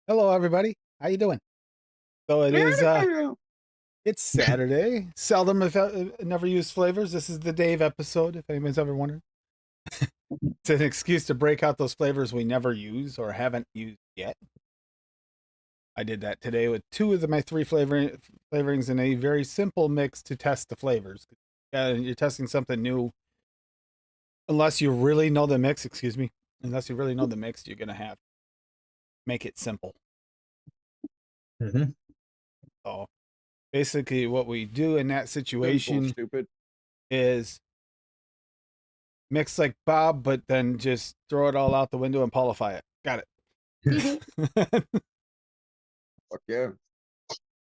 Hello, everybody. How you doing? So it is, it's Saturday. Seldom, if never used flavors. This is the Dave episode, if anyone's ever wondered. It's an excuse to break out those flavors we never use or haven't used yet. I did that today with two of my three flavorings in a very simple mix to test the flavors. You're testing something new. Unless you really know the mix, unless you really know the mix, you're going to have to make it simple. So basically what we do in that situation is mix like Bob, but then just throw it all out the window and qualify it. Got it. Fuck yeah.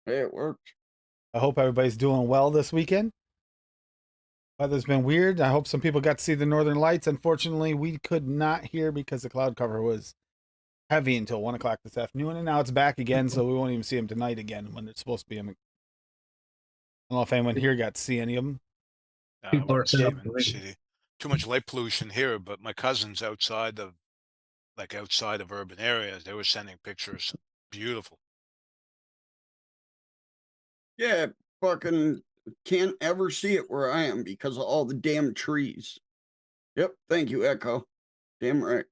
Hey, it worked. I hope everybody's doing well this weekend. Weather's been weird. I hope some people got to see the Northern Lights. Unfortunately, we could not hear because the cloud cover was heavy until 1 o'clock this afternoon, and now it's back again, so we won't even see them tonight again when it's supposed to be. I don't know if anyone here got to see any of them. People are in the city. Too much light pollution here, but my cousins outside of urban areas, they were sending pictures. Beautiful. Yeah, fucking can't ever see it where I am because of all the damn trees. Yep, thank you, Echo. Damn right.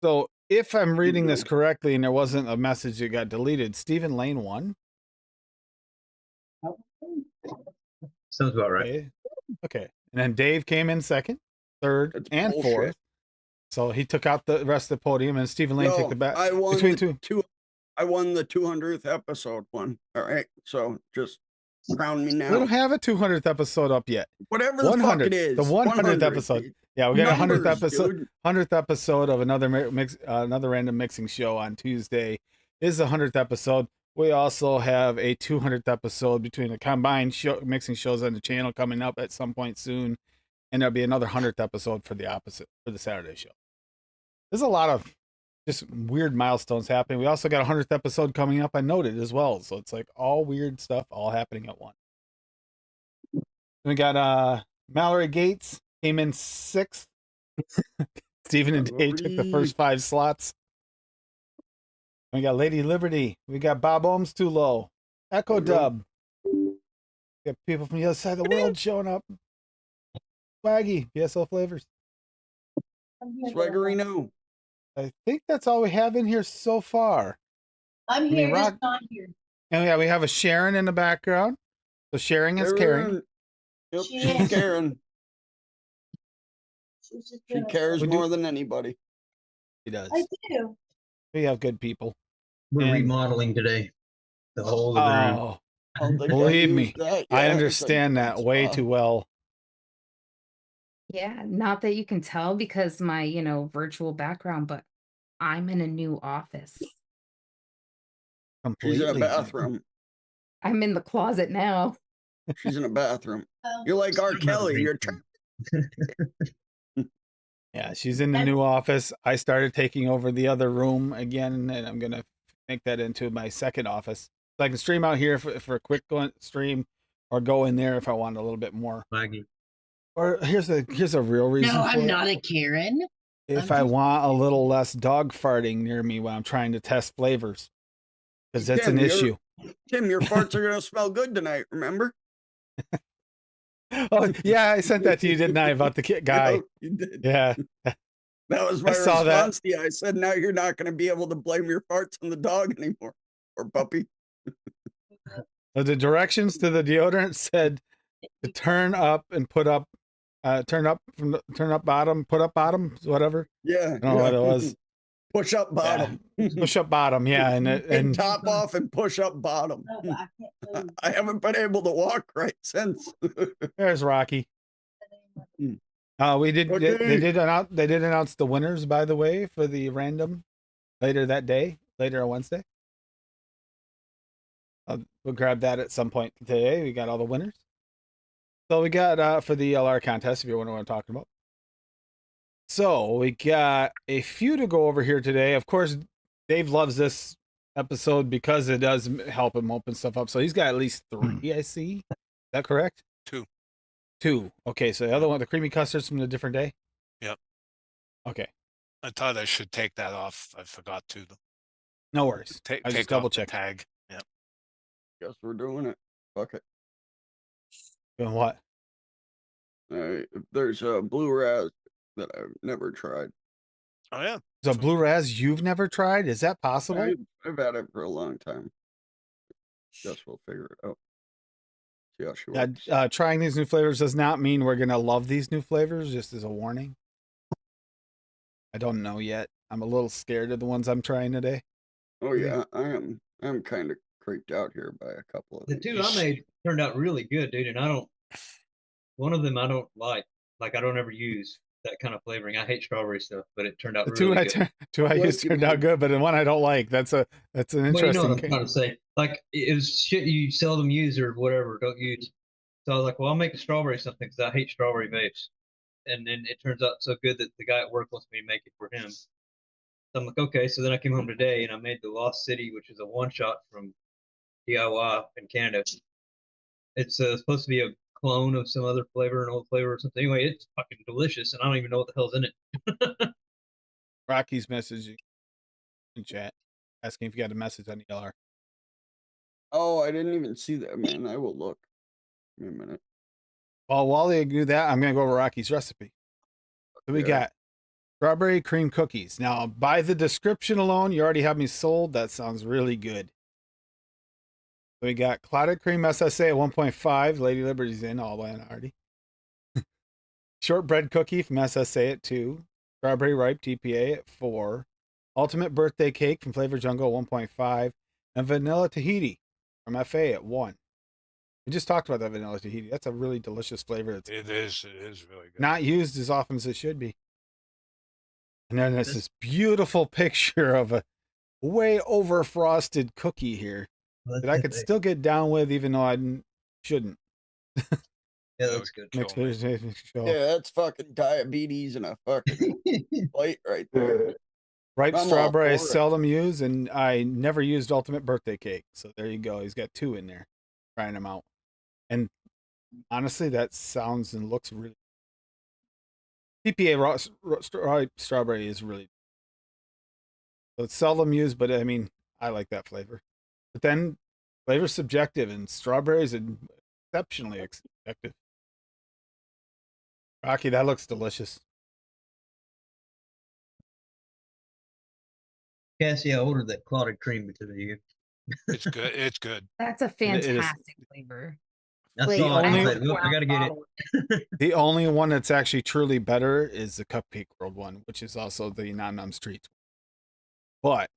So if I'm reading this correctly and there wasn't a message that got deleted, Stephen Lane won? Sounds about right. Okay. And then Dave came in second, third, That's and bullshit. fourth. So he took out the rest of the podium, and Stephen Lane took the back. I won between two. I won the 200th episode one. All right, so just crown me now. We don't have a 200th episode up yet. Whatever the fuck it is. The 100th episode. Dude. Yeah, we got a 100th episode. Dude. 100th episode of another another random mixing show on Tuesday is the 100th episode. We also have a 200th episode between the combined mixing shows on the channel coming up at some point soon, and there'll be another 100th episode for the Saturday show. There's a lot of just weird milestones happening. We also got a 100th episode coming up, I noted as well. So it's like all weird stuff all happening at once. We got Mallory Gates came in 6th. Stephen and Dave took the first 5 slots. We got Lady Liberty. We got Bob Ohms too low. Echo Dub. We got people from the other side of the world showing up. Swaggy, BSL Flavors. Swaggerino. I think that's all we have in here so far. I'm here, just not here. And yeah, we have a Sharon in the background. So sharing is caring. Yep, she's caring. She cares more than anybody. She does. I do. We have good people. We're remodeling today. The whole room. Believe me, I understand that way too well. Yeah, not that you can tell because my, virtual background, but I'm in a new office. She's in a bathroom. I'm in the closet now. She's in a bathroom. You're like R. Kelly. You're Yeah, she's in the new office. I started taking over the other room again, and I'm gonna make that into my second office. So I can stream out here for a quick stream, or go in there if I want a little bit more. Laggy. Or here's a real reason. No, I'm not a Karen. If I want a little less dog farting near me when I'm trying to test flavors, because that's an issue. Tim, your farts are gonna smell good tonight. Remember? Oh yeah, I sent that to you, didn't I? About the guy. No, you did. Yeah. That was my response to you. I said, now you're not going to be able to blame your farts on the dog anymore. Or puppy. The directions to the deodorant said to turn up and put up, turn up bottom, put up bottom, whatever. Yeah. I don't know what it was. Push up bottom. Yeah. Push up bottom, yeah, and And top off and push up bottom. No, but I can't move. I haven't been able to walk right since. there's Rocky. We did. Okay. They did announce the winners, by the way, for the random later that day, later on Wednesday. We'll grab that at some point today. We got all the winners. So we got for the LR contest, if you're wondering what I'm talking about. So we got a few to go over here today. Of course, Dave loves this episode because it does help him open stuff up. So he's got at least 3, I see. Is that correct? 2. 2. Okay, so the other one, the creamy custards from a different day? Yep. Okay. I thought I should take that off. I forgot to. No worries. Take I just off double the check. tag. Yep. Guess we're doing it. Fuck it. Doing what? There's a blue raz that I've never tried. Oh yeah. So blue raz you've never tried? Is that possible? I've had it for a long time. Guess we'll figure it out. See how she works. Trying these new flavors does not mean we're gonna love these new flavors, just as a warning. I don't know yet. I'm a little scared of the ones I'm trying today. Oh yeah, I'm kind of creeped out here by a couple of The these. two I made turned out really good, dude. And one of them I don't like. Like I don't ever use that kind of flavoring. I hate strawberry stuff, but it turned out The really good. two I used turned out good, but the one I don't like. That's an Well, you know interesting. what I'm trying to say. Like it was shit you seldom use or whatever, don't use. So I was like, well, I'll make a strawberry something because I hate strawberry vapes. And then it turns out so good that the guy at work wants me to make it for him. So I'm like, okay. So then I came home today and I made the Lost City, which is a one shot from DIY in Canada. It's supposed to be a clone of some other flavor, an old flavor or something. Anyway, it's fucking delicious, and I don't even know what the hell's in it. Rocky's messaging in chat, asking if you got a message on the LR. Oh, I didn't even see that, man. I will look. Give me a minute. Well, while they do that, I'm gonna go over Rocky's recipe. So we Yeah. got strawberry cream cookies. Now, by the description alone, you already have me sold. That sounds really good. So we got clotted cream SSA at 1.5. Lady Liberty's in all in already. Shortbread cookie from SSA at 2. Strawberry ripe TPA at 4. Ultimate birthday cake from Flavor Jungle at 1.5. And vanilla Tahiti from FA at 1. We just talked about that vanilla Tahiti. That's a really delicious flavor. It's It is really good. not used as often as it should be. And then there's this beautiful picture of a way over frosted cookie here that I could still get down with, even though I shouldn't. Yeah, that's good. Next Kill me. show. Yeah, that's fucking diabetes and a fucking plate right there. Ripe I'm all strawberry I for it. seldom use, and I never used ultimate birthday cake. So there you go. He's got 2 in there, trying them out. And honestly, that sounds and looks really. TPA ripe strawberry is really. So it's seldom used, but I mean, I like that flavor. But then, flavor's subjective, and strawberries are exceptionally subjective. Rocky, that looks delicious. Cassie, I ordered that clotted cream because of you. It's good. It's good. That's a It is- fantastic flavor. That's Wait, all I only- said. Look, I gotta get it. The only one that's actually truly better is the Cupcake World one, which is also the Non Streets. But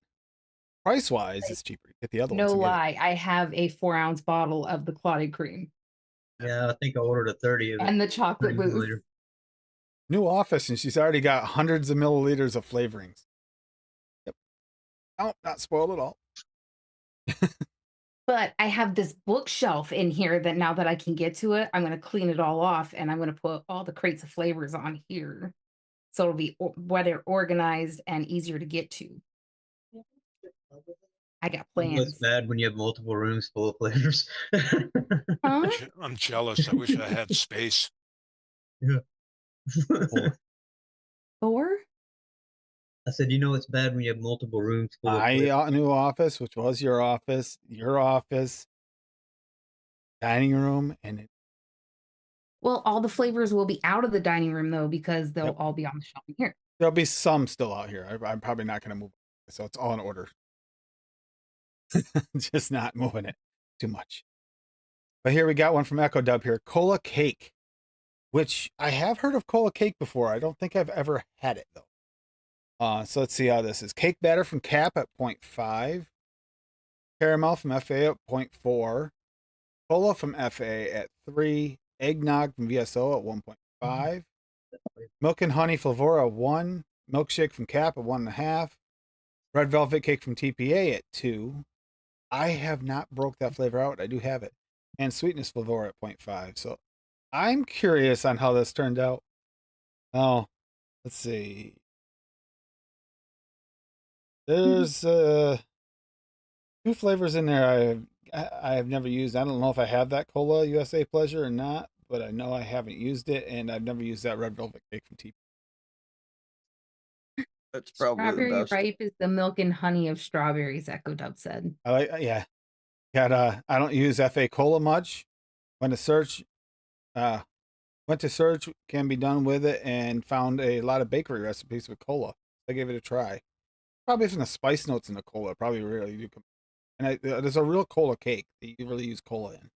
price wise, it's cheaper. Get the other No ones. and get it. lie, I have a 4-ounce bottle of the clotted cream Yeah, I think I ordered a 30 of it. and the chocolate 30 mousse. milliliter. New office, and she's already got hundreds of milliliters of flavorings. Yep. Oh, not spoiled at all. But I have this bookshelf in here that now that I can get to it, I'm going to clean it all off and I'm going to put all the crates of flavors on here. So it'll be better organized and easier to get to. I got It's plans. bad when you have multiple rooms full of flavors. Huh? I'm jealous. I wish I had space. Four? I said, you know, it's bad when you have multiple rooms full of flavors. My new office, which was your office, dining room, and it, Well, all the flavors will be out of the dining room though, because they'll Yep. all be on the shelf in here. there'll be some still out here. I'm probably not going to move, so it's all in order. Just not moving it too much. But here we got one from Echo Dub here. Cola cake, which I have heard of cola cake before. I don't think I've ever had it though. So let's see how this is. Cake batter from Cap at 0.5. Caramel from FA at 0.4. Cola from FA at 3. Eggnog from VSO at 1.5. Milk and honey Flavora at 1. Milkshake from Cap at 1.5. Red velvet cake from TPA at 2. I have not broke that flavor out. I do have it. And sweetness Flavora at 0.5. So I'm curious on how this turned out. Oh, let's see. There's 2 flavors in there I have never used. I don't know if I have that Cola USA Pleasure or not, but I know I haven't used it, and I've never used that red velvet cake from TP. That's probably Strawberry the best. ripe is the milk and honey of strawberries, Echo Dub said. I like, yeah. I don't use FA Cola much. Went to search can be done with it and found a lot of bakery recipes with cola. I gave it a try. Probably from the spice notes in the cola, probably really do. And there's a real cola cake that you really use cola in.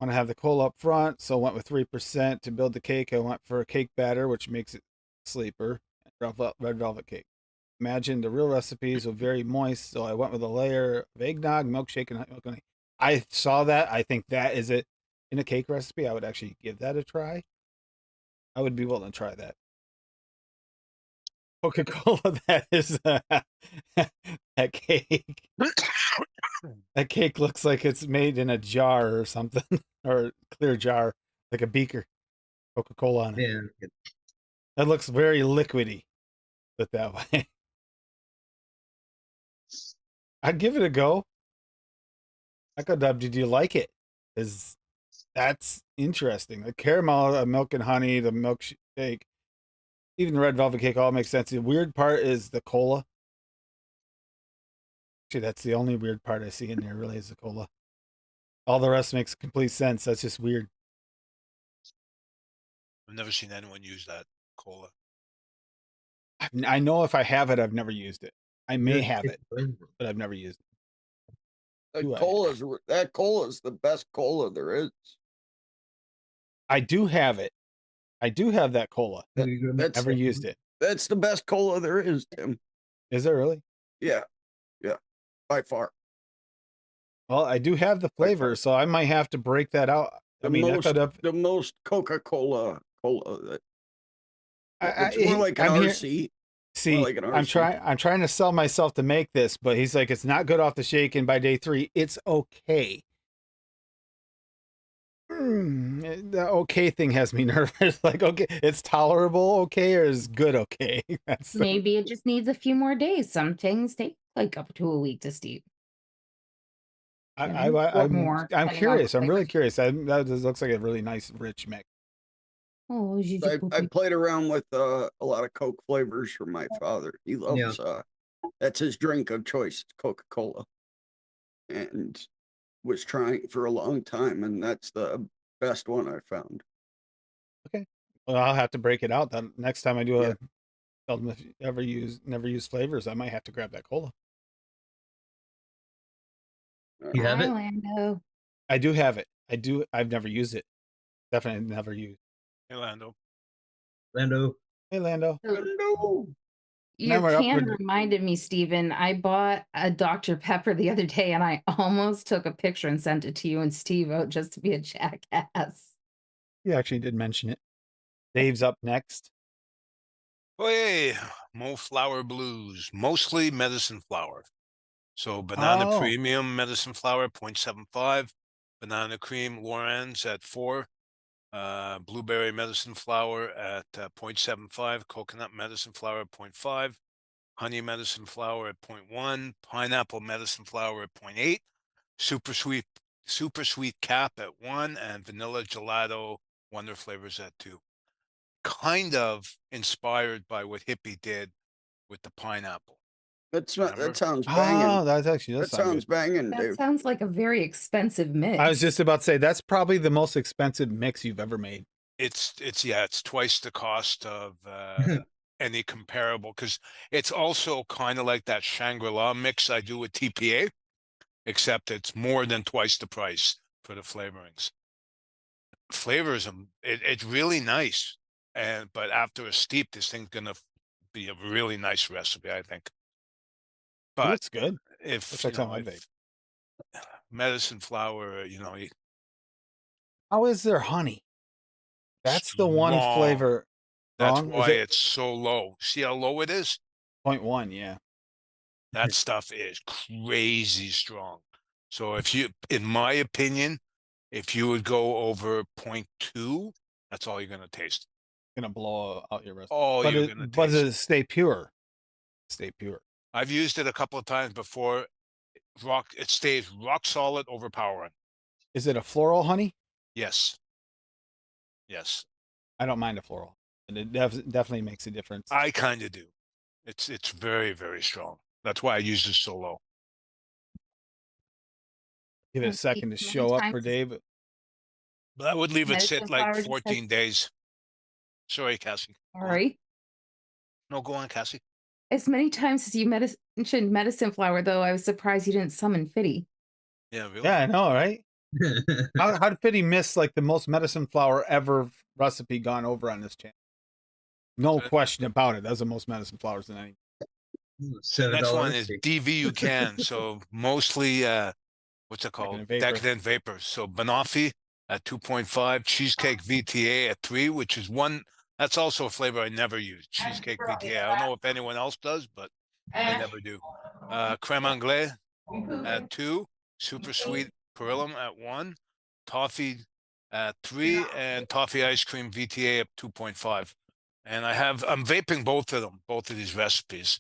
Want to have the cola up front, so I went with 3% to build the cake. I went for a cake batter, which makes it sleeper. Red velvet cake. Imagine the real recipes were very moist, so I went with a layer of eggnog, milkshake, and milk and honey. I saw that. I think that is it in a cake recipe. I would actually give that a try. I would be willing to try that. Coca-Cola, that is that cake. That cake looks like it's made in a jar or something, or a clear jar, like a beaker. Coca-Cola on it. Yeah. That looks very liquidy, put that way. I'd give it a go. Echo Dub, did you like it? Because that's interesting. The caramel, milk and honey, the milkshake, even the red velvet cake all makes sense. The weird part is the cola. Actually, that's the only weird part I see in there, really, is the cola. All the rest makes complete sense. That's just weird. I've never seen anyone use that cola. I know if I have it, I've never used it. I may Yeah, have it's it, flavor. but I've never used it. That cola is the best cola there is. I do have it. I do have that cola. That's Never used it. That's the best cola there is, Tim. Is it really? Yeah, by far. Well, I do have the flavor, so I might have to break that out. The most Coca-Cola cola. It's more like an RC. See, like an I'm trying to sell myself to make this, but he's like, it's not good off the shake, and by day 3, it's okay. The okay thing has me nervous. Like, okay, it's tolerable okay, or is good okay? Maybe it just needs a few more days. Some things take like up to a week to steep. I'm curious. I'm really curious. That looks like a really nice, rich mix. Oh, I played around with a lot of Coke flavors for my father. He loves that's his drink of choice, Coca-Cola, and was trying for a long time, and that's the best one I found. Okay, well, I'll have to break it out. Then next time I do seldom if you never use flavors, I might have to grab that cola. You have it? Lando. I do have it. I've never used it. Definitely never used. Hey, Lando. Hey, Lando. No. Your can reminded me, Steven. I bought a Dr. Pepper the other day, and I almost took a picture and sent it to you and Steve just to be a jackass. You actually did mention it. Dave's up next. Hey, Mo Flower Blues, mostly medicine flower. So banana premium medicine flower 0.75, banana cream Lorenz at 4, blueberry medicine flower at 0.75, coconut medicine flower at 0.5, honey medicine flower at 0.1, pineapple medicine flower at 0.8, super sweet cap at 1, and vanilla gelato wonder flavors at 2. Kind of inspired by what Hippie did with the pineapple. That sounds banging. Oh, that sounds banging. That Dave. sounds like a very expensive mix. I was just about to say that's probably the most expensive mix you've ever made. It's twice the cost of any comparable, because it's also kind of like that Shangri-La mix I do with TPA, except it's more than twice the price for the flavorings. Flavors them. It's really nice. But after a steep, this thing's gonna be a really nice recipe, I think. It But looks good. if Looks like you know, something I'd if medicine flower, How is there honey? That's the one strong. flavor. That's Wrong? Is why it it's so low. See how low it is? 0.1? Yeah. That stuff is crazy strong. So if you, in my opinion, if you would go over 0.2, that's all you're gonna taste. Gonna blow out your recipe. All But you're it gonna but taste. does it stay pure? Stay pure. I've used it a couple of times before. It stays rock solid, overpowering. Is it a floral honey? Yes. Yes. I don't mind a floral. And it definitely makes a difference. I kind of do. It's very, very strong. That's why I use it so low. Give it a Let's see, second to many show up times for is- Dave. But I would leave it Medicine sit like flower just 14 has- days. Sorry, Cassie. All Go on. right. No, go on, Cassie. As many times as you mentioned medicine flower, though, I was surprised you didn't summon Fitty. Yeah, really. Yeah, I know, right? How did Fitty miss like the most medicine flower ever recipe gone over on this channel? No So- question about it. That's the most medicine flowers than any. So the next one is $7. DV you can. So mostly what's it called? Decadent Vapor. Decadent Vapor. So Banoffee at 2.5, Cheesecake VTA at 3, which is one. That's also a flavor I never use. Cheesecake VTA. I don't know if anyone else does, but I never do. Creme Anglais at 2, Super Sweet Perillum at 1, Toffee at 3, and Toffee Ice Cream VTA at 2.5. And I'm vaping both of them, both of these recipes.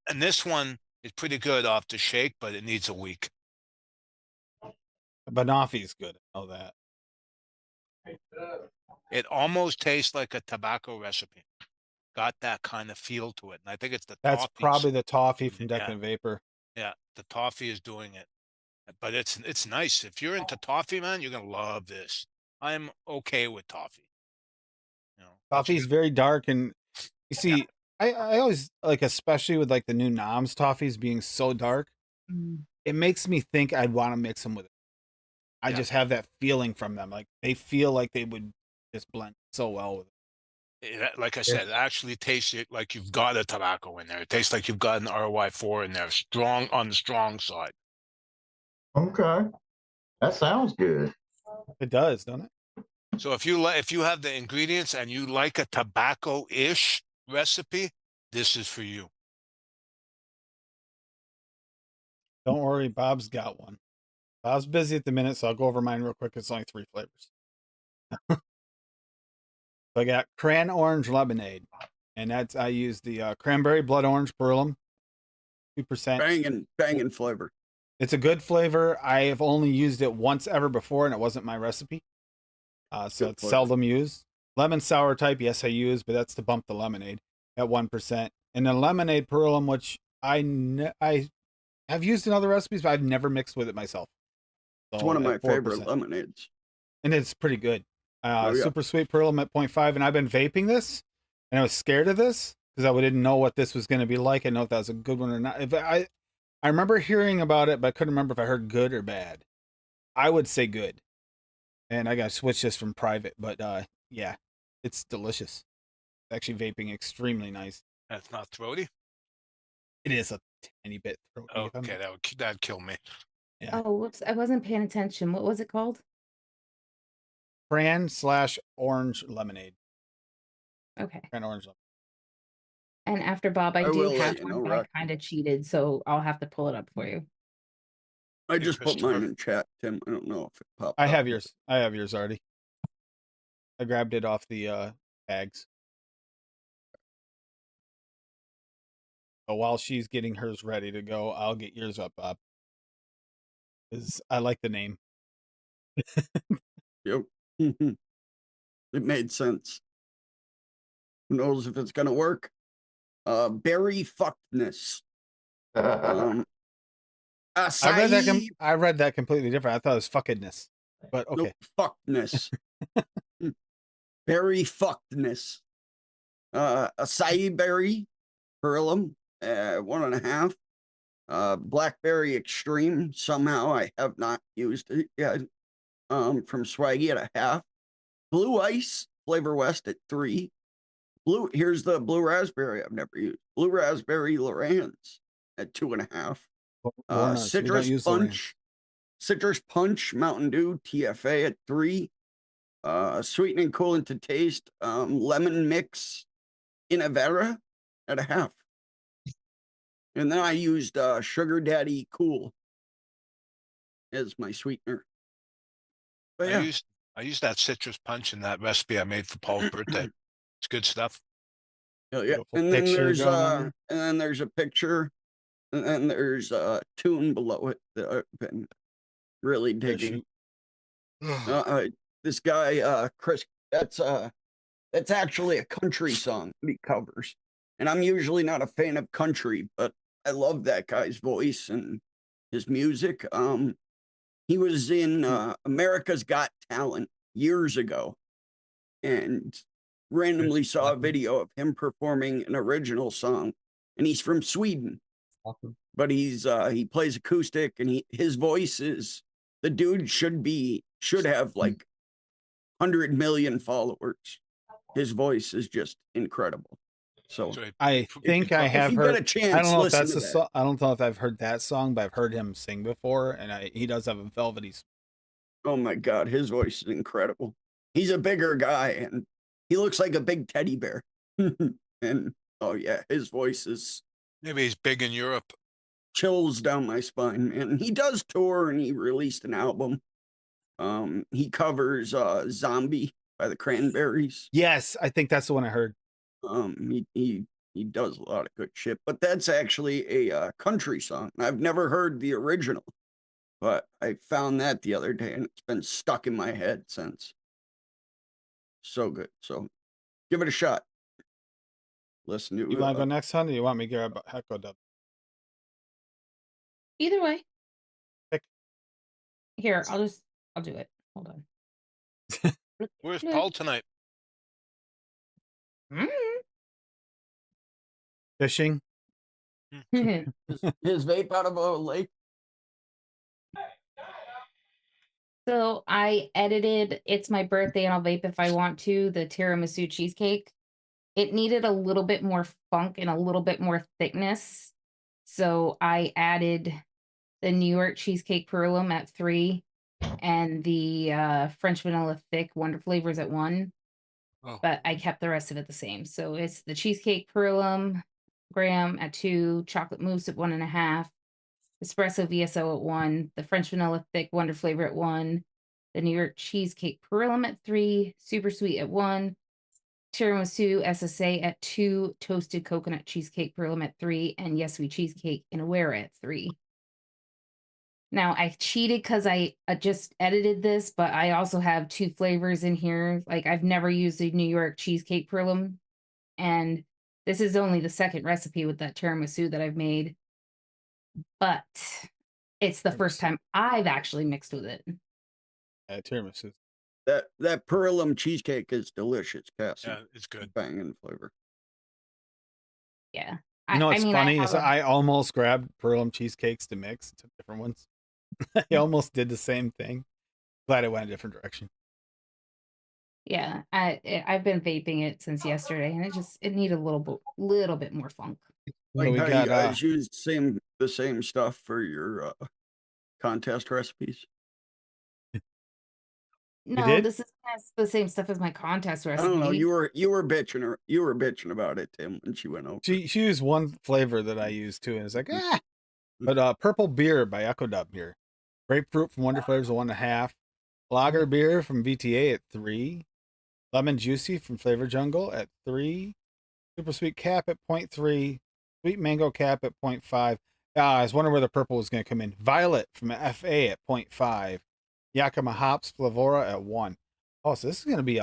And this one is pretty good off the shake, but it needs a week. Banoffee's good. I know that. It almost tastes like a tobacco recipe. Got that kind of feel to it. And I think it's the That's toffees. probably the toffee from Yeah. Decadent Vapor. Yeah, the toffee is doing it. But it's nice. If you're into toffee, man, you're gonna love this. I'm okay with toffee. You know, but Toffee's very dark, and you see, I always like, especially with like the new Noms toffees being so dark, it makes me think I'd want to mix them with it. I Yeah. just have that feeling from them. Like they feel like they would just blend so well with it. like I said, it actually tastes it like you've got a tobacco in there. It tastes like you've got an RY4 in there, strong on the strong side. Okay. That sounds good. It does, don't it? So if you have the ingredients and you like a tobacco-ish recipe, this is for you. Don't worry, Bob's got one. Bob's busy at the minute, so I'll go over mine real quick. It's only 3 flavors. So I got cran orange lemonade, and I use the cranberry blood orange Perlum, 2%. Banging flavor. It's a good flavor. I have only used it once ever before, and it wasn't my recipe. So Good it's flavor. seldom used. Lemon sour type, yes, I use, but that's to bump the lemonade at 1%. And then lemonade Perlum, which I have used in other recipes, but I've never mixed with it myself. It's So one of my at 4%. favorite lemonades. And it's pretty good. Yeah. Super sweet Perlum at 0.5, and I've been vaping this, and I was scared of this because I didn't know what this was going to be like. I didn't know if that was a good one or not. If I remember hearing about it, but I couldn't remember if I heard good or bad. I would say good, and I got to switch this from private. But yeah, it's delicious. Actually, vaping extremely nice. That's not throaty. It is a tiny bit throaty. if I'm- Okay, that'd kill me. Yeah. Oh, whoops. I wasn't paying attention. What was it called? Cran/orange lemonade. Okay. Cran orange lemonade. And after Bob, I I do will let have you one, know, but I Rocky. kind of cheated, so I'll have to pull it up for you. I just put mine Christopher. in chat, Tim. I don't know if it popped I up. have yours. I have yours already. I grabbed it off the tags. So while she's getting hers ready to go, I'll get yours up, Bob. Because I like the name. Yep. It made sense. Who knows if it's gonna work? Berry fuckedness. Uh, Acai. I read that completely different. I thought it was fuckedness. But okay. Nope, fuckedness. Berry fuckedness. acai berry, Perlum, 1.5. Blackberry Extreme. Somehow I have not used it yet. From Swaggy at 0.5. Blue Ice, Flavor West at 3. Here's the blue raspberry I've never used. Blue raspberry Lorenz at 2.5. Nuts. We don't use Lorraine. Citrus Punch Mountain Dew TFA at 3. Sweet and cooling to taste. Lemon Mix Inavera at 0.5. And then I used Sugar Daddy Cool as my sweetener. But yeah. I used that citrus punch in that recipe I made for Paul's birthday. It's good stuff. Oh, yeah. Beautiful And then picture there's going on there. and then there's a picture, and then there's a tune below it that I've been really digging. This guy, Chris, that's actually a country song that he covers. And I'm usually not a fan of country, but I love that guy's voice and his music. He was in America's Got Talent years ago, and randomly saw a video of him performing an original song, and he's from Sweden. Awesome. But he plays acoustic, and his voice is, the dude should have like 100 million followers. His voice is just incredible. So I think I have if you heard. get a chance, I don't know if listen that's to a that. song. I don't know if I've heard that song, but I've heard him sing before, and he does have a velvety. Oh my God, his voice is incredible. He's a bigger guy, and he looks like a big teddy bear. And oh yeah, his voice is, Maybe he's big in Europe. chills down my spine, man. He does tour, and he released an album. He covers Zombie by the Cranberries. Yes, I think that's the one I heard. He does a lot of good shit, but that's actually a country song. I've never heard the original, but I found that the other day, and it's been stuck in my head since. So good. So give it a shot. Listen to You want to go next, hon, or you want me to grab Echo Dub? Either way. Pick. Here, I'll do it. Hold on. Where's Paul tonight? Fishing. his vape out of a lake. So I edited It's My Birthday and I'll Vape If I Want to, the tiramisu cheesecake. It needed a little bit more funk and a little bit more thickness. So I added the New York Cheesecake Perlum at 3 and the French Vanilla Thick Wonder Flavors at 1. Oh. But I kept the rest of it the same. So it's the Cheesecake Perlum Graham at 2, Chocolate Mousse at 1.5, Espresso VSO at 1, the French Vanilla Thick Wonder Flavor at 1, the New York Cheesecake Perlum at 3, Super Sweet at 1, Tiramisu SSA at 2, Toasted Coconut Cheesecake Perlum at 3, and Yes Sweet Cheesecake in Aware at 3. Now, I cheated because I just edited this, but I also have 2 flavors in here. Like, I've never used a New York Cheesecake Perlum, and this is only the second recipe with that tiramisu that I've made. But it's the first time I've actually mixed with it. Tiramisu. That Perlum cheesecake is delicious, Cassie. Yeah, it's good. Banging flavor. Yeah. You know what's funny is I I almost grabbed Perlum cheesecakes to mix to different ones. I almost did the same thing. Glad it went a different direction. Yeah, I've been vaping it since yesterday, and it needed a little bit more funk. Like we how got, you guys use the same stuff for your contest recipes. No, did? this is the same stuff as my contest I recipe. don't know. You were bitching about it, Tim, when she went over. She used one flavor that I used too, and it's like But Purple Beer by Echo Dub here. Grapefruit from Wonder Flavors at 1.5. Lager Beer from VTA at 3. Lemon Juicy from Flavor Jungle at 3. Super Sweet Cap at 0.3. Sweet Mango Cap at 0.5. I was wondering where the purple was going to come in. Violet from FA at 0.5. Yakima Hops Flavora at 1. Oh, so this is going to be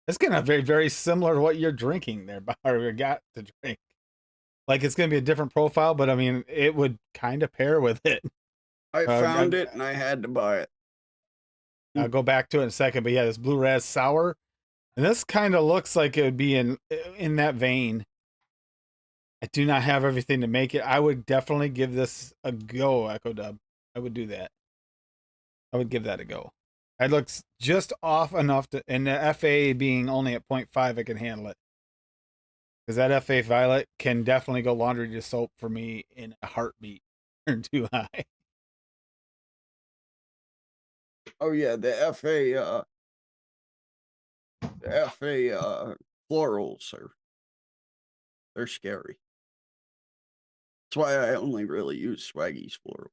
it's going to be very, very similar to what you're drinking there, or got to drink. Like, it's going to be a different profile, but I mean, it would kind of pair with it. I found it and I had to buy it. I'll go back to it in a second, but yeah, this Blue Raz Sour And this kind of looks like it would be in that vein. I do not have everything to make it. I would definitely give this a go, Echo Dub. I would do that. I would give that a go. It looks just off enough to, and the FA being only at 0.5, I can handle it. Because that FA Violet can definitely go laundry to soap for me in a heartbeat. Turn too high. Oh yeah, the FA florals they're scary. That's why I only really use Swaggy's florals.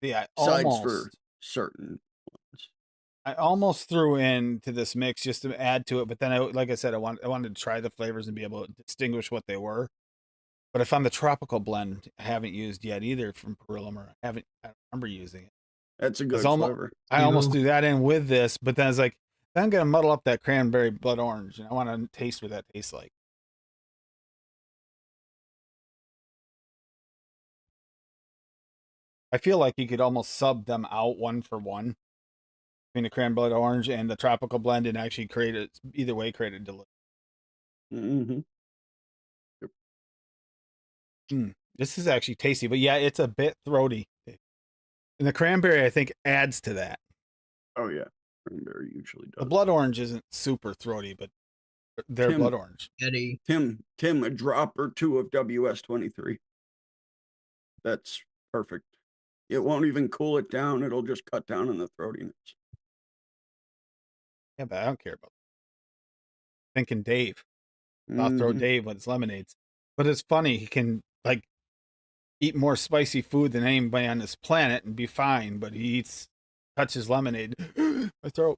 Yeah, Besides for almost. certain ones. I almost threw into this mix just to add to it, but then, like I said, I wanted to try the flavors and be able to distinguish what they were. But I found the tropical blend I haven't used yet either from Perillum, or I don't remember using it. That's a good almost, flavor. I almost do that in with this, but then I was like, then I'm gonna muddle up that cranberry blood orange, and I want to taste what that tastes like. I feel like you could almost sub them out one for one between the cranberry blood orange and the tropical blend, and actually create it either way, create a delicious. Mm-hmm. This is actually tasty, but yeah, it's a bit throaty. And the cranberry, I think, adds to that. Oh yeah, cranberry usually does. The blood orange isn't super throaty, but they're blood orange. Eddie. Tim, a drop or two of WS-23. That's perfect. It won't even cool it down. It'll just cut down on the throatiness. Yeah, but I don't care about that. Thinking Dave. I'll throw Dave with his lemonades. But it's funny, he can like eat more spicy food than anybody on this planet and be fine, but he touches lemonade. My throat.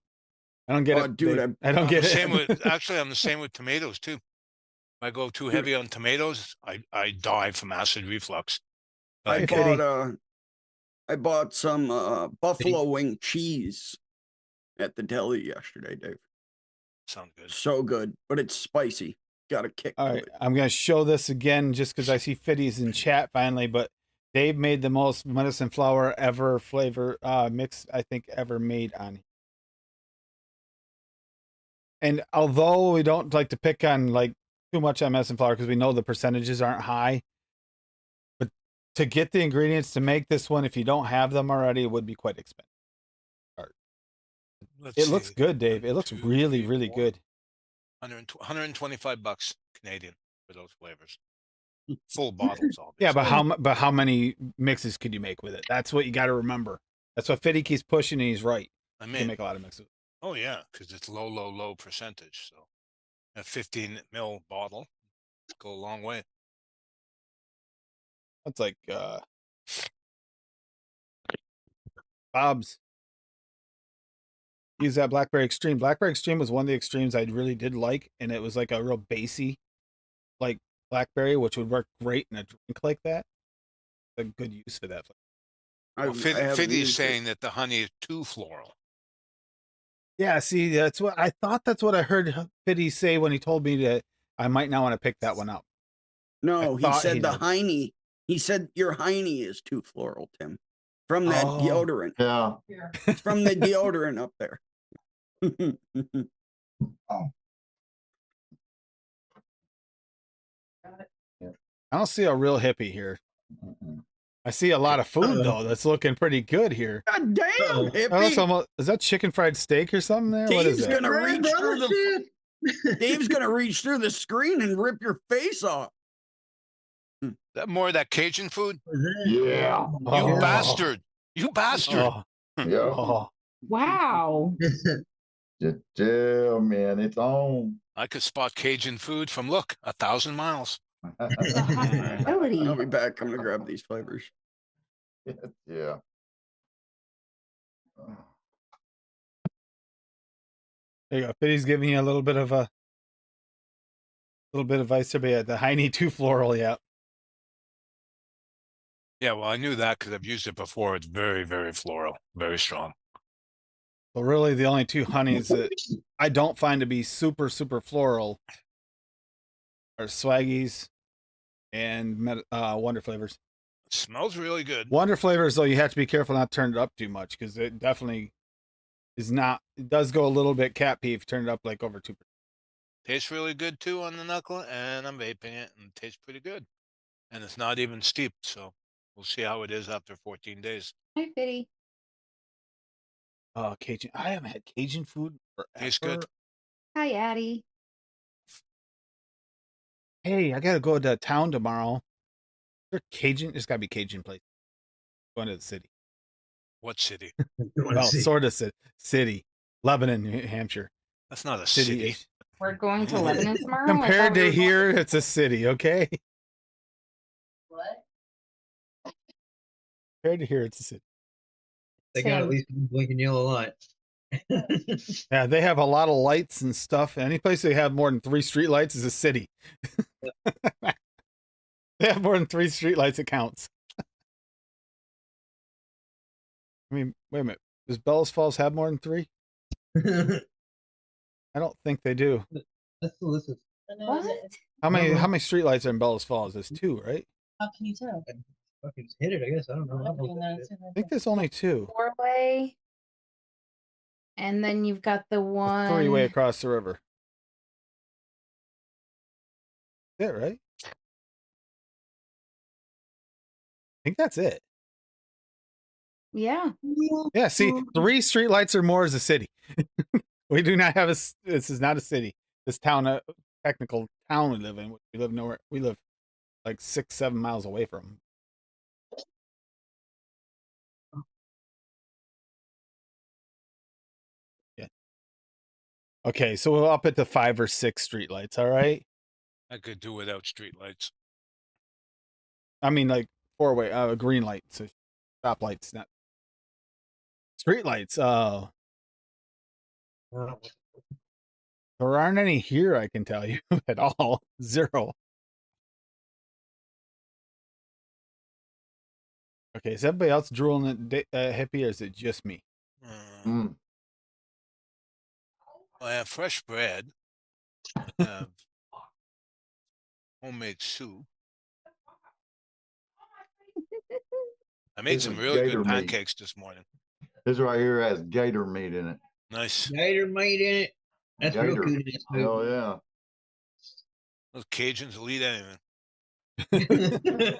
I don't get it. Dude, I don't get it. I'm the same with tomatoes too. If I go too heavy on tomatoes, I die from acid reflux. I bought some buffalo wing cheese at the deli yesterday, Dave. Sounds good. So good, but it's spicy. Got a kick. All right, I'm going to show this again just because I see Fiddy's in chat finally, but Dave made the most medicine flower ever flavor mix I think ever made on here. And although we don't like to pick on like too much on medicine flower because we know the percentages aren't high, but to get the ingredients to make this one, if you don't have them already, it would be quite expensive. It looks good, Dave. It looks really, really good. $125 Canadian for those flavors. Full bottles, obviously. Yeah, but how many mixes could you make with it? That's what you got to remember. That's what Fiddy keeps pushing, and he's right. I You mean, can make a lot of mixes. Oh yeah, because it's low percentage. So a 15 ml bottle go a long way. That's like Bob's. Use that Blackberry Extreme. Blackberry Extreme was one of the extremes I really did like, and it was like a real bassy, like blackberry, which would work great in a drink like that. A good use for that. Well, Fiddy is saying that the honey is too floral. Yeah, see, that's what I thought. That's what I heard Fiddy say when he told me that I might not want to pick that one up. No, he said the hiney. He said your hiney is too floral, Tim. From that deodorant. Yeah. It's from the deodorant up there. I don't see a real hippie here. I see a lot of food though. That's looking pretty good here. God damn, hippie! That looks almost, is that chicken fried steak or something there? What is Dave's that? gonna reach through the. Dave's gonna reach through the screen and rip your face off. That more of that Cajun food? Yeah. You bastard! You bastard! Oh. Yeah. Oh. Wow. Yeah, man, it's on. I could spot Cajun food from 1,000 miles. The hospitality. I'll be back. I'm gonna grab these flavors. Yeah. There you go. Fiddy's giving you a little bit of advice there, but yeah, the hiney too floral, yeah. Yeah, well, I knew that because I've used it before. It's very, very floral, very strong. But really, the only two honeys that I don't find to be super, super floral are Swaggies and Wonder Flavors. It smells really good. Wonder Flavors, though, you have to be careful not to turn it up too much because it definitely is not. It does go a little bit cat pee if you turn it up like over 2%. Tastes really good too on the knuckle, and I'm vaping it, and it tastes pretty good. And it's not even steep, so we'll see how it is after 14 days. Hi, Biddy. Oh, Cajun. I haven't had Cajun food Tastes forever. good. Hi, Addie. Hey, I gotta go to town tomorrow. There Cajun? There's gotta be Cajun place. Going to the city. What city? Well, sort of city. Lebanon, New Hampshire. That's not a city. City-ish. We're going to Lebanon tomorrow. I Compared thought we to were going here, it's a city, okay? What? Compared to here, it's a city. They got at Tim. least one blinking yellow light. Yeah, they have a lot of lights and stuff. Any place they have more than 3 street lights is a city. They have more than 3 street lights, it counts. I mean, wait a minute. Does Bellows Falls have more than 3? I don't think they do. That's delicious. What? How many street lights are in Bellows Falls? There's 2, right? How can you tell? Fucking hit it, I guess. I don't know. I don't know Okay, what no, that it's is. I think there's only 2. 4-way. And then you've got the one. 3-way across the river. Is that right? I think that's it. Yeah. Yeah, see, 3 streetlights or more is a city. We do not have this is not a city. This town, technical town we live in. We live nowhere. We live like 6-7 miles away from. Yeah. Okay, so we're up at the 5 or 6 streetlights. All right. I could do without streetlights. I mean, like 4-way, green lights, so stop lights, not streetlights. There aren't any here. I can tell you at all. 0. Okay, is everybody else drooling at hippie, or is it just me? Mm. I have fresh bread. I have homemade soup. I made This some is really gator good meat. pancakes this morning. This right here has gator meat in it. Nice. Gator meat in it. That's real Gator. good in this Hell movie. yeah. Those Cajuns will eat anything.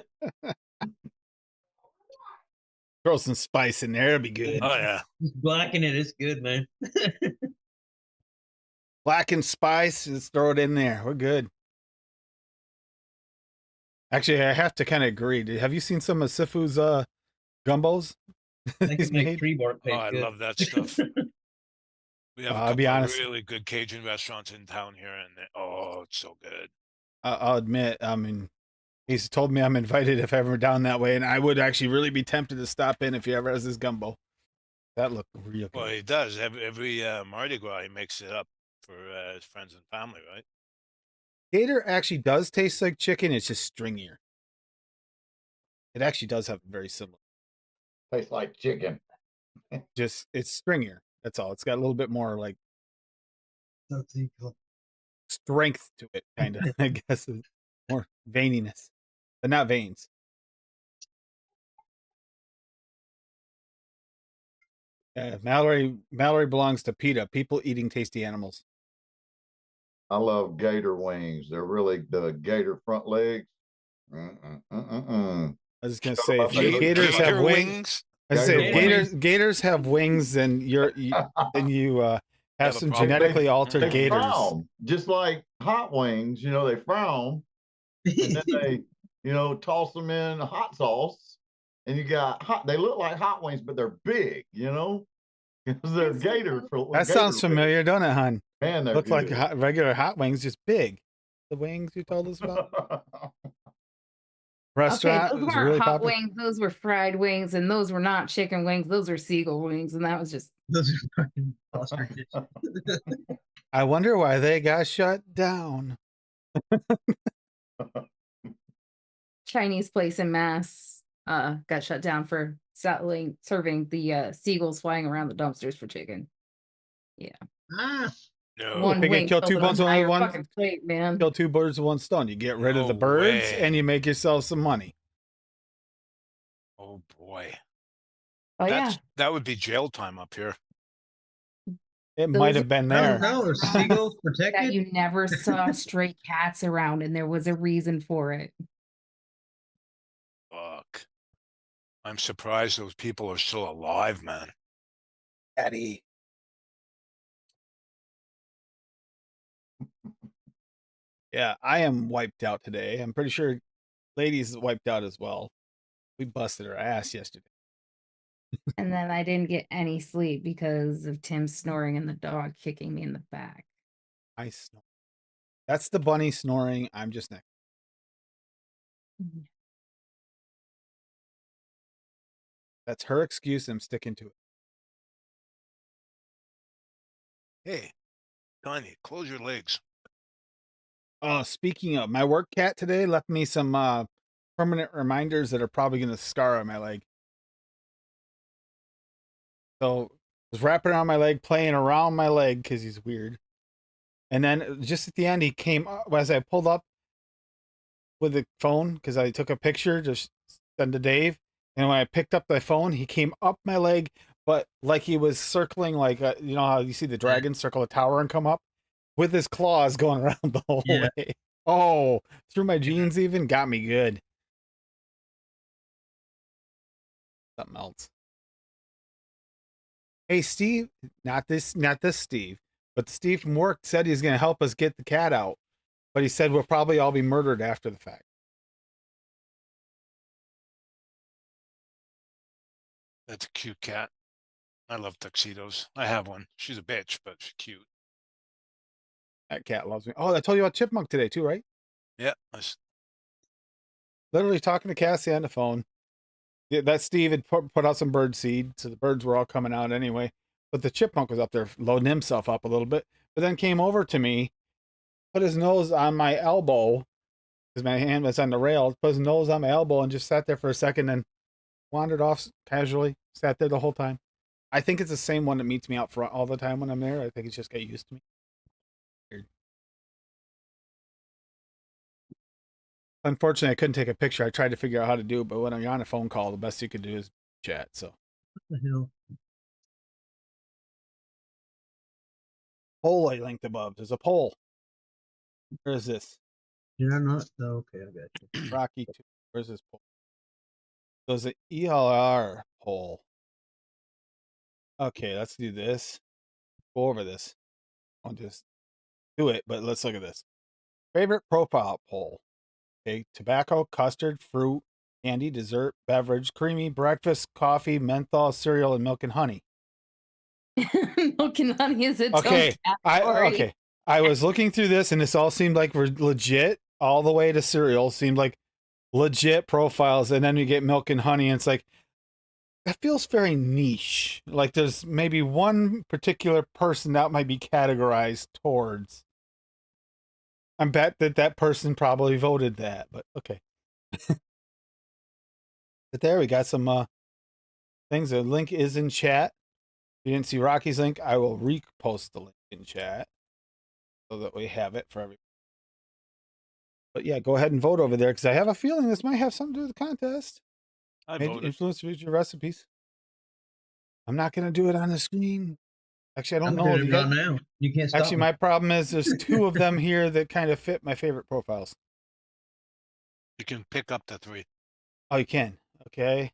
Throw some spice in there. It'll be good. Oh yeah. Just blacking it. It's good, man. Blackened spice. Just throw it in there. We're good. Actually, I have to kind of agree. Have you seen some of Sifu's gumbos? They He's can make made? tree bark Oh, taste I good. love that stuff. We have a I'll couple be of honest. really good Cajun restaurants in town here, and oh, it's so good. I'll admit. I mean, he's told me I'm invited if ever down that way, and I would actually really be tempted to stop in if he ever has his gumbo. That looked real good. Well, he does every Mardi Gras. He makes it up for his friends and family, right? Gator actually does taste like chicken. It's just stringier. It actually does have very similar. Tastes like chicken. Just it's stringier. That's all. It's got a little bit more like strength to it, kind of. I guess more veininess, but not veins. Mallory belongs to PETA. People eating tasty animals. I love gator wings. They're really the gator front legs. I was just gonna Shut say, up, if they the look gators just have Gator wings, I was gonna say, if Gator gators have wings, then you have have a some problem. genetically altered They gators. frown, just like hot wings. They frown, and then they, toss them in hot sauce, and you got hot. They look like hot wings, but they're big. Because they're gator. That sounds familiar, don't it, hon? Man, they're Look like good. regular hot wings, just big. The wings you told us about. Restaurant Okay, those was weren't really hot popular. wings. Those were fried wings, and those were not chicken wings. Those are seagull wings, and that was just. Those are fucking ostriches. I wonder why they got shut down. Chinese place in Mass got shut down for serving the seagulls flying around the dumpsters for chicken. Yeah. Ah, No. One They can wing kill filled two an birds with entire one- fucking plate, man. Kill 2 birds with 1 stone. You get rid of the No birds way. and you make yourself some money. Oh boy. Oh yeah. That would be jail time up here. It Those might have been I don't there. know. Are seagulls that protected? you never saw stray cats around, and there was a reason for it. Fuck. I'm surprised those people are still alive, man. Daddy. Yeah, I am wiped out today. I'm pretty sure ladies is wiped out as well. We busted her ass yesterday. And then I didn't get any sleep because of Tim snoring and the dog kicking me in the back. I snore. That's the bunny snoring. I'm just next. That's her excuse. I'm sticking to it. Hey, Tiny, close your legs. Oh, speaking of, my work cat today left me some permanent reminders that are probably going to scar on my leg. So I was wrapping around my leg, playing around my leg because he's weird. And then just at the end, he came up as I pulled up with the phone because I took a picture, just send to Dave. And when I picked up the phone, he came up my leg, but like he was circling, like you know how you see the dragon circle a tower and come up with his claws going around the whole Yeah. way. Oh, through my jeans, even got me good. Something else. Hey, Steve, not this Steve, but Steve from work said he's going to help us get the cat out, but he said we'll probably all be murdered after the fact. That's a cute cat. I love tuxedos. I have one. She's a bitch, but she's cute. That cat loves me. Oh, I told you about Chipmunk today too, right? Yeah. Literally talking to Cassie on the phone. Yeah, that Steve had put out some bird seed, so the birds were all coming out anyway. But the chipmunk was up there loading himself up a little bit, but then came over to me, put his nose on my elbow, because my hand was on the rail, put his nose on my elbow and just sat there for a second and wandered off casually, sat there the whole time. I think it's the same one that meets me out front all the time when I'm there. I think it's just got used to me. Weird. Unfortunately, I couldn't take a picture. I tried to figure out how to do it, but when you're on a phone call, the best you could do is chat. So, What the hell? poll I linked above. There's a poll. Where is this? Did I not? Oh, okay, I got you. Rocky 2. Where's this poll? There's an ELR poll. Okay, let's do this. Go over this. I'll just do it, but let's look at this. Favorite profile poll. Okay, tobacco, custard, fruit, candy, dessert, beverage, creamy, breakfast, coffee, menthol, cereal, and milk and honey. Milk and honey is its Okay, own category. I was looking through this, and this all seemed like we're legit. All the way to cereal seemed like legit profiles, and then you get milk and honey, and it's like that feels very niche. Like there's maybe one particular person that might be categorized towards. I bet that person probably voted that, but okay. But there we got some things. The link is in chat. If you didn't see Rocky's link, I will repost the link in chat so that we have it for everybody. But yeah, go ahead and vote over there because I have a feeling this might have something to do with the contest. I May voted. influence future recipes. I'm not going to do it on the screen. Actually, I don't I'm know. doing it right now. You can't stop Actually, me. my problem is there's two of them here that kind of fit my favorite profiles. You can pick up the 3. Oh, you can. Okay. Pick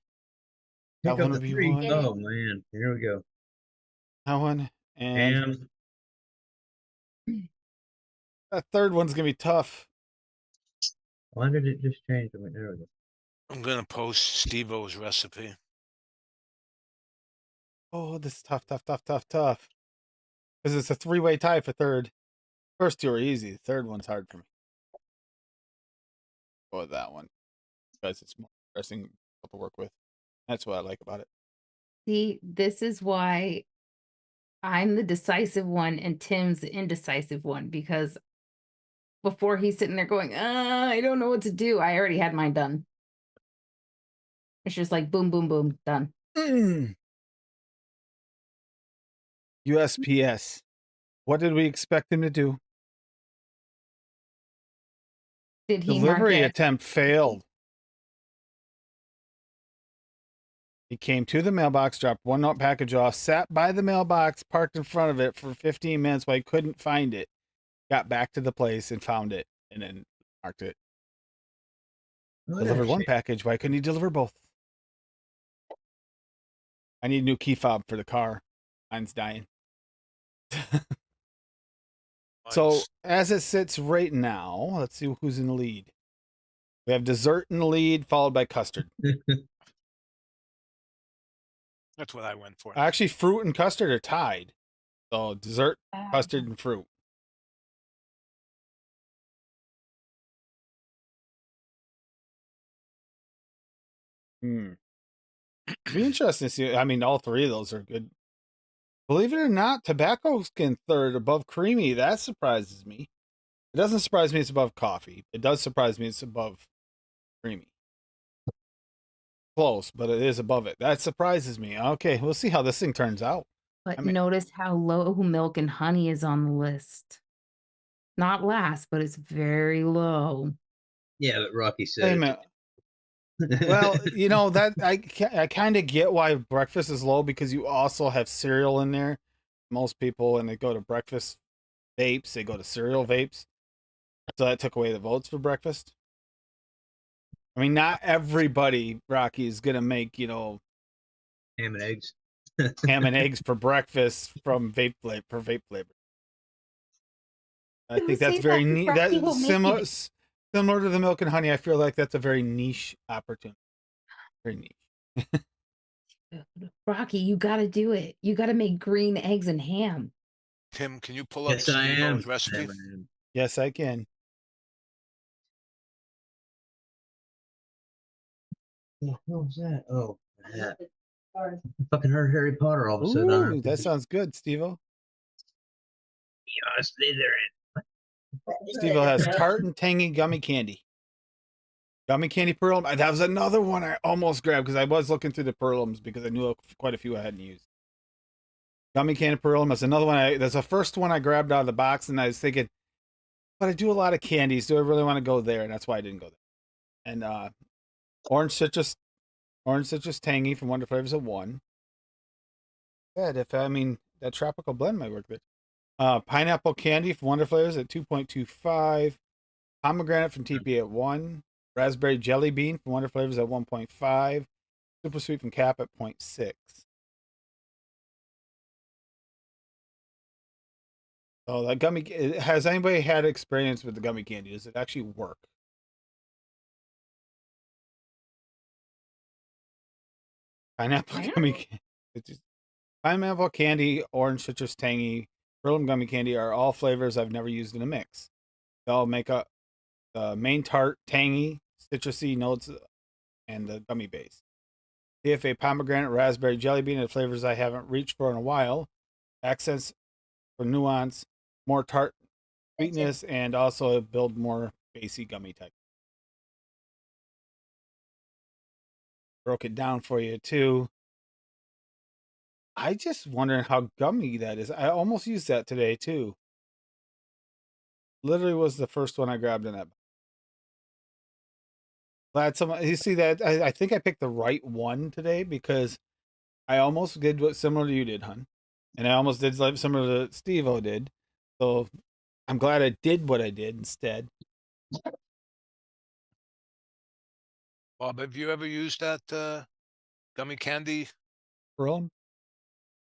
That up one the would be 3. one. Oh man, here we go. That one. And And that third one's going to be tough. why did it just change? There we go. I'm gonna post Steve-O's recipe. Oh, this is tough. Because it's a three-way tie for third. First two are easy. The third one's hard for me. Go with that one. Because it's more interesting to work with. That's what I like about it. See, this is why I'm the decisive one and Tim's the indecisive one, because before he's sitting there going, I don't know what to do, I already had mine done. It's just like boom, boom, boom, done. USPS. What did we expect him to do? Did he Delivery mark it? attempt failed. He came to the mailbox, dropped one note package off, sat by the mailbox, parked in front of it for 15 minutes while he couldn't find it. Got back to the place and found it, and then marked it. Oh, Delivered that's one shit. package. Why couldn't he deliver both? I need a new key fob for the car. Mine's dying. So Mine's- as it sits right now, let's see who's in the lead. We have dessert in the lead, followed by custard. that's what I went for. Actually, fruit and custard are tied. So dessert, custard, and fruit. Hmm. Be interesting to see. I mean, all three of those are good. Believe it or not, tobacco skin third above creamy. That surprises me. It doesn't surprise me it's above coffee. It does surprise me it's above creamy. Close, but it is above it. That surprises me. Okay, we'll see how this thing turns out. But I mean- notice how low milk and honey is on the list. Not last, but it's very low. Yeah, but Rocky Wait a said. minute. Well, you know that I kind of get why breakfast is low because you also have cereal in there. Most people, when they go to breakfast vapes, they go to cereal vapes. So that took away the votes for breakfast. I mean, not everybody, Rocky, is gonna make ham and eggs. ham and eggs for breakfast from vape flavor for vape flavor. I Who think that's say very that? neat. Rocky That's will make similar it. similar to the milk and honey. I feel like that's a very niche opportunity. Very niche. Rocky, you got to do it. You got to make green eggs and ham. Tim, can you pull up Yes, I am. Steve-O's recipe? Yes, I can. What was that? Oh, that. I fucking heard Harry Potter all of a sudden. Ooh, that sounds good, Steve-O. Yeah, Slytherin. Steve-O has tart and tangy gummy candy. Gummy candy Perlum. That was another one I almost grabbed because I was looking through the Perlums because I knew quite a few I hadn't used. Gummy candy Perlum is another one. That's the first one I grabbed out of the box, and I was thinking, but I do a lot of candies. Do I really want to go there? And that's why I didn't go there. And orange citrus tangy from Wonder Flavors at 1. Good. That tropical blend might work good. Pineapple candy from Wonder Flavors at 2.25. Pomegranate from TP at 1. Raspberry jelly bean from Wonder Flavors at 1.5. Super sweet from Cap at 0.6. So that gummy, has anybody had experience with the gummy candy? Does it actually work? Pineapple gummy candy. Pineapple candy, orange citrus tangy, Perlum gummy candy are all flavors I've never used in a mix. They'll make up the main tart, tangy, citrusy notes, and the gummy base. CFA pomegranate, raspberry jelly bean are flavors I haven't reached for in a while. Accents for nuance, more tart sweetness, and also build more basey gummy type. Broke it down for you too. I just wondering how gummy that is. I almost used that today too. Literally was the first one I grabbed in that. Glad someone you see that I think I picked the right one today because I almost did what similar to you did, hun. And I almost did like similar to Steve-O did. So I'm glad I did what I did instead. Bob, have you ever used that gummy candy? Perlum?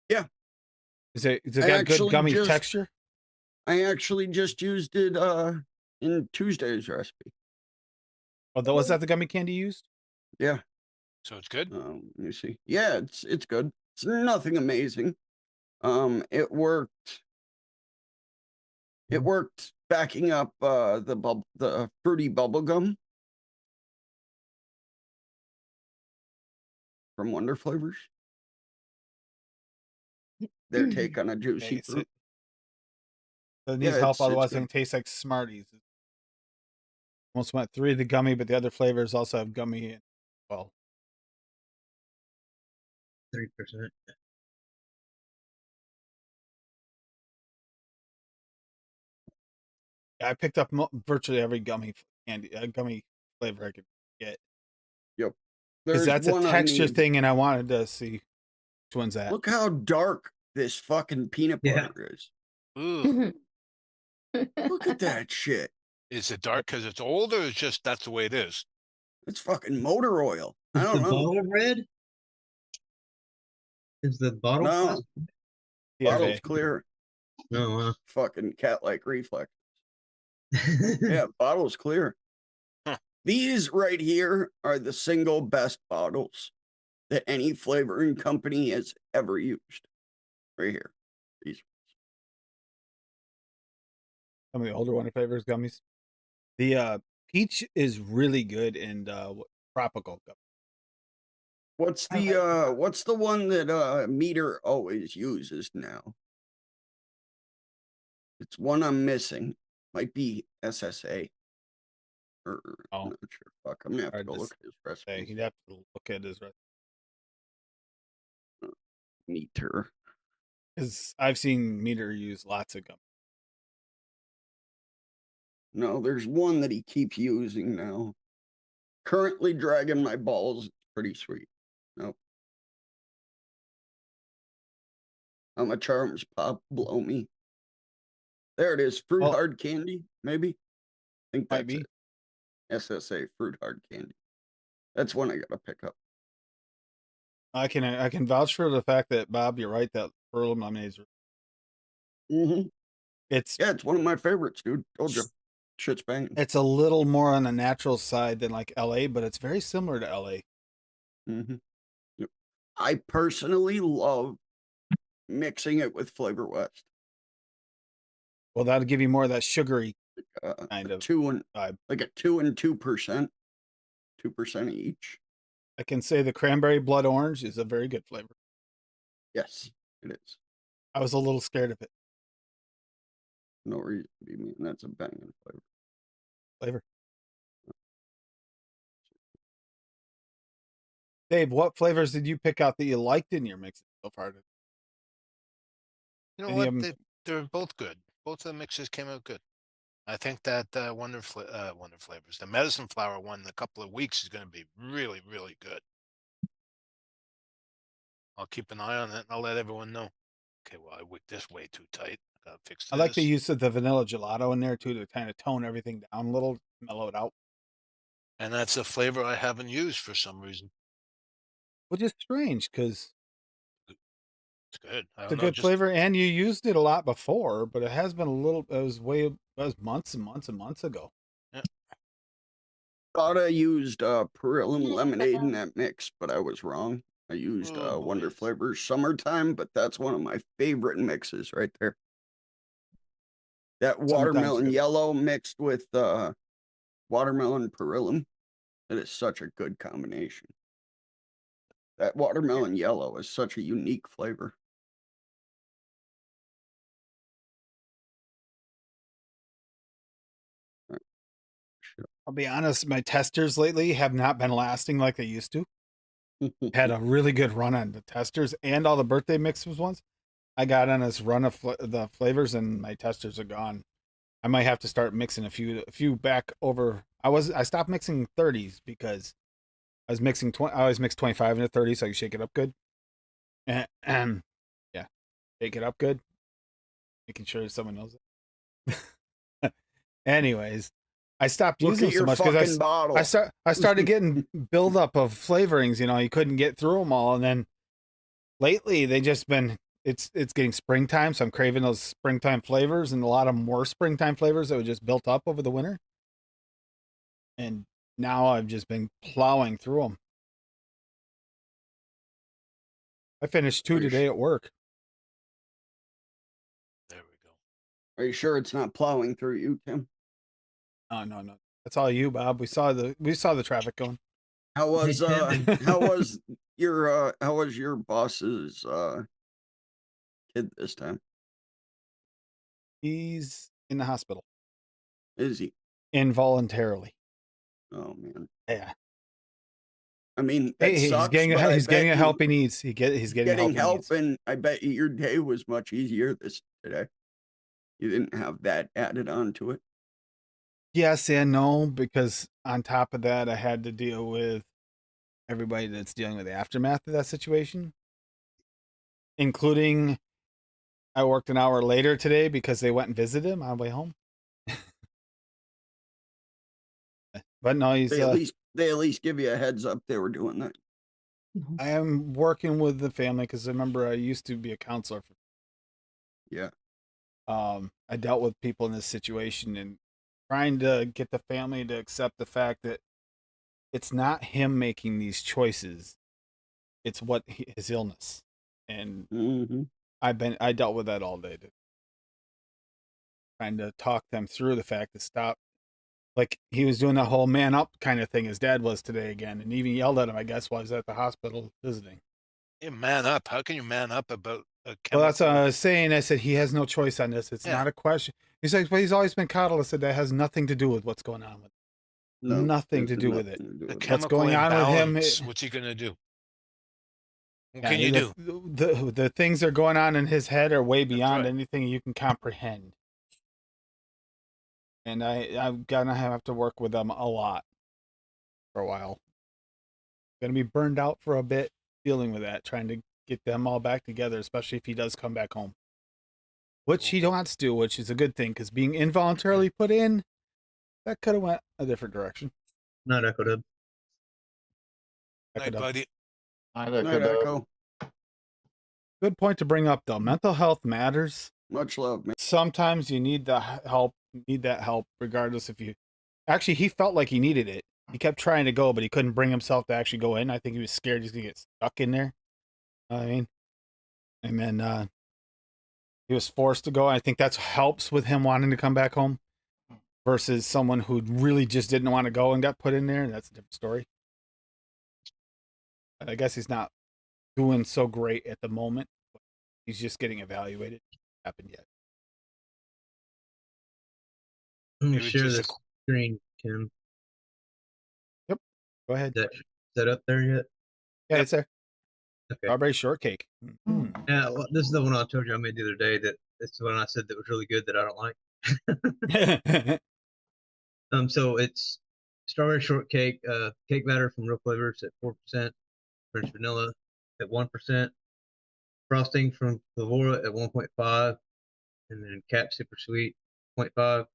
Yeah. Is it I got good actually gummy just- texture? I actually just used it in Tuesday's recipe. Oh, was that the gummy candy used? Yeah. So it's good. Let me see. Yeah, it's good. It's nothing amazing. It worked. It worked backing up the fruity bubble gum from Wonder Flavors. Their take on a juicy Okay, so fruit. it needs Yeah, help, it's otherwise it good. can taste like Smarties. Almost went 3 of the gummy, but the other flavors also have gummy in. Well, 3%. I picked up virtually every gummy candy, gummy flavor I could get. Yep. Because There's that's a one I texture need. thing, and I wanted to see which one's that. Look how dark this fucking peanut Yeah. butter is. Ooh. Look at that shit. Is it dark because it's old, or it's just that's the way it is? It's fucking motor oil. I Is the don't know. bottle red? Is the bottle No, plastic? bottle's PFA. clear. No. Fucking cat-like reflex. Yeah. Yeah, bottle's clear. Huh. These right here are the single best bottles that any flavoring company has ever used. Right here. These. Some of the older Wonder Flavors gummies. The peach is really good and tropical gummy. What's I the one that Meter always uses now? It's one I'm missing. Might be SSA. Or Oh. I'm not sure. Fuck, I'm gonna have to Hard go to look at his Hey, recipes. you'd have to look at his Meter. because I've seen Meter use lots of gum. No, there's one that he keeps using now. Currently dragging my balls. It's pretty sweet. Nope. I'm a Charms Pop. Blow me. There it is. Fruit Oh. hard candy, maybe. I think Might that's be. it. SSA fruit hard candy. That's one I gotta pick up. I can vouch for the fact that Bob, you're right. That Pearl lemonade's Mm-hmm. it's Yeah, it's one of my favorites, dude. Told you. Shit's banging. it's a little more on the natural side than like LA, but it's very similar to LA. Mm-hmm. Yep. I personally love mixing it with Flavor West. Well, that'll give you more of that sugary kind A of 2 and vibe. like a 2 and 2%. 2% each. I can say the cranberry blood orange is a very good flavor. Yes, it is. I was a little scared of it. No reason to be mean. That's a banging Flavor. Dave, what flavors did you pick out that you liked in your mix so far? You know Any what? of 'em- They're both good. Both of the mixes came out good. I think that Wonder Flavors, the medicine flower one in a couple of weeks is going to be really, really good. I'll keep an eye on it and I'll let everyone know. Okay, well, I wicked this way too tight. I gotta fix this. I like the use of the vanilla gelato in there too to kind of tone everything down a little, mellow it out. And that's a flavor I haven't used for some reason. Which is strange because It's good. I it's a don't know, good just flavor, and you used it a lot before, but it has been a little. It was months and months and months ago. Thought I used Perillum lemonade in that mix, but I was wrong. I used Oh, Wonder boys. Flavors Summertime, but that's one of my favorite mixes right there. That Summertime's watermelon good. yellow mixed with watermelon Perillum. It is such a good combination. That watermelon yellow is such a unique flavor. I'll be honest, my testers lately have not been lasting like they used to. Had a really good run on the testers and all the birthday mixes ones. I got on this run of the flavors, and my testers are gone. I might have to start mixing a few back over. I stopped mixing 30s because I was mixing 20. I always mix 25 into 30 so I can shake it up good. And yeah, shake it up good, making sure someone knows it. Anyways, I stopped Look using at them so your much fucking because bottle. I started getting buildup of flavorings. You know, you couldn't get through them all, and then lately they just been. It's getting springtime, so I'm craving those springtime flavors, and a lot of more springtime flavors that were just built up over the winter. And now I've just been plowing through them. I finished 2 Are you today at work. There we go. Are you sure it's not plowing through you, Tim? Oh no, that's all you, Bob. We saw the traffic going. How was Tim, how was your boss's kid this time? He's in the hospital Is he? involuntarily. Oh man. Yeah. I mean, Hey, that he's sucks, getting but I he's getting bet the help he needs. He's getting the help he needs. and I bet you your day was much easier today. You didn't have that added on to it. Yes and no, because on top of that, I had to deal with everybody that's dealing with the aftermath of that situation, including I worked an hour later today because they went and visited him on the way home. But no, he's. They at least give you a heads up they were doing that. I am working with the family because remember I used to be a counselor. Yeah. I dealt with people in this situation and trying to get the family to accept the fact that it's not him making these choices; it's his illness, and I dealt with that all day. Trying to talk them through the fact to stop. Like he was doing that whole man up kind of thing his dad was today again, and even yelled at him, I guess, while he was at the hospital visiting. Yeah, man up. How can you man up about a chemical? Well, that's what I was saying. I said he has no choice on this. It's not a question. He's like, well, he's always been coddled. I said that has nothing to do with what's going on with it. No, nothing to do with it. The What's chemical going on with him? What's he gonna do? What can you do? The things that are going on in his head are way beyond right. anything you can comprehend. And I'm gonna have to work with them a lot for a while. Gonna be burned out for a bit dealing with that, trying to get them all back together, especially if he does come back home. Which he wants to do, which is a good thing, because being involuntarily put in, that could have went a different direction. Not Echo Dub. Night, buddy. Night, Echo. Good point to bring up, though. Mental health matters. Much love, man. Sometimes you need the help. Need that help, regardless if you. Actually, he felt like he needed it. He kept trying to go, but he couldn't bring himself to actually go in. I think he was scared he's gonna get stuck in there. I mean, and then he was forced to go. I think that's helps with him wanting to come back home, versus someone who really just didn't want to go and got put in there. That's a different story. But I guess he's not doing so great at the moment. He's just getting evaluated. Happened yet? Let me share this screen, Kim. Yep. Go ahead. Is that up there yet? Yeah, it's there. Okay. Strawberry shortcake. Yeah, well, this is the one I told you I made the other day. That it's the one I said that was really good that I don't like. So it's strawberry shortcake, cake batter from Real Flavors at 4%, French vanilla at 1%, frosting from Flavora at 1.5, and then Cap Super Sweet 0.5.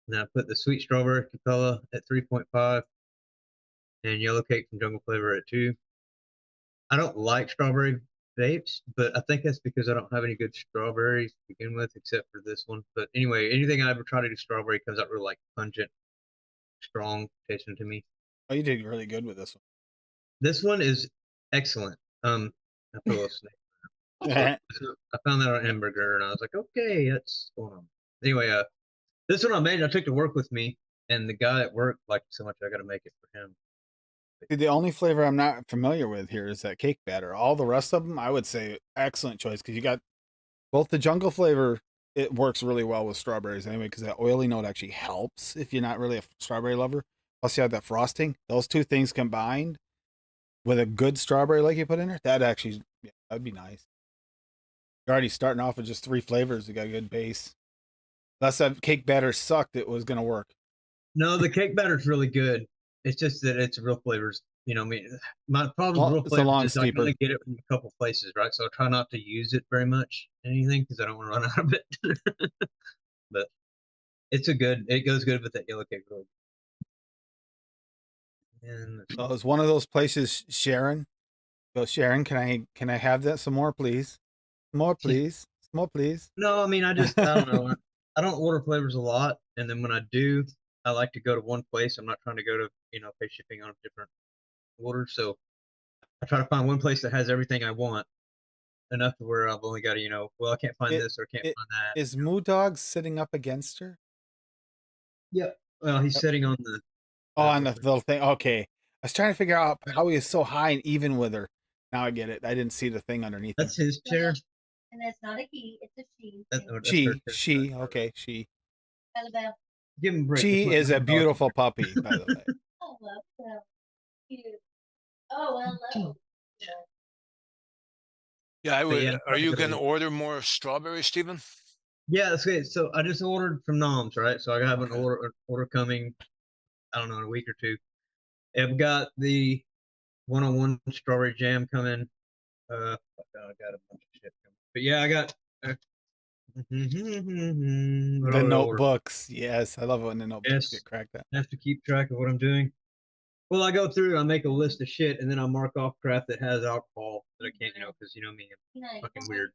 And then I put the sweet strawberry Capella at 3.5, and yellow cake from Jungle Flavor at 2. I don't like strawberry vapes, but I think that's because I don't have any good strawberries to begin with, except for this one. But anyway, anything I ever try to do strawberry comes out really like pungent, strong tasting to me. Oh, you did really good with this one. This one is excellent. I put a little snake. I found that on hamburger, and I was like, okay, that's going on. Anyway, this one I made, I took to work with me, and the guy at work liked it so much I got to make it for him. See, the only flavor I'm not familiar with here is that cake batter. All the rest of them, I would say, excellent choice because you got both the jungle flavor. It works really well with strawberries anyway because that oily note actually helps if you're not really a strawberry lover. Plus, you have that frosting. Those two things combined with a good strawberry like you put in there, that actually, yeah, that'd be nice. You're already starting off with just 3 flavors. You got a good base. Unless that cake batter sucked, it was going to work. No, the cake batter's really good. It's just that it's Real Flavors. You know, I mean, my problem with Real Flavors is I can only get it from a couple places, right? So I try not to use it very much, anything, because I don't want to run out of it. But it's it goes good with that yellow cake. Really. And so it's one of those places, Sharon. Go, Sharon, can I have that some more, please? More, please. More, please. No, I mean, I don't know. I don't order flavors a lot, and then when I do, I like to go to one place. I'm not trying to go to pay shipping on different orders, so I try to find one place that has everything I want, enough to where I've only got to well, I can't find this or can't find that. Is Moo Dog sitting up against her? Yeah. Well, he's sitting on the. On the little thing. Okay, I was trying to figure out how he is so high and even with her. Now I get it. I didn't see the thing underneath. That's his chair. And that's not a he, it's a she. She. Okay, she. Annabelle. Give him a break. She is a beautiful puppy, by the way. Oh, well, cute. Oh, hello. Yeah, I would. Are you going to order more strawberries, Stephen? Yeah, that's good. So I just ordered from Noms, right? So I have an order coming. I don't know, in a week or two. I've got the 101 strawberry jam coming. I got a bunch of shit coming. But yeah, I got. The notebooks. Yes, I love it when the notebooks get cracked up. I have to keep track of what I'm doing. Well, I go through and I make a list of shit, and then I mark off crap that has alcohol that I can't, because you know me, I'm fucking weird.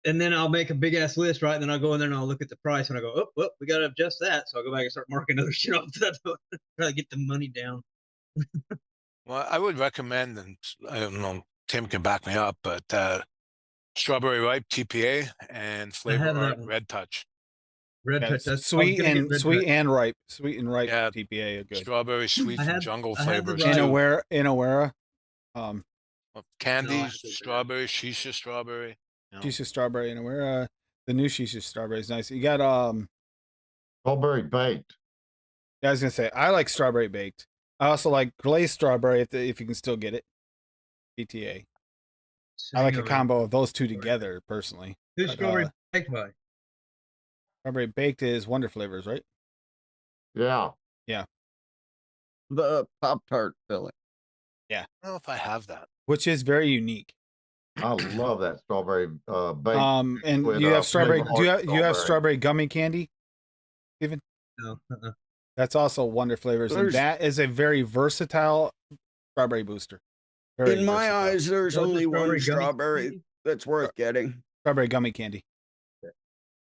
And then I'll make a big ass list, right? And then I'll go in there and I'll look at the price, and I go, oh, well, we got to adjust that. So I'll go back and start marking other shit off that try to get the money down. Well, I would recommend, and I don't know, Tim can back me up, but strawberry ripe TPA and flavor art red touch. Red Yeah, touch. That's sweet and ripe. Sweet and ripe Yeah, TPA are good. Strawberry sweet from Jungle Flavors. In Aware, candy, strawberry, shisha strawberry. Shisha strawberry in Aware. The new shisha strawberry is nice. You got strawberry baked. Yeah, I was gonna say I like strawberry baked. I also like glazed strawberry if you can still get it. PTA. I like a combo of those two together personally. Who's strawberry baked by? Strawberry baked is Wonder Flavors, right? Yeah. Yeah. The Pop-Tart filling. Yeah. I don't know if I have that. Which is very unique. I love that strawberry baked. And with, you have strawberry. Do you have strawberry gummy candy, Steven? No. That's also Wonder Flavors, and that is a very versatile strawberry booster. Very in my eyes, there's only one strawberry that's worth getting. Strawberry gummy candy.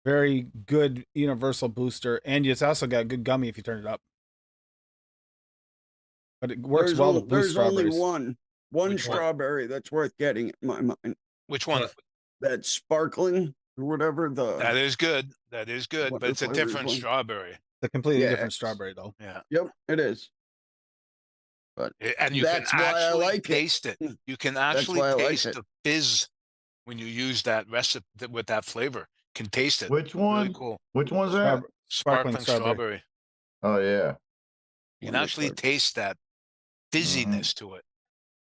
Very good universal booster, and it's also got good gummy if you turn it up. But it works well with blue strawberries. There's only one strawberry that's worth getting in my mind. Which one? That sparkling or whatever. That is good. That is good, but it's a different strawberry. It's a completely different strawberry, though. Yeah. Yep, it is. But and you can actually taste it. You can actually taste the fizz when you use that recipe with that flavor. Can taste it. Which one? Really cool. Which one's that? Sparkling strawberry. Oh yeah. You can actually taste that fizziness to it.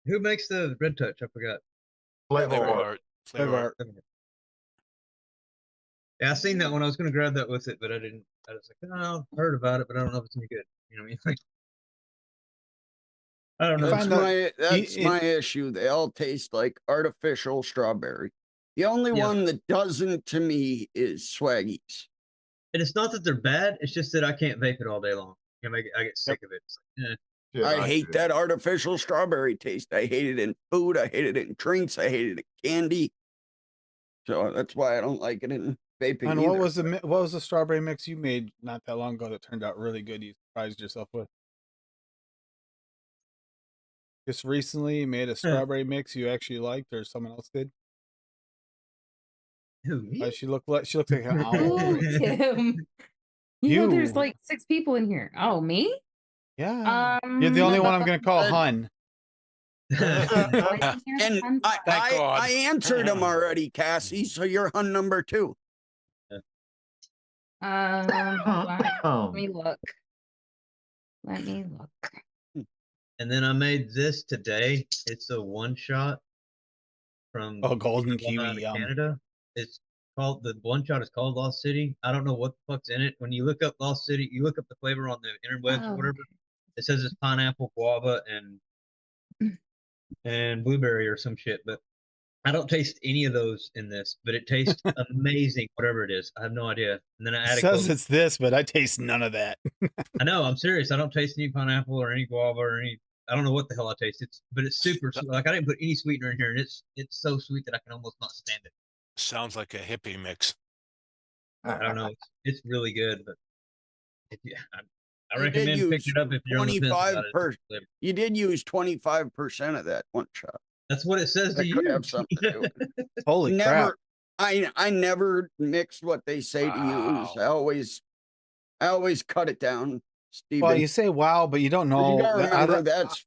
Who makes the red touch? I forgot. Flavor art. Flavor art. Yeah, I seen that one. I was going to grab that with it, but I didn't. I was like, oh, I've heard about it, but I don't know if it's any good. You know what I mean? I don't know. That's my issue. They all taste like artificial strawberry. The only one that doesn't to me is Swaggies. And it's not that they're bad. It's just that I can't vape it all day long. I get sick of it. It's like, I hate that artificial strawberry taste. I hate it in food. I hate it in drinks. I hate it in candy. So that's why I don't like it in vaping. And what was the strawberry mix you made not that long ago that turned out really good? You surprised yourself with. Just recently, you made a strawberry mix you actually liked, or someone else did. Who, me? She looked like an owl. Oh, Tim. You know, there's like 6 people in here. Oh, me? Yeah. You're the only one I'm going to call Hun. And I answered him already, Cassie, so you're Hun number 2. Let me look. And then I made this today. It's a one-shot from Golden Kiwi, Canada. It's called, the one shot is called Lost City. I don't know what the fuck's in it. When you look up Lost City, you look up the flavor on the interwebs or whatever. It says it's pineapple, guava, and blueberry or some shit. But I don't taste any of those in this. But it tastes amazing, whatever it is. I have no idea. And then I added. It says it's this, but I taste none of that. I know. I'm serious. I don't taste any pineapple or any guava or any. I don't know what the hell I taste. But it's super sweet. Like I didn't put any sweetener in here, and it's so sweet that I can almost not stand it. Sounds like a hippie mix. I don't know. It's really good, but I recommend picking it up if you're on the fence about it. You did use 25% of that one shot. That's what it says to Could you. have something to do with it. Holy crap! I never mixed what they say to use. I always cut it down, Steven. Well, you say wow, but you don't know. You gotta remember that's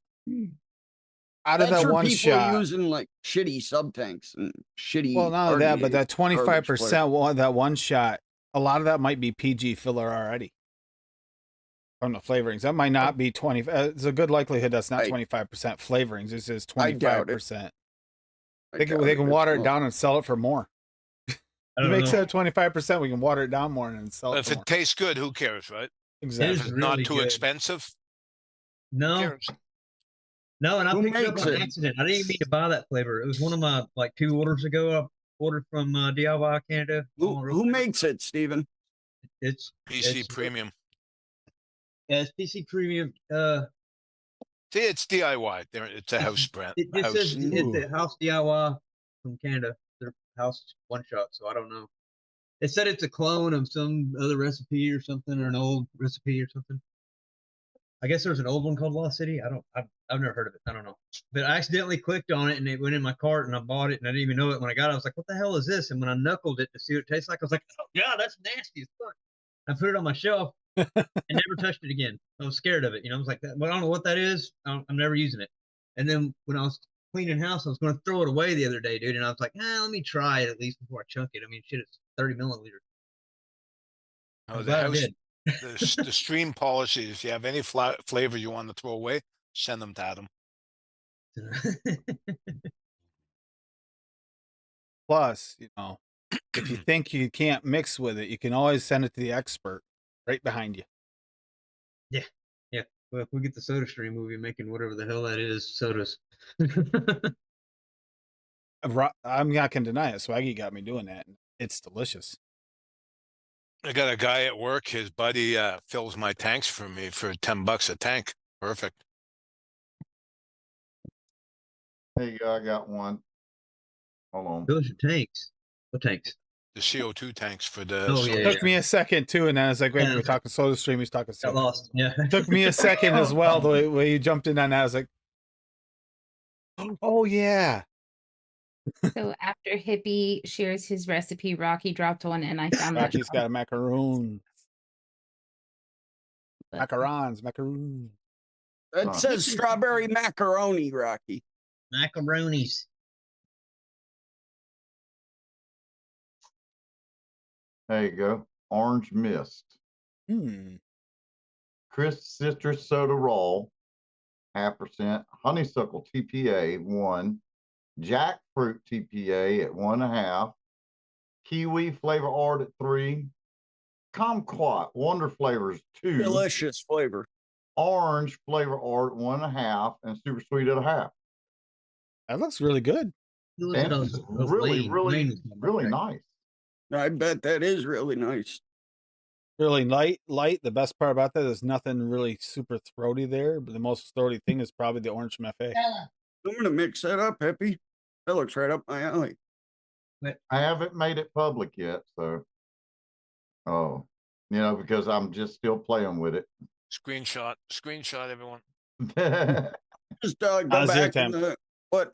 out of that one shot, using like shitty sub tanks and shitty. Well, not that, but that 25%, that one shot, a lot of that might be PG filler already from the flavorings. That might not be 20. It's a good likelihood that's not 25% flavorings. It's just 25%. They can water it down and sell it for more. You make it 25%, we can water it down more and sell it. If it tastes good, who cares, right? Exactly. If it's not too expensive. No. No, and I Who picked it up makes on it? accident. I didn't even mean to buy that flavor. It was one of my like 2 orders ago. I ordered from DIY Canada. Who makes it, Steven? It's PC Premium. Yeah, it's PC Premium. See, it's DIY. It's a house brand. It just says House. it's Ooh. a house DIY from Canada. Their house one shot, so I don't know. It said it's a clone of some other recipe or something, or an old recipe or something. I guess there's an old one called Lost City. I've never heard of it. I don't know. But I accidentally clicked on it and it went in my cart and I bought it and I didn't even know it when I got it. I was like, what the hell is this? And when I knuckled it to see what it tastes like, I was like, oh God, that's nasty as fuck. I put it on my shelf and never touched it again. I was scared of it. I was like, well, I don't know what that is. I'm never using it. And then when I was cleaning house, I was going to throw it away the other day, dude. And I was like, let me try it at least before I chunk it. I mean, shit, it's 30 milliliters. Oh, I'm the glad I house. did. The stream policy. If you have any flavor you want to throw away, send them to Adam. Plus, if you think you can't mix with it, you can always send it to the expert right behind you. Yeah. Well, if we get the Soda Stream movie making whatever the hell that is, sodas. I'm not gonna deny it. Swaggy got me doing that. It's delicious. I got a guy at work. His buddy fills my tanks for me for $10 a tank. Perfect. There you go. I got one. Hold on. Those are tanks. What tanks? The CO2 tanks for the. Oh, yeah, Took me a second too, and then I was like, wait, Yeah. we're talking Soda Stream. He's talking Got soda. lost. Yeah. Took me a second as well. The way you jumped in on that, I was like, oh yeah. So after Hippie shares his recipe, Rocky dropped one, and I found that. Rocky's got a macaroon. But- Macaroons. It says strawberry macaroni, Rocky. Macaronis. There you go. Orange Mist. Crisp citrus soda raw, 0.5%. Honeysuckle TPA 1. Jackfruit TPA at 1.5. Kiwi flavor art at 3. Kumquat Wonder Flavors 2. Delicious flavor. Orange flavor art 1.5, and super sweet at 0.5. That looks really good. And it's really nice. I bet that is really nice. Really light. The best part about that is nothing really super throaty there, but the most throaty thing is probably the orange mefe. I'm gonna mix that up, Hippie. That looks right up my alley. I haven't made it public yet, so because I'm just still playing with it. Screenshot, everyone. Just go How's your back. temp? What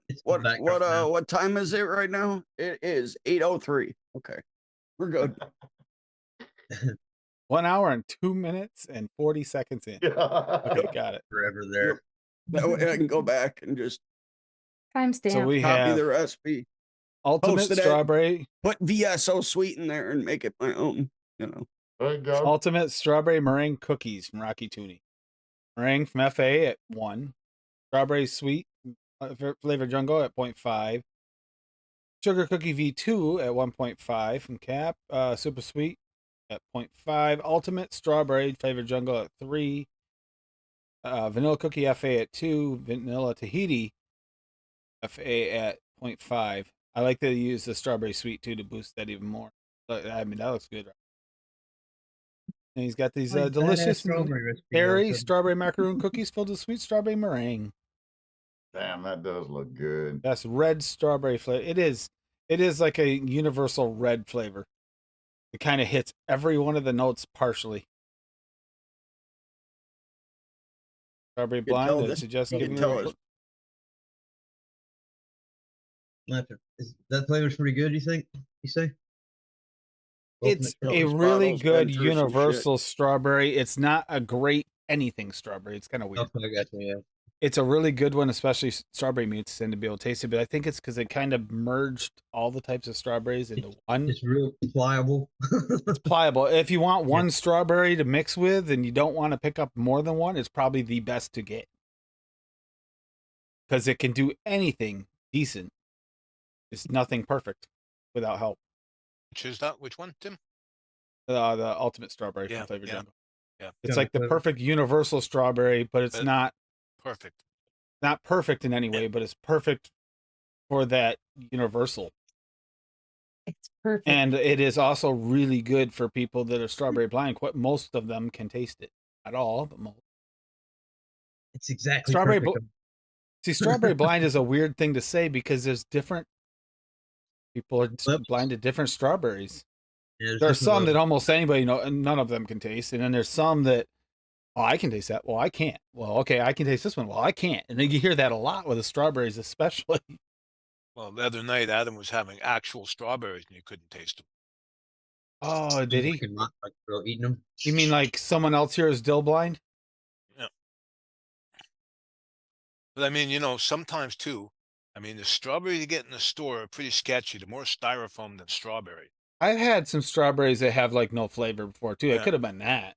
time is it right now? It is 8:03. Okay, we're good. 1 hour and 2 minutes and 40 seconds in. Okay, got it. Forever there. That way I can go back and just Timestamp. So we copy have the recipe, ultimate posted it. strawberry, put VSO sweet in there, and make it my own. There you go. ultimate strawberry meringue cookies from Rocky Tooney. Meringue from FA at 1. Strawberry sweet flavor jungle at 0.5. Sugar cookie V2 at 1.5 from Cap. Super sweet at 0.5. Ultimate strawberry flavor jungle at 3. Vanilla cookie FA at 2. Vanilla Tahiti FA at 0.5. I like that you use the strawberry sweet too to boost that even more. I mean, that looks good. And he's got these delicious berry strawberry macaroon cookies filled with sweet strawberry meringue. Damn, that does look good. That's red strawberry flavor. It is like a universal red flavor. It kind of hits every one of the notes partially. Strawberry blind. I suggest giving it. That flavor's pretty good. You think? You say? It's a really good universal strawberry. It's not a great anything strawberry. It's kind of weird. I got you, yeah. It's a really good one, especially strawberry meats tend to be able to taste it. But I think it's because they kind of merged all the types of strawberries into one. It's real pliable. It's pliable. If you want one strawberry to mix with and you don't want to pick up more than one, it's probably the best to get. Because it can do anything decent. It's nothing perfect without help. Choose that. Which one, Tim? The ultimate strawberry from Flavor Jungle. Yeah. It's like the perfect universal strawberry, but it's not perfect. Not perfect in any way, but it's perfect for that universal. It's perfect. And it is also really good for people that are strawberry blind. Most of them can taste it. Not all, but most. It's exactly Strawberry perfect. See, strawberry blind is a weird thing to say because there's different people are Levels. blind to different strawberries. Yeah, There are different some that levels. almost anybody know, and none of them can taste, and then there's some that, oh, I can taste that. Well, I can't. Well, okay, I can taste this one. Well, I can't. And then you hear that a lot with the strawberries, especially. Well, the other night Adam was having actual strawberries and you couldn't taste them. Oh, did he? Like girl eating them. You mean like someone else here is still blind? Yeah. But I mean, you know, sometimes too, I mean, the strawberries you get in the store are pretty sketchy. They're more styrofoam than strawberry. I've had some strawberries that have like no flavor before too. It Yeah. could have been that.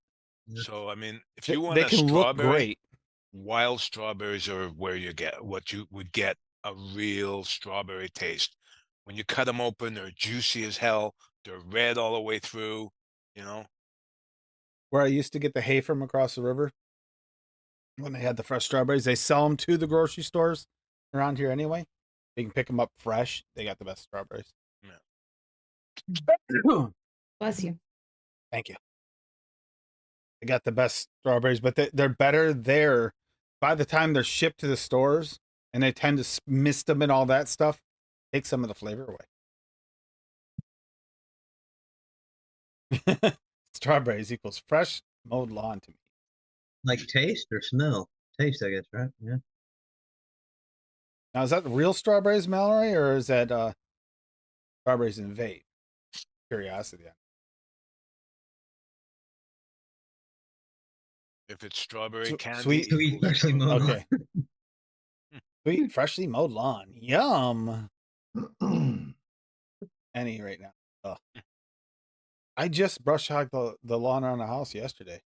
So, I mean, if They, you want they a can look strawberry, great. wild strawberries are where you get what you would get a real strawberry taste. When you cut them open, they're juicy as hell. They're red all the way through, you know. Where I used to get the hay from across the river, when they had the fresh strawberries, they sell them to the grocery stores around here anyway. You can pick them up fresh. They got the best strawberries. Yeah. Bless you. Thank you. They got the best strawberries, but they're better there. By the time they're shipped to the stores, and they tend to mist them and all that stuff, take some of the flavor away. Strawberries equals fresh mowed lawn to me. Like taste or smell? Taste, I guess, right? Yeah. Now, is that real strawberries, Mallory, or is that strawberries in vape? Curiosity. If it's strawberry candy, sweet, Sweet, equals freshly mowed okay. Sweet, freshly mowed lawn. Yum. Any right now. Ugh. I just brush hogged the lawn around the house yesterday.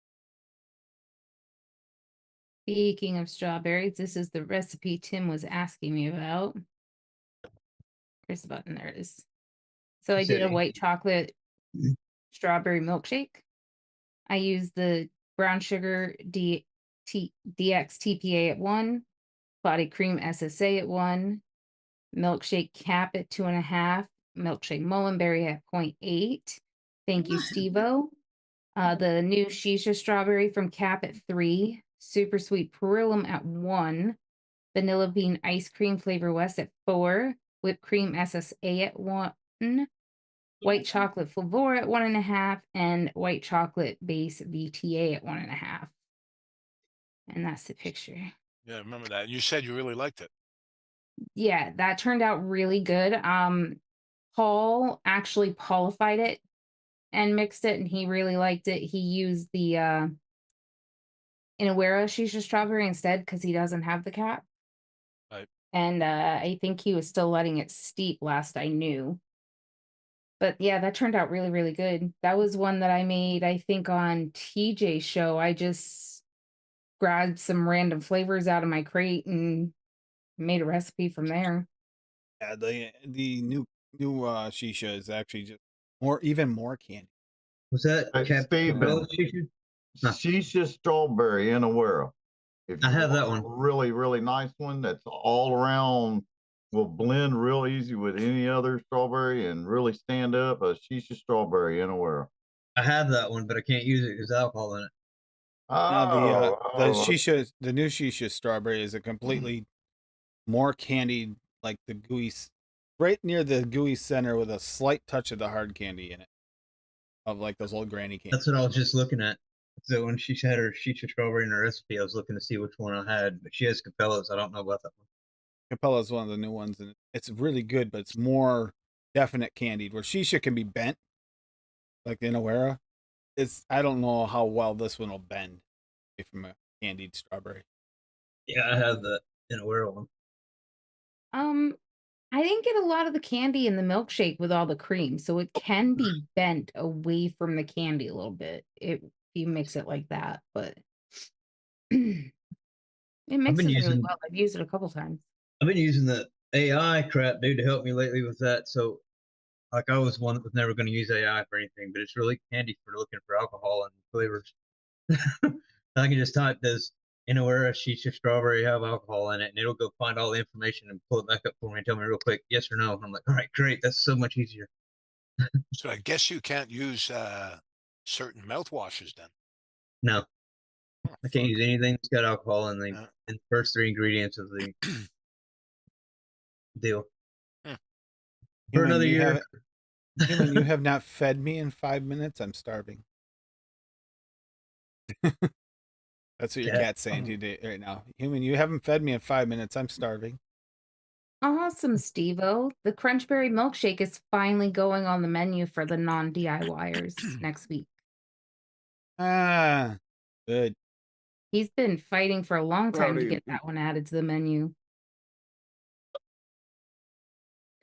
Speaking of strawberries, this is the recipe Tim was asking me about. Where's the button? There it is. So I did a white chocolate strawberry milkshake. I used the brown sugar DX TPA at 1, body cream SSA at 1, milkshake cap at 2.5, milkshake mullenberry at 0.8. Thank you, Steve-O. The new shisha strawberry from Cap at 3, super sweet perillum at 1, vanilla bean ice cream flavor west at 4, whipped cream SSA at 1, white chocolate flavor at 1.5, and white chocolate base VTA at 1.5. And that's the picture. Yeah, I remember that. You said you really liked it. Yeah, that turned out really good. Paul actually Paulified it and mixed it, and he really liked it. He used the Inawera shisha strawberry instead because he doesn't have the cap. Right. And I think he was still letting it steep last I knew. But yeah, that turned out really, really good. That was one that I made, I think, on TJ's show. I just grabbed some random flavors out of my crate and made a recipe from there. Yeah, the new shisha is actually just even more candy. Was that Hey, Cap Steven. Vanilla shisha? Huh. Shisha strawberry in Awera. If I you have that want one. a really, really nice one that's all around, will blend real easy with any other strawberry and really stand up, a shisha strawberry in Awera. I have that one, but I can't use it because alcohol in it. Now the Oh, shisha, the new shisha strawberry is a completely more candied, like the gooey, right near the gooey center with a slight touch of the hard candy in it, of like those old granny candies. That's what I was just looking at. So when she had her shisha strawberry in her recipe, I was looking to see which one I had, but she has Capellas. I don't know about that one. Capella is one of the new ones, and it's really good, but it's more definite candied. Where shisha can be bent, like the Inawera, I don't know how well this one will bend from a candied strawberry. Yeah, I have the Inawera one. I didn't get a lot of the candy in the milkshake with all the cream, so it can be bent away from the candy a little bit if you mix it like that, but it mixes really well. I've used it a couple times. I've been using the AI crap, dude, to help me lately with that. So, like, I was one that was never going to use AI for anything, but it's really handy for looking for alcohol and flavors. I can just type, does anywhere a sheets of strawberry have alcohol in it, and it'll go find all the information and pull it back up for me and tell me real quick, yes or no. And I'm like, all right, great. That's so much easier. So I guess you can't use certain mouthwashes then. No, Oh, I can't fuck. use anything that's got alcohol in the Yeah. in the first 3 ingredients of the deal. For Human, another you year. Human, you have not fed me in 5 minutes. I'm starving. That's what your Yeah. cat's saying to you right now. Human, you haven't fed me in 5 minutes. I'm starving. Awesome, Steve-O. The Crunchberry milkshake is finally going on the menu for the non-DIYers next week. Ah, good. He's been fighting for a long Proud time of to you. get that one added to the menu.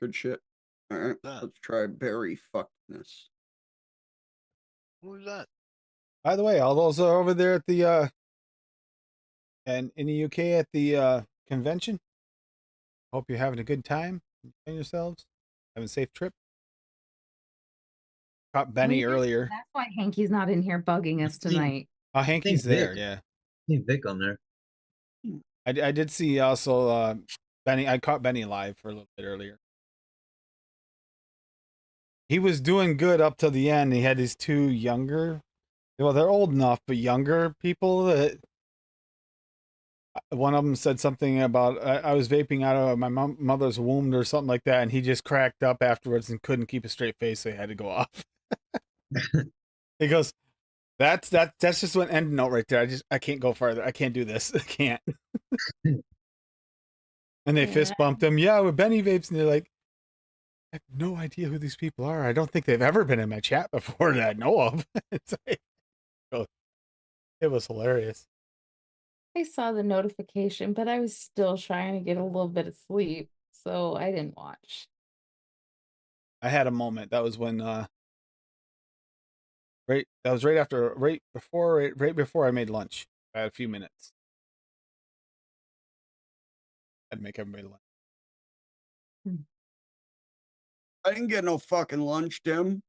Good shit. All right, That. let's try berry fuckness. Who's that? By the way, all those are over there at the and in the UK at the convention. Hope you're having a good time. Enjoying yourselves. Having a safe trip. Caught Benny earlier. That's why Hanky's not in here bugging us tonight. Oh, Hanky's Vic. there, yeah. See Vic on there. I did see also Benny. I caught Benny live for a little bit earlier. He was doing good up to the end. He had these 2 younger, well, they're old enough, but younger people that one of them said something about I was vaping out of my mother's womb or something like that, and he just cracked up afterwards and couldn't keep a straight face, so he had to go off. He goes, that's just one end note right there. I can't go farther. I can't do this. I can't. And they fist bumped him. Yeah, with Benny vapes, and they're like, I have no idea who these people are. I don't think they've ever been in my chat before that I know of. It's like, oh, it was hilarious. I saw the notification, but I was still trying to get a little bit of sleep, so I didn't watch. I had a moment. That was when right before I made lunch. I had a few minutes. I'd make everybody lunch. I didn't get no fucking lunch, Tim.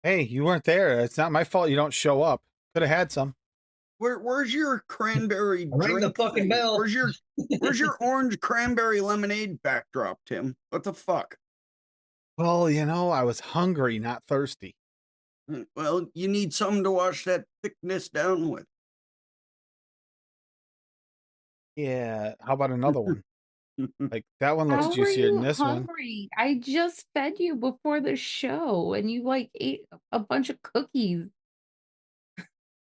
Hey, you weren't there. It's not my fault you don't show up. Could have had some. Where's your cranberry Ring the drink fucking thing? bell. Where's your orange cranberry lemonade backdrop, Tim? What the fuck? Well, I was hungry, not thirsty. Well, you need something to wash that thickness down with. Yeah. How about another one? Like that one looks How are juicier than you this one. hungry? I just fed you before the show, and you ate a bunch of cookies.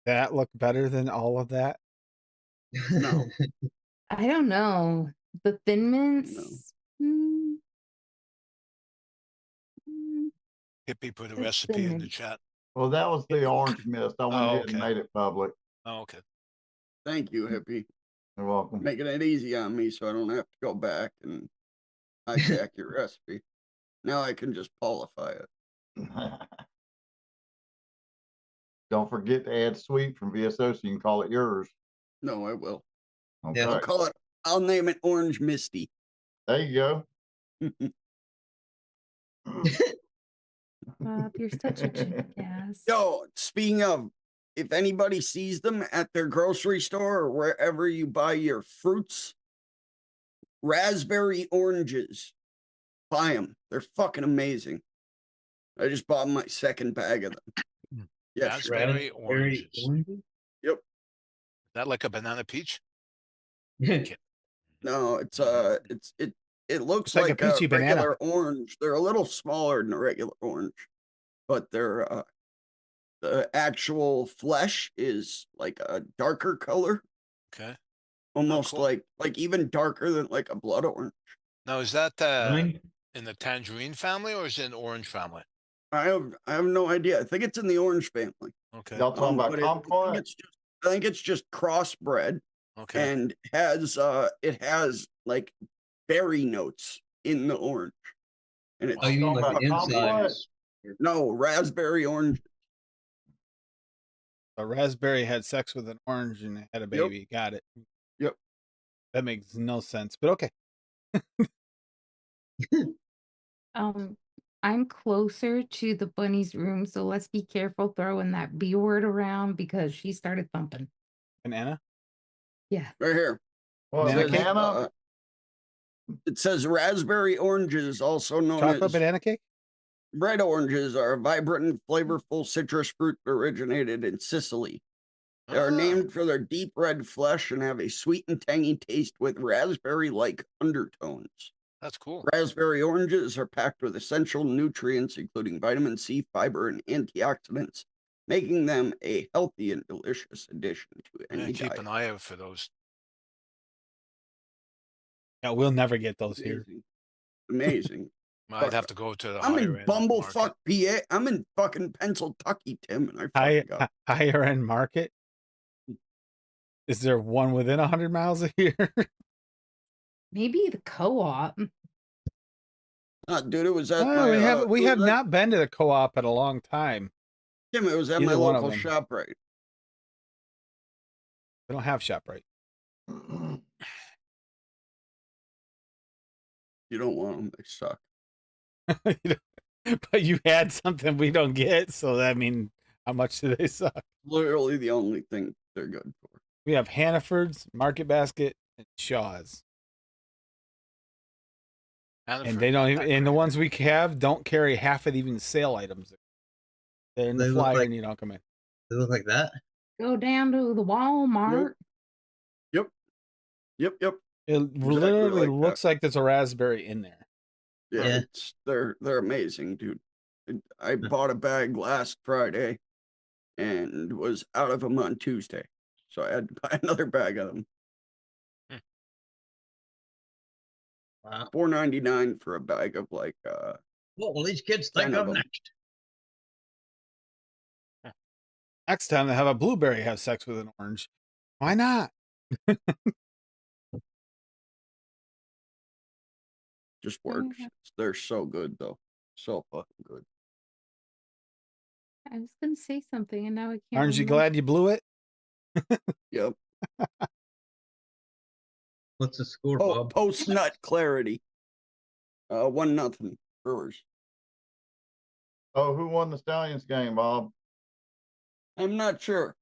That looked better than all of that. No. I don't know. The Thin Mints. Hippie put a The recipe Thin in the Mints. chat. Well, that was the orange mist. I went ahead and okay. made it public. Oh, okay. Thank you, hippie. You're welcome. Making it easy on me so I don't have to go back and hijack your recipe. Now I can just qualify it. Don't forget to add sweet from VSO so you can call it yours. No, I will. Okay. Yeah. I'll name it Orange Misty. There you go. Bob, you're such a jackass. Yo, speaking of, if anybody sees them at their grocery store or wherever you buy your fruits, raspberry oranges, buy them. They're fucking amazing. I just bought my 2nd bag of them. Yes. Raspberry oranges. Yep. Is that like a banana peach? No, it looks It's like a peachy regular banana. orange. They're a little smaller than a regular orange, but they're the actual flesh is like a darker color, Okay. almost cool. like even darker than like a blood orange. Now, is that in the tangerine family or is it an orange family? I have no idea. I think it's in the orange family. Okay. Y'all talking about But kumquat? I think it's just crossbred. Okay. And it has like berry notes in the orange. And it's Oh, you mean like the inside? No, raspberry orange. A raspberry had sex with an orange and had a baby. Yep. Got it. Yep. That makes no sense, but okay. I'm closer to the bunny's room, so let's be careful throwing that B word around because she started thumping. Banana? Yeah. Right here. Well, Banana cake? banana. It says raspberry oranges, also known Chocolate as banana cake? red oranges, are a vibrant and flavorful citrus fruit that originated in Sicily. They are Ah, named for their deep red flesh and have a sweet and tangy taste with raspberry-like undertones. that's cool. Raspberry oranges are packed with essential nutrients, including vitamin C, fiber, and antioxidants, making them a healthy and delicious addition to I'm any gonna keep diet. an eye out for those. Yeah, we'll never get those here. Amazing. Amazing. I'd have to go to the I'm higher in end of the market. Bumblefuck, PA. I'm in fucking Pennsylvania, Tim, and I High, fucking got higher end market? Is there one within 100 miles of here? Maybe the co-op. dude, it was at Oh, my we it have was at- not been to the co-op in a long time. Tim, it was at my Either one of local them. shop, right? They don't have ShopRite. You don't want them, they suck. But you had something we don't get, so I mean, how much do they suck? Literally the only thing they're good for. We have Hannaford's, Market Basket, and Shaw's. And they don't even, and the ones we have don't carry half of even sale items. They're in the They look flyer like- and you don't come in. They look like that. Go down to the Walmart. Yep. It literally like that. looks like there's a raspberry in there. Yeah, Yeah. they're amazing, dude. I bought a bag last Friday and was out of them on Tuesday. So I had to buy another bag of them. Wow. $4.99 for a bag of like What will these kids 10 think of of them. next? Next time they have a blueberry have sex with an orange. Why not? just works. They're so good though. So fucking good. I was gonna say something and now I can't. Aren't you remember. glad you blew it? Yep. What's the score, Oh, Bob? post nut clarity. 1-0 Brewers. Oh, who won the Stallions game, Bob? I'm not sure.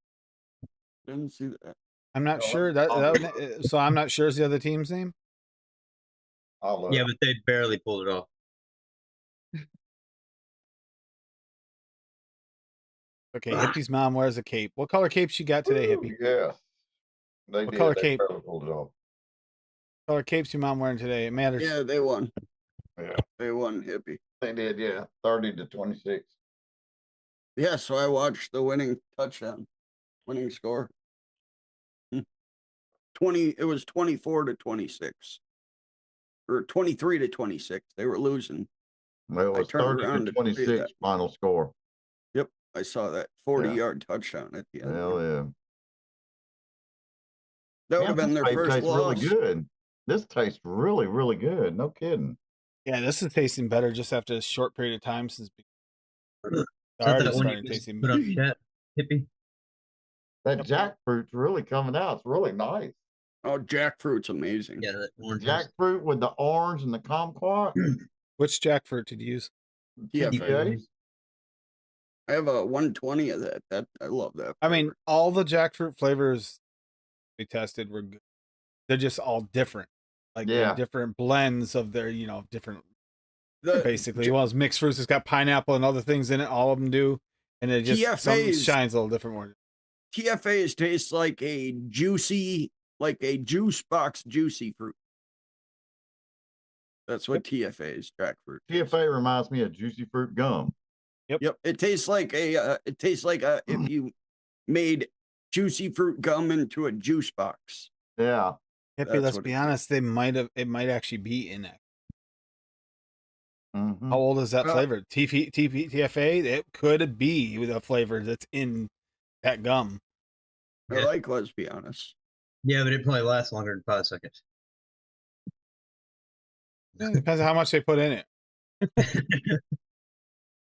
Didn't see that. I'm not No, sure so I'm not sure is the other team's name. I'll look. Yeah, but they barely pulled it off. Okay, Hippie's mom wears a cape. What color cape she got today, Woo, Hippie? Yeah. They What did. color They cape? barely pulled it off. What color cape's your mom wearing today? It matters. Yeah, they won. Yeah. They won, hippie. They did, yeah. 30-26. Yeah, so I watched the winning touchdown, winning score. 20. It was 24-26, or 23-26. They were losing. Well, it was turned around to tell you 30-26 that. final score. Yep, I saw that 40-yard touchdown at the end. Hell yeah. That would Man, have been this their vape first tastes loss. really good. This tastes really, really good. No kidding. Yeah, this is tasting better just after a short period of time since Is that already that one starting you just tasting put on chat, hippie? That jackfruit's really coming out. It's really nice. Oh, jackfruit's amazing. Yeah, that orange. Jackfruit with the orange and the kumquat. Which jackfruit did you use? Yeah, TBA. I have a 120 of that. That I love that. I mean, flavor. all the jackfruit flavors we tested were good. They're just all different. Like they're Yeah. different blends of their, different basically. Ja- Well, it's mixed fruits. It's got pineapple and other things in it. All of them do, and it just some TFAs shines a little different more. TFAs taste like a juicy, like a juice box juicy fruit. That's what TFA is, jackfruit. TFA reminds me of juicy fruit gum. Yep, it tastes like a. It tastes like if you made juicy fruit gum into a juice box. Yeah. Hippie, That's let's what be it honest. It might actually be in it. Mhm. How old is that Uh, flavor? TFA. It could be with a flavor that's in that gum. I like, let's be honest. Yeah, but it probably lasts longer than 5 seconds. Yeah, depends on how much they put in it.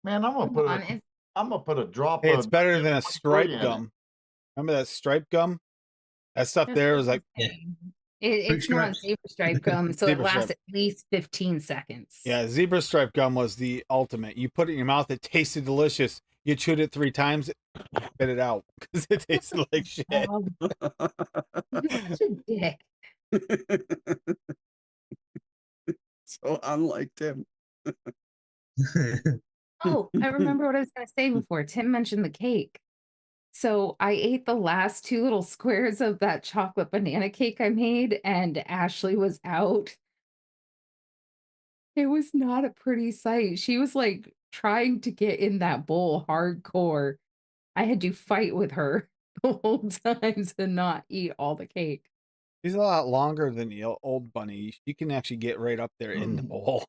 Man, I'm gonna put a drop Hey, of it's better than a 23 stripe in it. gum. Remember that stripe gum? That stuff That's there what was like, I'm saying. It's not stripes. zebra stripe gum, so it Zebra lasts stripe. at least 15 seconds. yeah, zebra stripe gum was the ultimate. You put it in your mouth, it tasted delicious. You chewed it 3 times, spit it out because it tasted like shit. Um, Such a dick. So unlike Tim. Oh, I remember what I was going to say before. Tim mentioned the cake. So I ate the last 2 little squares of that chocolate banana cake I made, and Ashley was out. It was not a pretty sight. She was like trying to get in that bowl hardcore. I had to fight with her the whole time to not eat all the cake. She's a lot longer than the old bunny. She can actually get right up there in the bowl.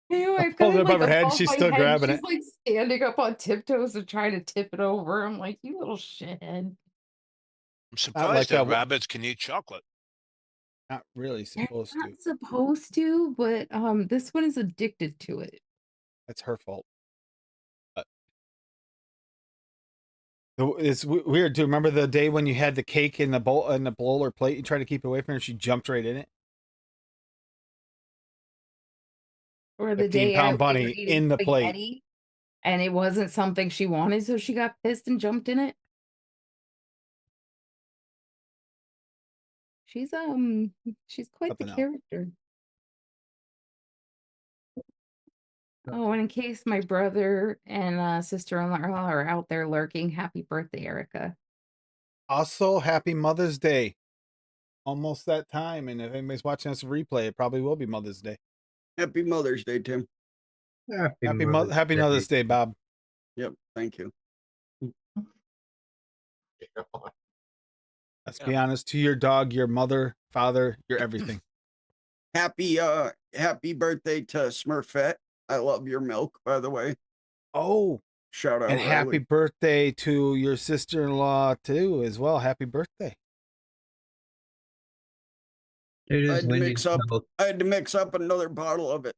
Ew, I've got Hold it it like above her head. above She's my still head. grabbing She's it. like standing up on tiptoes and trying to tip it over. I'm like, you little shithead. I'm Not surprised like that that. rabbits can eat chocolate. Not really They're supposed not to. supposed to, but this one is addicted to it. That's her fault. But it's weird. Do you remember the day when you had the cake in the bowl or plate? You tried to keep it away from her. She jumped right in it. Or the day 15-pound we were bunny eating in the plate. spaghetti, and it wasn't something she wanted, so she got pissed and jumped in it. She's quite the Something else. character. Oh, and in case my brother and sister-in-law are out there lurking, happy birthday, Erica. Also, happy Mother's Day. Almost that time, and if anybody's watching us replay, it probably will be Mother's Day. Happy Mother's Day, Tim. Happy Mother's Day, Bob. Yep, thank you. Let's be honest, to your dog, your mother, father, your everything. Happy birthday to Smurfette. I love your milk, by the way. Oh, Shout out and happy Riley. birthday to your sister-in-law too, as well. Happy birthday. It I is had to windy. mix up. I had to mix up another bottle of it.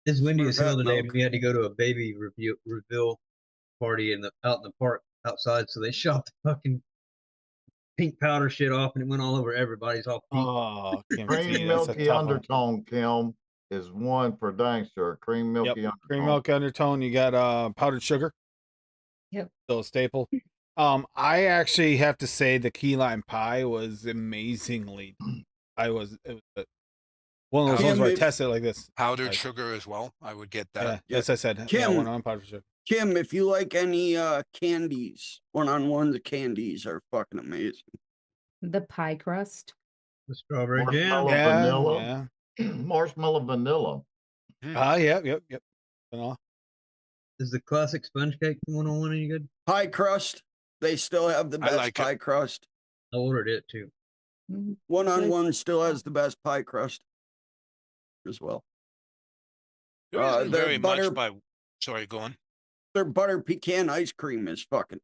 It's windy as hell Smurfette today. milk. We had to go to a baby reveal party out in the park outside, so they shot the fucking pink powder shit off, and it went all over everybody's all pink. Oh, Kim, Cream that's a milky tough one. undertone, Kim, is one for dang sure. Cream milky undertone. Cream milk undertone. You got powdered sugar. Yep. So staple. I actually have to say the key lime pie was amazingly. It was one of those ones where I tested it like this. Powdered sugar as well. I would get that. Yeah, as I said, Kim, one on powdered sugar. Kim, if you like any candies, one-on-one the candies are fucking amazing. The pie crust. The strawberry jam. Marshmallow Yeah, vanilla. Marshmallow vanilla. Yep. Vanilla. Is the classic sponge cake the one-on-one any good? Pie crust, they still have the I best like it. pie crust. I ordered it too. One-on-one still has the best pie crust as well. There isn't their very butter- much by. Sorry, go on. Their butter pecan ice cream is fucking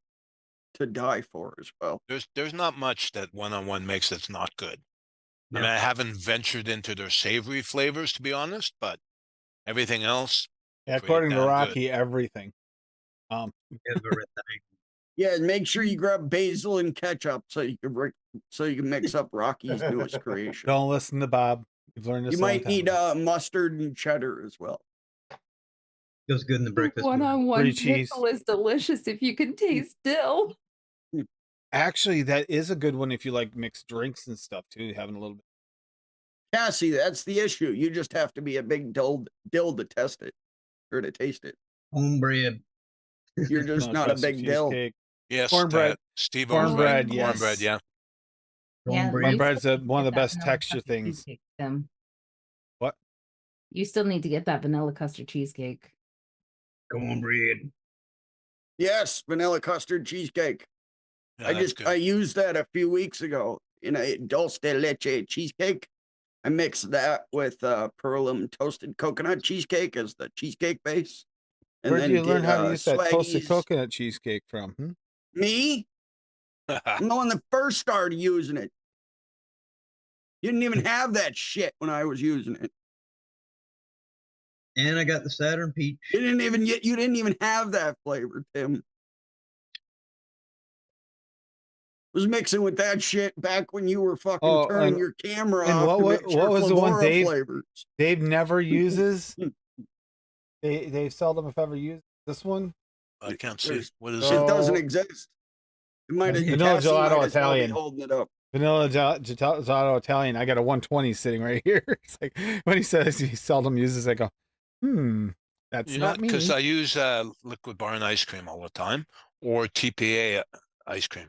to die for as well. There's not much that one-on-one makes that's not good. I Yeah. mean, I haven't ventured into their savory flavors, to be honest, but everything else. Yeah, pretty according to damn Rocky, everything. Everything. Yeah, and make sure you grab basil and ketchup so you can mix up Rocky's newest creation. Don't listen to Bob. You've learned this. You might need mustard and cheddar as well. Feels good in the breakfast. One-on-one Brie cheese. pickle is delicious if you can taste dill. Actually, that is a good one if you like mixed drinks and stuff too. Having a little bit. Cassie, that's the issue. You just have to be a big dill to test it or to taste it. Homebread. You're just not a big dill. Cheesecake. Yes, Cornbread. Steve Cornbread, Cornbread, yes. yeah. Yeah, Cornbread. Cornbread's you still one of the need to get that best vanilla texture custard things. cheesecake, Tim. What? You still need to get that vanilla custard cheesecake. Cornbread. Yes, vanilla custard cheesecake. Yeah, that's good. I used that a few weeks ago in a dulce de leche cheesecake. I mixed that with Perlum toasted coconut cheesecake as the cheesecake base. And Where did you learn did, how to use that toasted Swaggy's- coconut cheesecake from? Me? I'm the one that first started using it. You didn't even have that shit when I was using it. And I got the Saturn peach. You didn't even have that flavor, Tim. Was mixing with that shit back when you were fucking Oh, turning your camera and off. what was the one Flavora Dave- flavors. Dave never uses. They seldom, if ever, used this one. I can't see. There's- What is It it? Oh. doesn't exist. It might have Vanilla Cassie gelato might as well be Italian. holding it up. Vanilla Gelato Italian. I got a 120 sitting right here. It's like when he says he seldom uses, I go, that's not me. Because I use liquid barn ice cream all the time, or TPA ice cream.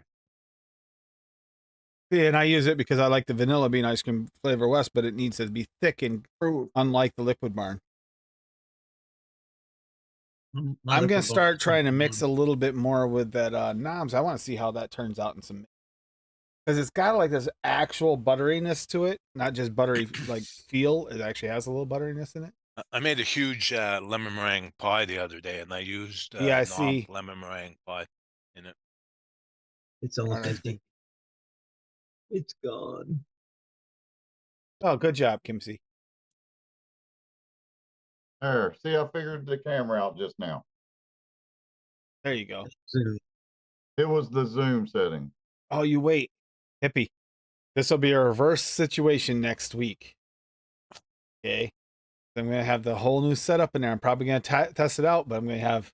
Yeah, and I use it because I like the vanilla bean ice cream flavor west, but it needs to be thick and unlike the liquid barn. I'm gonna start trying to mix a little bit more with that knobs. I want to see how that turns out in some, because it's got like this actual butteriness to it, not just buttery like feel. It actually has a little butteriness in it. I made a huge lemon meringue pie the other day, and I used Yeah, I knob see. lemon meringue pie in it. It's almost Alright. empty. It's gone. Oh, good job, Kimsey. There, see, I figured the camera out just now. There you go. Zoom. It was the zoom setting. Oh, you wait, hippie. This will be a reverse situation next week. Okay. I'm going to have the whole new setup in there. I'm probably going to test it out, but I'm going to have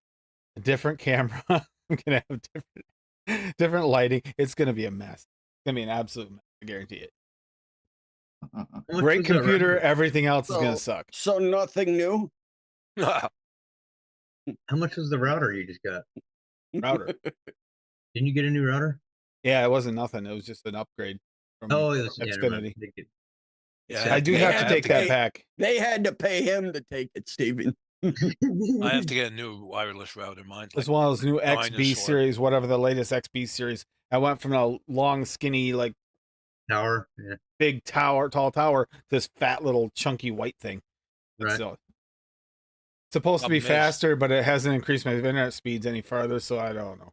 a different camera. I'm going to have different lighting. It's going to be a mess. It's going to be an absolute mess. I guarantee it. How much Great was that computer. router? Everything else is going to suck. So nothing new. How much was the router you just got? Router. Didn't you get a new router? Yeah, it wasn't nothing. It was just an upgrade from Oh, it was yeah, never mind. Xfinity. Yeah, I do They have to had take to that pay- back. They had to pay him to take it, Steven. I have to get a new wireless router. Mine's It's like one of those new XB dinosaur. series, whatever the latest XB series. I went from a long, skinny, like Tower. Yeah. big tower, tall tower, to this fat little chunky white thing. Right. So supposed to be Problem is- faster, but it hasn't increased my internet speeds any further, so I don't know.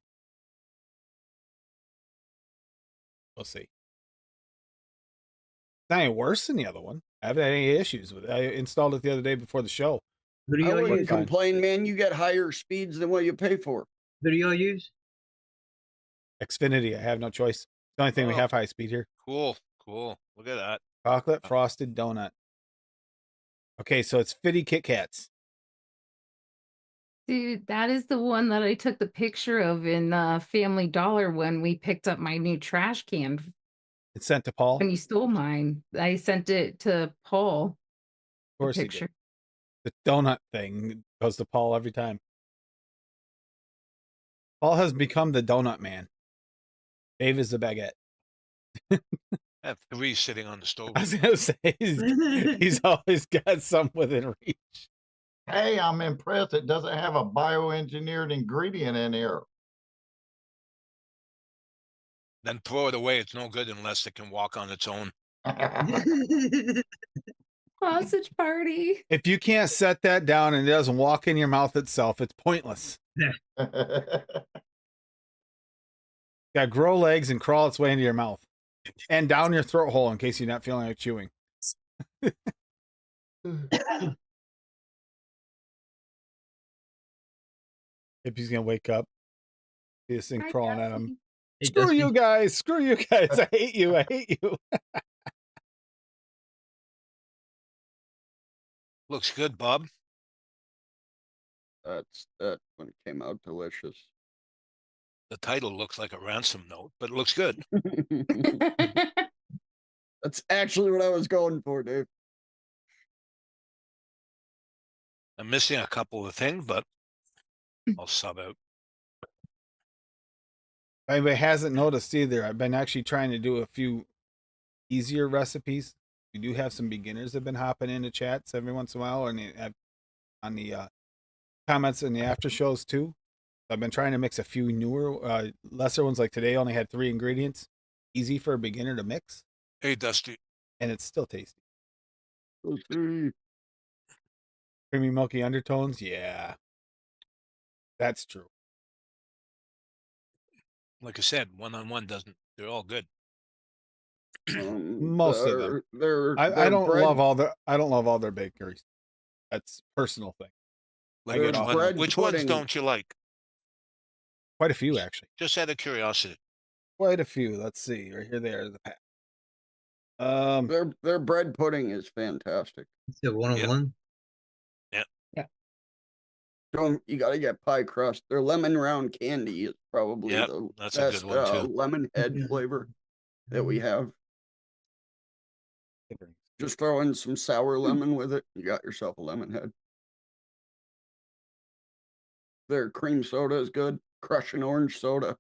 We'll see. It's not any worse than the other one. I haven't had any issues with it. I installed it the other day before the show. Who do I y'all wouldn't use? fine. complain, man. You get higher speeds than what you pay for. Who do y'all use? Xfinity, I have no choice. The only thing we Oh. have high speed here. Cool. Look at that. Chocolate frosted donut. Okay, so it's Fitty Kit Kats. Dude, that is the one that I took the picture of in Family Dollar when we picked up my new trash can. It's sent to Paul. When you stole mine, I sent it to Paul. Of The course he picture. did. The donut thing goes to Paul every time. Paul has become the donut man. Dave is the baguette. I have 3 sitting on the stove. I was gonna say he's always got some within reach. Hey, I'm impressed. It doesn't have a bioengineered ingredient in here. Then throw it away. It's no good unless it can walk on its own. Sausage party. If you can't set that down and it doesn't walk in your mouth itself, it's pointless. Got to grow legs and crawl its way into your mouth and down your throat hole in case you're not feeling like chewing. Hippie's gonna wake up, see this thing Hi, crawling at Dusty. him. Hey, Screw Dusty. you guys! Screw you guys! I hate you! I hate you! Looks good, Bob. That one came out delicious. The title looks like a ransom note, but it looks good. That's actually what I was going for, Dave. I'm missing a couple of things, but I'll sub out. If anybody hasn't noticed either, I've been actually trying to do a few easier recipes. We do have some beginners that have been hopping into chats every once in a while, and on the comments in the after shows too. I've been trying to mix a few newer, lesser ones. Like today, only had 3 ingredients. Easy for a beginner to mix, Hey, Dusty. and it's still tasty. Okay. Creamy, milky undertones. Yeah, that's true. Like I said, one-on-one doesn't. They're all good. Most of them. I their don't bread- love all the. I don't love all their bakeries. That's a personal thing. Like Their which, bread which ones pudding. don't you like? Quite a few actually. Just out of curiosity. Quite a few. Let's see. Right here, they are the pack. Their bread pudding is fantastic. It's a one-on-one. You gotta get pie crust. Their lemon round candy is probably Yep, the that's a best good one, too. lemon head Yeah. flavor. that we have. Just throw in some sour lemon with it. You got yourself a lemon head. Their cream soda is good. Crushing orange soda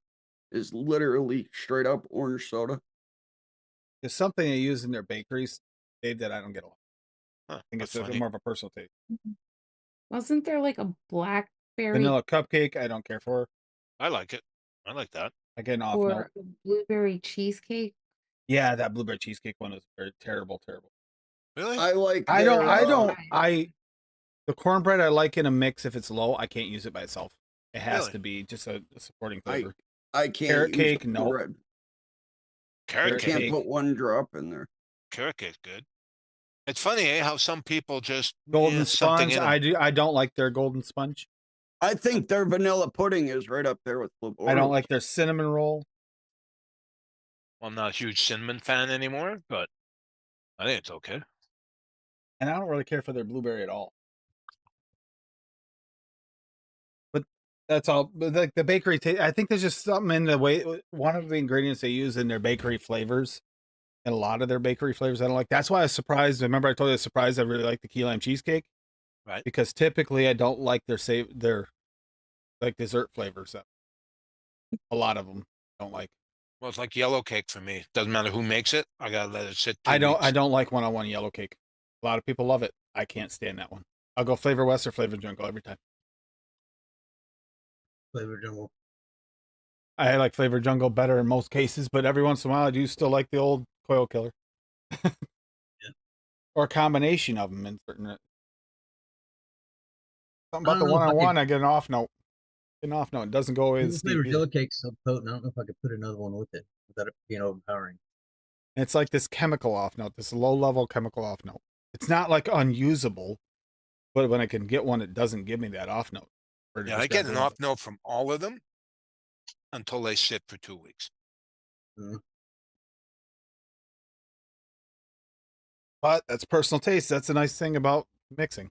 is literally straight up orange soda. There's something they use in their bakeries, Dave, that I don't get along. Huh, I think that's it's funny. more of a personal taste. Wasn't there like a blackberry Vanilla cupcake, I don't care for. I like it. I like that. I get an off note. or a blueberry cheesecake? Yeah, that blueberry cheesecake one was very terrible. Really? I like. I their, don't. The cornbread I like in a mix. If it's low, I can't use it by itself. It has Really? to be just a supporting flavor. I can't. Carrot use cake, the no. bread. Carrot I Carrot cake. can't cake. put one drop in there. Carrot cake's good. It's funny, how some people just Golden something sponge. in 'em. I don't like their golden sponge. I think their vanilla pudding is right up there with Blue I don't like their cinnamon roll. I'm not a huge cinnamon fan anymore, but I think it's okay. And I don't really care for their blueberry at all. But that's all. But like the bakery, I think there's just something in the way. One of the ingredients they use in their bakery flavors, and a lot of their bakery flavors I don't like. That's why I was surprised. Remember, I told you I was surprised I really like the key lime cheesecake, Right? because typically I don't like their like dessert flavors. A lot of them don't like. Well, it's like yellow cake for me. Doesn't matter who makes it. I gotta let it sit. I weeks. don't like one-on-one yellow cake. A lot of people love it. I can't stand that one. I'll go Flavor West or Flavor Jungle every time. Flavor Jungle. I like Flavor Jungle better in most cases, but every once in a while I do still like the old Coil Killer. Yeah. Or a combination of them in certain. Something I about the don't know if I one-on-one, I get an off note. Get an off note. It doesn't go away. The flavor jello cake's so potent. I don't know if I could put another one with it without it being overpowering. It's like this chemical off note, this low-level chemical off note. It's not like unusable, but when I can get one, it doesn't give me that off note. Yeah, I get an off note from all of them until they sit for 2 weeks. But that's personal taste. That's a nice thing about mixing.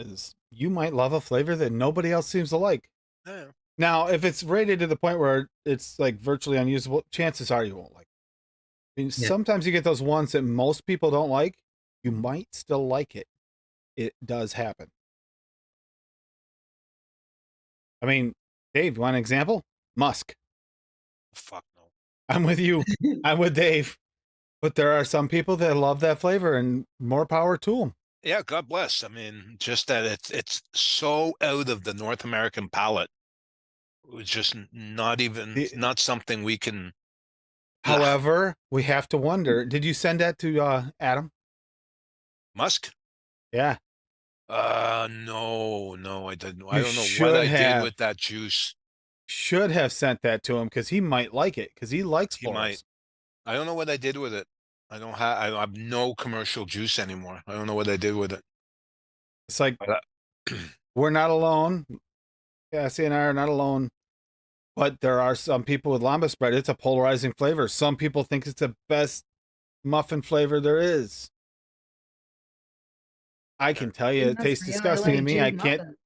Is you might love a flavor that nobody else seems to like. Yeah. Now, if it's rated to the point where it's like virtually unusable, chances are you won't like it. I mean, sometimes you get those ones that most people don't like. You might still like it. It does happen. I mean, Dave, you want an example? Musk. Fuck no. I'm with you. I'm with Dave. But there are some people that love that flavor, and more power to them. Yeah, God bless. I mean, just that it's so out of the North American palate. It's just not not something we can. However, we have to wonder, did you send that to Adam? Musk? Yeah. No, I didn't. I don't know should what I have. did with that juice. Should have sent that to him because he might like it because he likes He florals. might. I don't know what I did with it. I have no commercial juice anymore. I don't know what I did with it. It's like we're not alone. Cassie and I are not alone. But there are some people with lambas bread. It's a polarizing flavor. Some people think it's the best muffin flavor there is. I can tell you, it tastes disgusting to me. I can't.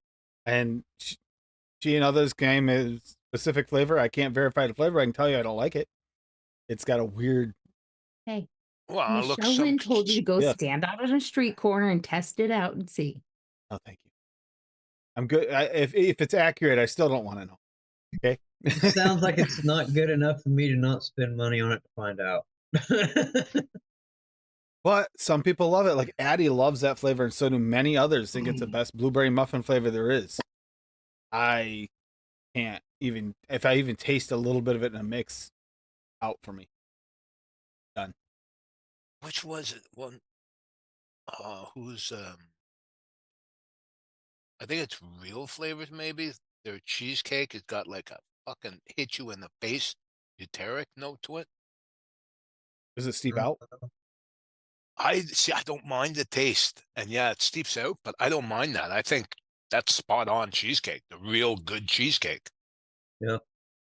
And she and others claim a specific flavor. I can't verify the flavor. I can tell you I don't like it. It's got a weird. Hey, well, look, Michelle told you to go stand out on a street corner and test it out and see. Oh, thank you. I'm good. If it's accurate, I still don't want to know. Okay. It sounds like it's not good enough for me to not spend money on it to find out. But some people love it. Like Addie loves that flavor, and so do many others. Think it's the best blueberry muffin flavor there is. I can't even, if I even taste a little bit of it in a mix, out for me. Done. Which was it? One. Who's I think it's Real Flavors. Maybe their cheesecake has got like a fucking hit you in the face, butyric note to it. Does it steep out? I don't mind the taste, and yeah, it steeps out, but I don't mind that. I think that's spot on cheesecake, the real good cheesecake. Yeah.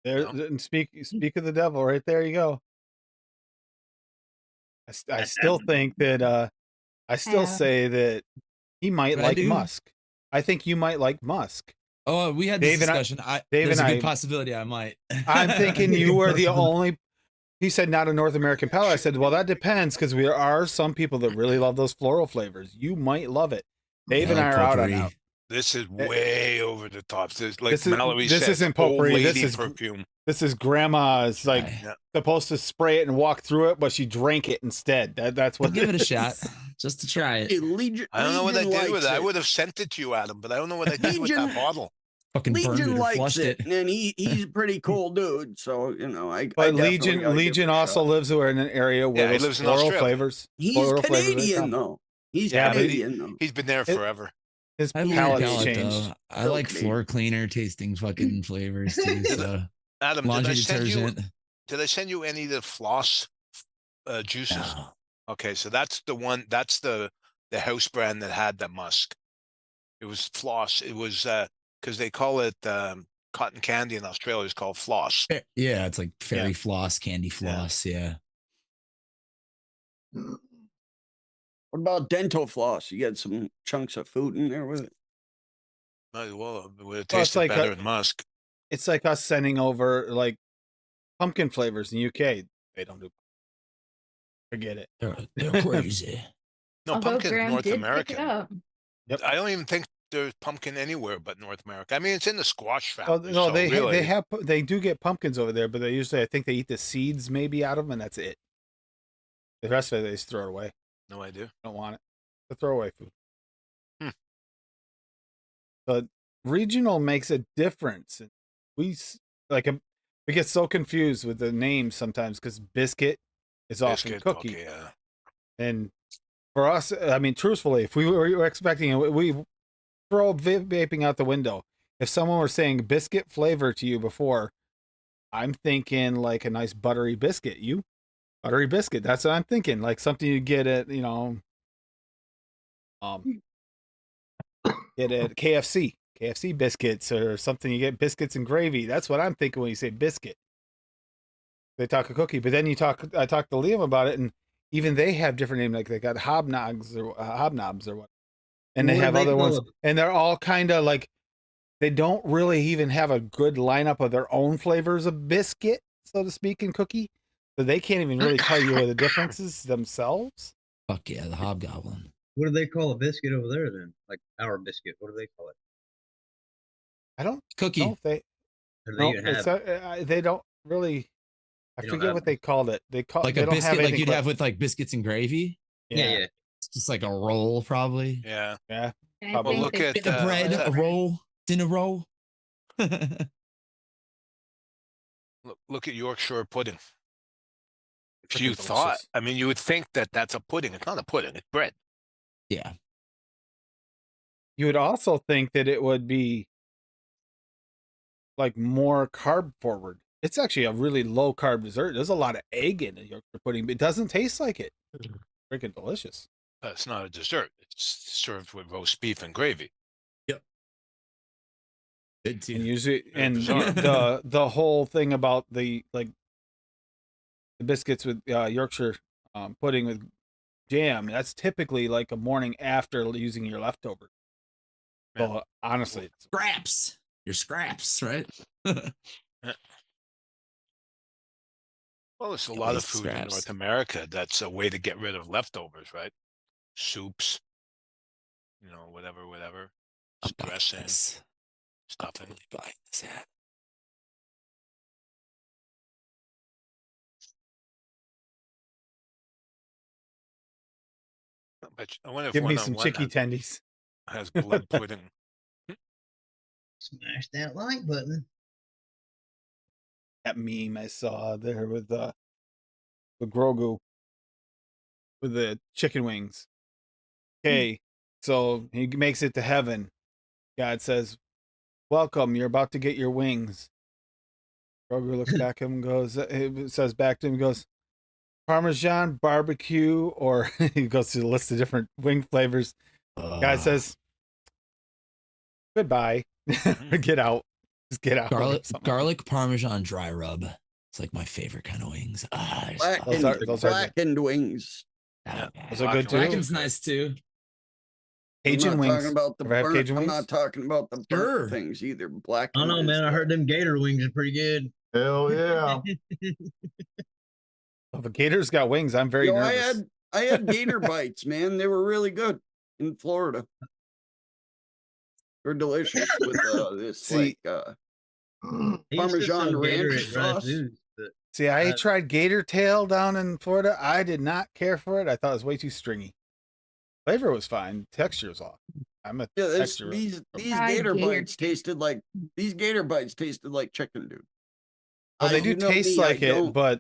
There, and speak of the devil, right there. You go. I still think that. I still say that he might like Musk. I think you might like Musk. Oh, we had this discussion. There's a good possibility I might. I'm thinking you were the only. he said not a North American palate. I said, well, that depends because there are some people that really love those floral flavors. You might love it. Dave and I are out on that. This is way over the top. This, like This is- Mallory this said, isn't old potpourri. lady This is- perfume. This is grandma's like Right. supposed to spray it and walk through it, but she drank it instead. That's what. We'll give it a is. shot just to try it. Hey, Legion, I don't know what I Legion did with it. likes I would have sent it to you, Adam, but I don't know what I did with Legion- that bottle. Fucking burned Legion it or likes flushed it, it. and he's a pretty cool dude. So I But definitely gotta give Legion it a also shot. lives in an area where Yeah, he those lives in floral Australia. flavors. He's floral flavors are Canadian common. though. He's Yeah, but Canadian though. He's been there forever. His I like palate's palate changed. though. I Still like Canadian. floor cleaner tasting fucking flavors too. So Adam, laundry detergent. did I send you any of the floss juices? No. Okay, so that's the one. That's the house brand that had the musk. It was floss. It was because they call it cotton candy in Australia. It's called floss. Yeah, it's like fairy Yeah. floss, candy floss. Yeah. What about dental floss? You get some chunks of food in there with it. Might as well. It would have Well, it's tasted like better a- than musk. It's like us sending over like pumpkin flavors in UK. They don't do. Forget it. They're crazy. No, Although pumpkin Graham North did pick American. it up. Yep. I don't even think there's pumpkin anywhere but North America. I mean, it's in the squash Oh, family. no, so they really, they do get pumpkins over there, but they usually I think they eat the seeds maybe out of them, and that's it. The rest of it they just throw it away. no idea. Don't want it. The throwaway food. Hmm. But regional makes a difference. We get so confused with the names sometimes because biscuit is often Biscuit, cookie, okay, yeah. and for us, I mean, truthfully, if we were expecting it, we throw vaping out the window. If someone were saying biscuit flavor to you before, I'm thinking like a nice buttery biscuit. Buttery biscuit. That's what I'm thinking. Like something you get at, get at KFC biscuits or something. You get biscuits and gravy. That's what I'm thinking when you say biscuit. They talk a cookie, but then I talked to Liam about it, and even they have different names. Like they got hobnobs or what, and they What do have they other call ones, them? and they're all kind of like they don't really even have a good lineup of their own flavors of biscuit, so to speak, and cookie. So they can't even really tell you what the differences themselves. Fuck yeah, the hobgoblin. What do they call a biscuit over there then? Like our biscuit. What do they call it? I don't Cookie. know if they. Or do they No, even it's have? they don't really. I They don't forget have what they called it. They call Like they a don't have biscuit like anything you'd but- have with like biscuits and gravy. Yeah. It's just like a roll, probably. Yeah. yeah. And I Well, think look they at, picked Bit up of bread, the a roll, dinner roll. Look at Yorkshire pudding. If Freaking you thought, delicious. I mean, you would think that that's a pudding. It's not a pudding. It's bread. Yeah. You would also think that it would be like more carb forward. It's actually a really low carb dessert. There's a lot of egg in it, Yorkshire pudding, but it doesn't taste like it. Freaking delicious. But it's not a dessert. It's served with roast beef and gravy. Good too. And usually, and bizarre. the whole thing about the biscuits with Yorkshire pudding with jam, that's typically like a morning after using your leftovers. Yeah. So honestly, it's Scraps. Your scraps, right? Well, there's a Yeah, lot of waste food in scraps. North America that's a way to get rid of leftovers, right? Soups, whatever, I'm buying dressing, this. I'm stuffing. totally buying this hat. But I wonder if give me one some on one chicky tendies. has blood pudding. Smash that like button. That meme I saw there with Grogu with the chicken wings. Okay, so he makes it to heaven. God says, "Welcome, you're about to get your wings." Grogu looks back at him and goes, it says back to him, goes, Parmesan, barbecue, or he goes through the list of different wing flavors. Guy says, "Goodbye, get out, just get out." or something. garlic Parmesan dry rub. It's like my favorite kind of wings. Those are Blackened wings. Yeah. Those are good too. Blackened's nice too. Cajun I'm not wings. talking about the Ever have burnt, Cajun I'm wings? not talking about the burnt Sure. things either. Black. I don't know, man. I heard them gator wings are pretty good. Hell yeah. If a gator's got wings, I'm very Yo, nervous. I had gator bites, man. They were really good in Florida. They're delicious with this See- He used to Parmesan sell gator ranch at sauce. Razoo's, but See, I tried gator tail down in Florida. I did not care for it. I thought it was way too stringy. Flavor was fine. Texture was off. I'm a Yeah, texture. these Fried gator gator bites tasted like chicken, dude. Well, they do you know taste me, like it, but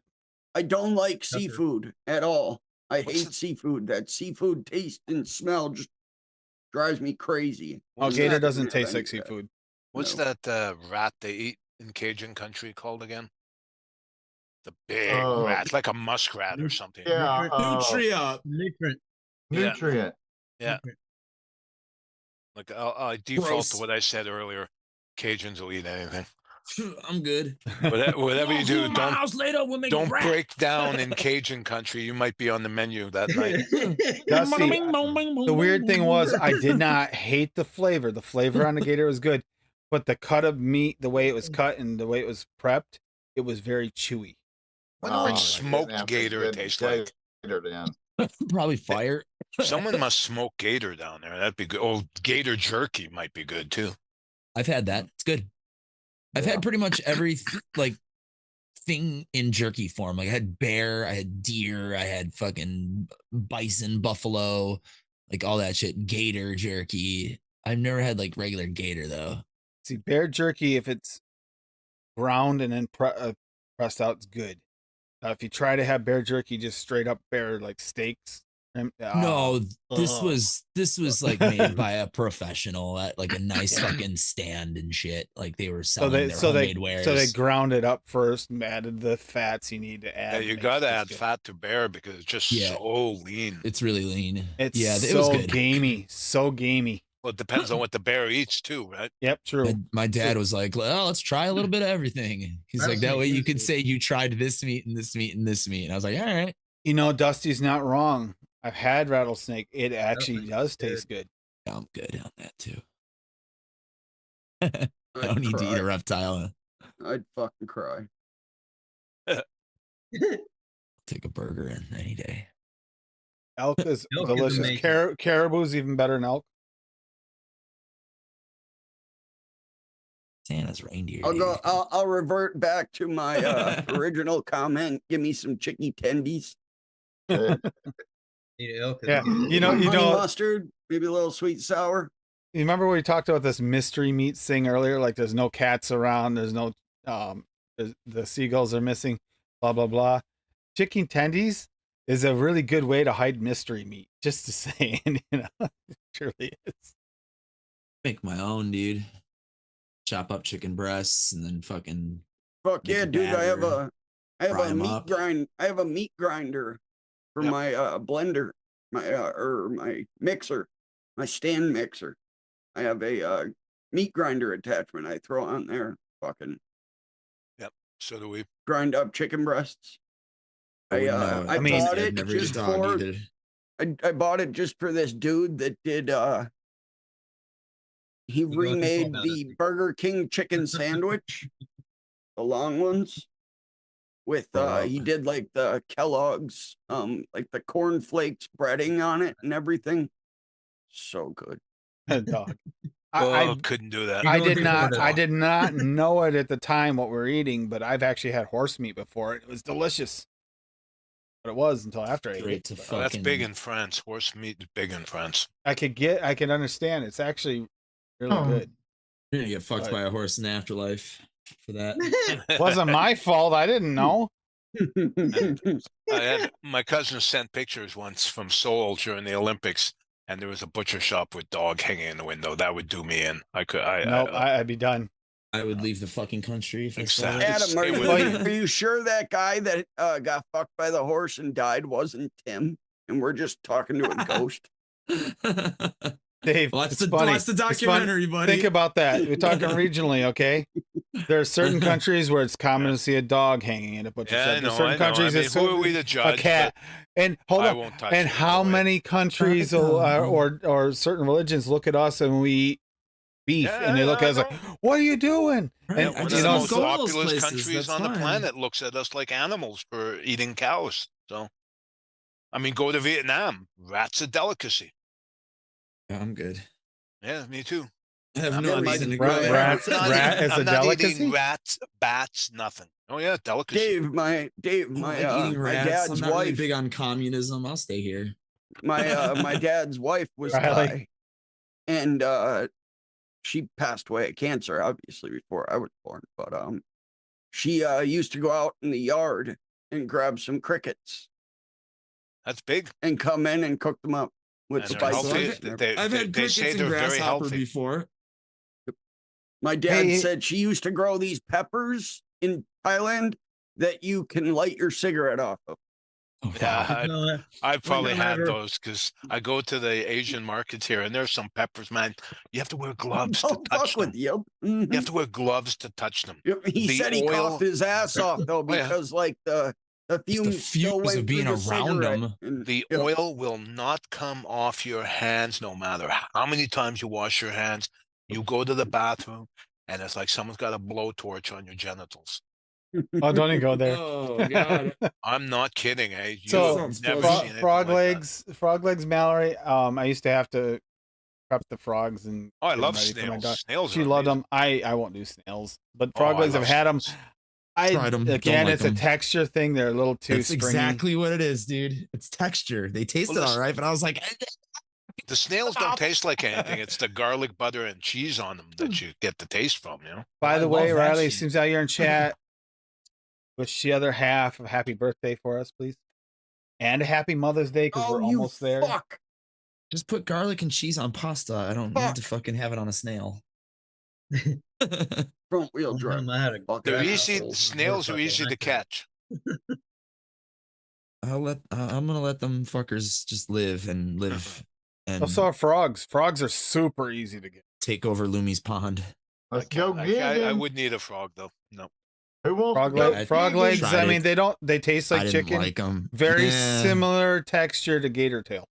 I don't like Okay. seafood at all. I What's hate seafood. That seafood taste and smell just drives me crazy. oh, What's gator that- doesn't have taste any like of that. seafood. What's No. that rat they eat in Cajun country called again? The big Oh. rat, like a muskrat or something. Yeah, Nutria. nutrient. Yeah. nutrient. Yeah. nutrient. Like I default Gross. to what I said earlier. Cajuns will eat anything. I'm good. Whatever you do, My house later will make don't rat. break down in Cajun country. You might be on the menu that night. Dusty, the weird thing was I did not hate the flavor. The flavor on the gator was good, but the cut of meat, the way it was cut and the way it was prepped, it was very chewy. Wonder what Oh, smoked didn't have gator good tastes like. gator then. Probably fire. Someone must smoke gator down there. That'd be good. Oh, gator jerky might be good too. I've had that. It's good. I've Yeah. had pretty much every like thing in jerky form. Like I had bear, I had deer, I had fucking bison, buffalo, like all that shit. Gator jerky. I've never had like regular gator though. See, bear jerky, if it's ground and then pressed out, it's good. If you try to have bear jerky, just straight up bear like steaks. No, this ugh. was like made by a professional at like a nice fucking stand and shit. Like they were selling their homemade wares. So they ground it up first and added the fats you need to Yeah, add. you to make gotta it add good. fat to bear because it's just Yeah. so lean. It's really lean. It's yeah, so it was good. gamey, so gamey. Well, it depends on what the bear eats too, right? Yep, true. My dad was like, "Well, let's try a little bit of everything." He's like, "That way you can say you tried this meat and this meat and this meat." And I was like, "All right." You know, Dusty's not wrong. I've had rattlesnake. It actually does taste good. Yeah, I'm good on that too. I I'd don't need to eat cry. a reptile. I'd fucking cry. Take a burger in any day. Elk is Elk is delicious. amazing. Caribou's even better than elk. Santa's reindeer. I'll go. dude. I'll revert back to my original comment. Give me some chicky tendies. Eat elk is Yeah, good. you know, Honey you know. mustard, maybe a little sweet sour. You remember we talked about this mystery meat thing earlier? Like, there's no cats around. There's no, the seagulls are missing. Blah blah blah. Chicken tendies is a really good way to hide mystery meat. Just to say, you know, it truly is. Make my own, dude. Chop up chicken breasts and then fucking Fuck Make yeah, a dude! I have batter, fry 'em meat up. grind. I have a meat grinder for Yep. my blender, my or my mixer, my stand mixer. I have a meat grinder attachment. I throw on there, fucking So do we. grind up chicken breasts. I wouldn't know. I mean, bought I've it never just eaten dog for either. I bought it just for this dude that did he You go with your remade phone the now, Burger King chicken sandwich, the long ones. With he did like the Kellogg's like the cornflakes breading on it and everything. So good. Dog. Oh, couldn't do that. I You're did going not. through I Florida. did not know it at the time what we were eating, but I've actually had horse meat before. It was delicious, but it was until after I ate Straight it. to But Oh, that's big fucking- in France. Horse meat is big in France. I can understand. It's actually really Oh. good. You're gonna get fucked Right. by a horse in the afterlife for that. Wasn't my fault. I didn't know. I had my cousin sent pictures once from Seoul during the Olympics, and there was a butcher shop with dog hanging in the window. That would do me in. Nope, I'd be done. I would leave the fucking country if I saw Exactly. that. Adam, are Stay you, with are you sure that guy that got fucked by the horse and died wasn't Tim? And we're just talking to a ghost? Dave, Watch it's the funny. watch the It's fun. documentary, buddy. Think about that. We're talking regionally, okay? There are certain countries where it's common to see a dog hanging in a butcher Yeah, shop. I There's know. certain I know. countries I mean, it's who are we to a judge? cat. And hold I on. won't touch And it. how Go away. many countries or certain religions look at us and we beef, Yeah, and they look I at us like, know. "What are you doing?" Right, Yeah, And I one you of just the know, won't most go to so those populous places. countries That's on the fine. planet looks at us like animals for eating cows. So, I mean, go to Vietnam. Rat's a delicacy. Yeah, I'm good. Yeah, me too. I have I'm no Yeah, not my- reason to Rat- go there. rats- not rat is a I'm not eating delicacy? rats, bats, nothing. Oh yeah, delicacy. Dave, my I don't like eating my rats. dad's I'm not really wife, big on communism. I'll stay here. my dad's wife was Riley. Thai, and she passed away of cancer, obviously, before I was born. But she used to go out in the yard and grab some crickets That's big. and come in and cook them up with And they're spices. healthy. and everything. They I've had say crickets and they're very grasshopper healthy. before. My dad Hey- said she used to grow these peppers in Thailand that you can light your cigarette off of. Oh, Yeah, No, I've probably gonna had have her- those because I go to the Asian markets here, and there's some peppers, man. You have to wear gloves to Don't touch fuck them. with you. You have to wear gloves to touch them. Yep, he The said he oil- coughed his ass off though Oh, yeah. because like the fumes still fumes of went being through the around cigarette. 'em. And, The yep. oil will not come off your hands no matter how many times you wash your hands. You go to the bathroom, and it's like someone's got a blowtorch on your genitals. Oh, don't even go there. Oh, God. I'm not kidding, eh? You So, have never Frog- seen anything frog like that. legs, Mallory. I used to have to prep the frogs and Oh, I get 'em love ready for my snails. dog. Snails She are loved amazing. them. I won't do snails, but Oh, frog I legs, I've love had them. snails. Tried 'em, don't Again, like it's 'em. a texture thing. They're a little too That's stringy. exactly what it is, dude. It's texture. They tasted listen- all right, but I was like, The snails don't taste like anything. It's the garlic, butter, and cheese on them that you get the taste from, you know? By I the way, love that Riley, shit. seems out you're in chat. Wish the other half a happy birthday for us, please, and a happy Mother's Day because we're Oh, you almost there. fuck! just put garlic and cheese on pasta. I don't need to fucking have it on a snail. Front wheel One drive. time I had a Fuck They're that easy. asshole. Snails are motorcycle easy to accident. catch. I'm gonna let them fuckers just live and and Also, are frogs. Frogs are super easy to get. take over Lumi's pond. Let's I go can't- I gigging. would need a frog though. No. Who wants Frog, to go leg- frog gigging? legs. Tried I mean, it. they taste I like didn't chicken. like them. Very similar texture to gator tail.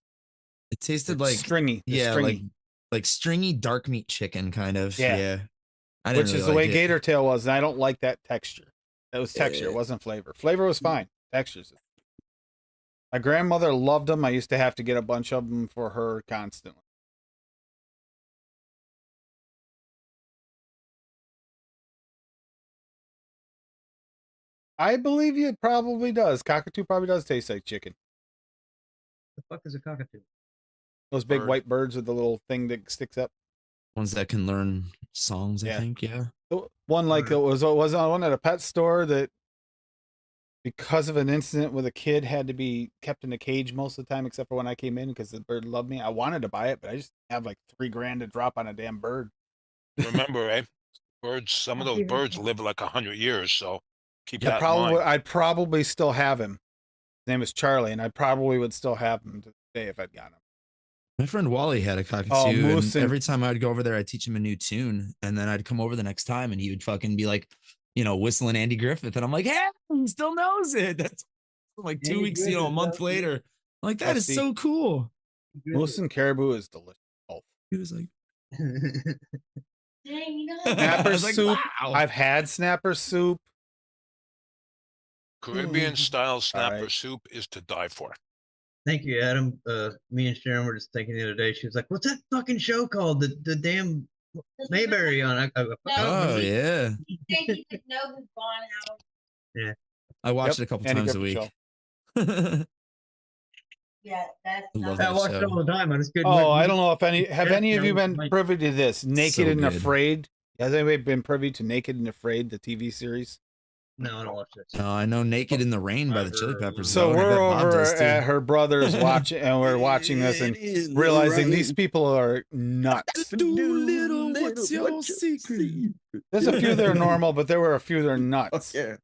It tasted They're like stringy. They're yeah, stringy, like stringy dark meat chicken kind of. Yeah. Yeah. I didn't which really is the like way it. gator tail was. And I don't like that texture. That was texture. It Eh. wasn't flavor. Flavor was fine. Textures. My grandmother loved them. I used to have to get a bunch of them for her constantly. I believe it probably does. Cockatoo probably does taste like chicken. The fuck is a cockatoo? Those big Bird. white birds with the little thing that sticks up. Ones that can learn songs, I Yeah. think. Yeah. One like Bird. it was on one at a pet store that because of an incident with a kid had to be kept in a cage most of the time except for when I came in because the bird loved me. I wanted to buy it, but I just have like $3,000 to drop on a damn bird. Remember, eh? Birds. Some of those Yeah. birds live like 100 years, so keep that in mind. I'd probably still have him. His name is Charlie, and I probably would still have him today if I'd got him. My friend Wally had a cockatoo, Oh, and moose and- every time I'd go over there, I'd teach him a new tune, and then I'd come over the next time, and he would fucking be like, whistling Andy Griffith, and I'm like, hey, he still knows it. That's like 2 Andy weeks, a Griffith, month that's later. I'm like, that That's is so cool. Moose and caribou is delicious. Oh. He was like, Dang, you know. Snapper I was like, soup. wow. I've had snapper soup. Caribbean style snapper right. soup is to die for. Thank you, Adam. Me and Sharon were just thinking the other day. She was like, "What's that fucking show called? The damn Mayberry on." I Oh No. yeah, You think you could know who's gone out? I watched Yep, it a couple Andy times a Griffith week. Show. Yeah, that's I love not. I watch it all the time. I just couldn't. Oh, I don't know if any have Yeah, any of no, you been my- privy to this? Naked So and good. Afraid. Has anybody been privy to Naked and Afraid, the TV series? No, I don't watch that. No, I know "Naked in the Rain" by the Chili Peppers. So though, and I we're bet Bob over does, too. at her brother's watching, and we're watching this and realizing these people are nuts. Doolittle, what's your secret? There's a few that are normal, but there were a few that are Fuck nuts. yeah.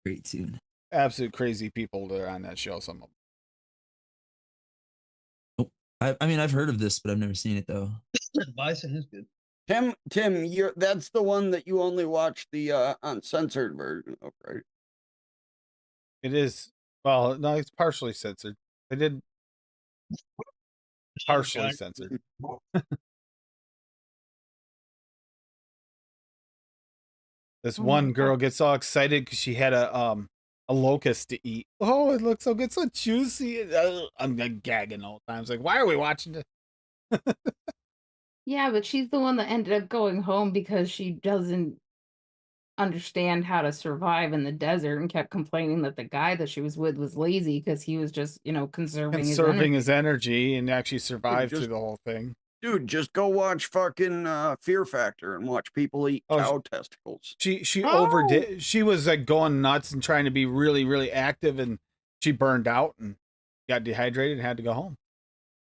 Great tune. Absolute crazy people that are on that show. Some of them. I mean, I've heard of this, but I've never seen it though. Bison is good. Tim, that's the one that you only watch the uncensored version of, right? It is. Well, no, it's partially censored. They did partially censored. This Oh my one God. girl gets all excited because she had a locust to eat. Oh, it looks so good, so juicy. I'm like gagging all the time. It's like, why are we watching this? Yeah, but she's the one that ended up going home because she doesn't understand how to survive in the desert and kept complaining that the guy that she was with was lazy because he was just, conserving his Conserving energy. his energy and actually survived just- through the whole thing. Dude, just go watch fucking Fear Factor and watch people eat Oh, cow testicles. She Oh! overdid. She was like going nuts and trying to be really, really active, and she burned out and got dehydrated and had to go home.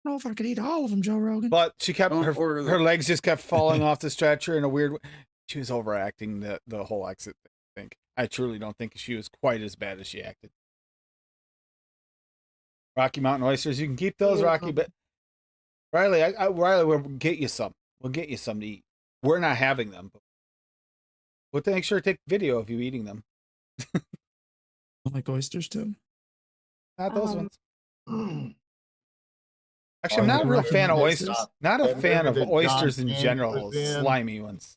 I don't know if I could eat all of them, Joe Rogan. But she kept Don't order her them. legs just kept falling off the stretcher in a weird way. She was overacting the whole exit thing, I think. I truly don't think she was quite as bad as she acted. Rocky Mountain oysters, you can keep those, Rocky. But Riley, Riley, we'll get you some. We'll get you some to eat. We're not having them. But we'll make sure to take video of you eating them. I like oysters too. Not those Um, ones. Oh, Actually, I'm not a real fan of oysters? oysters. Not a That fan movie of that John oysters in Candy general. was in. Slimy ones.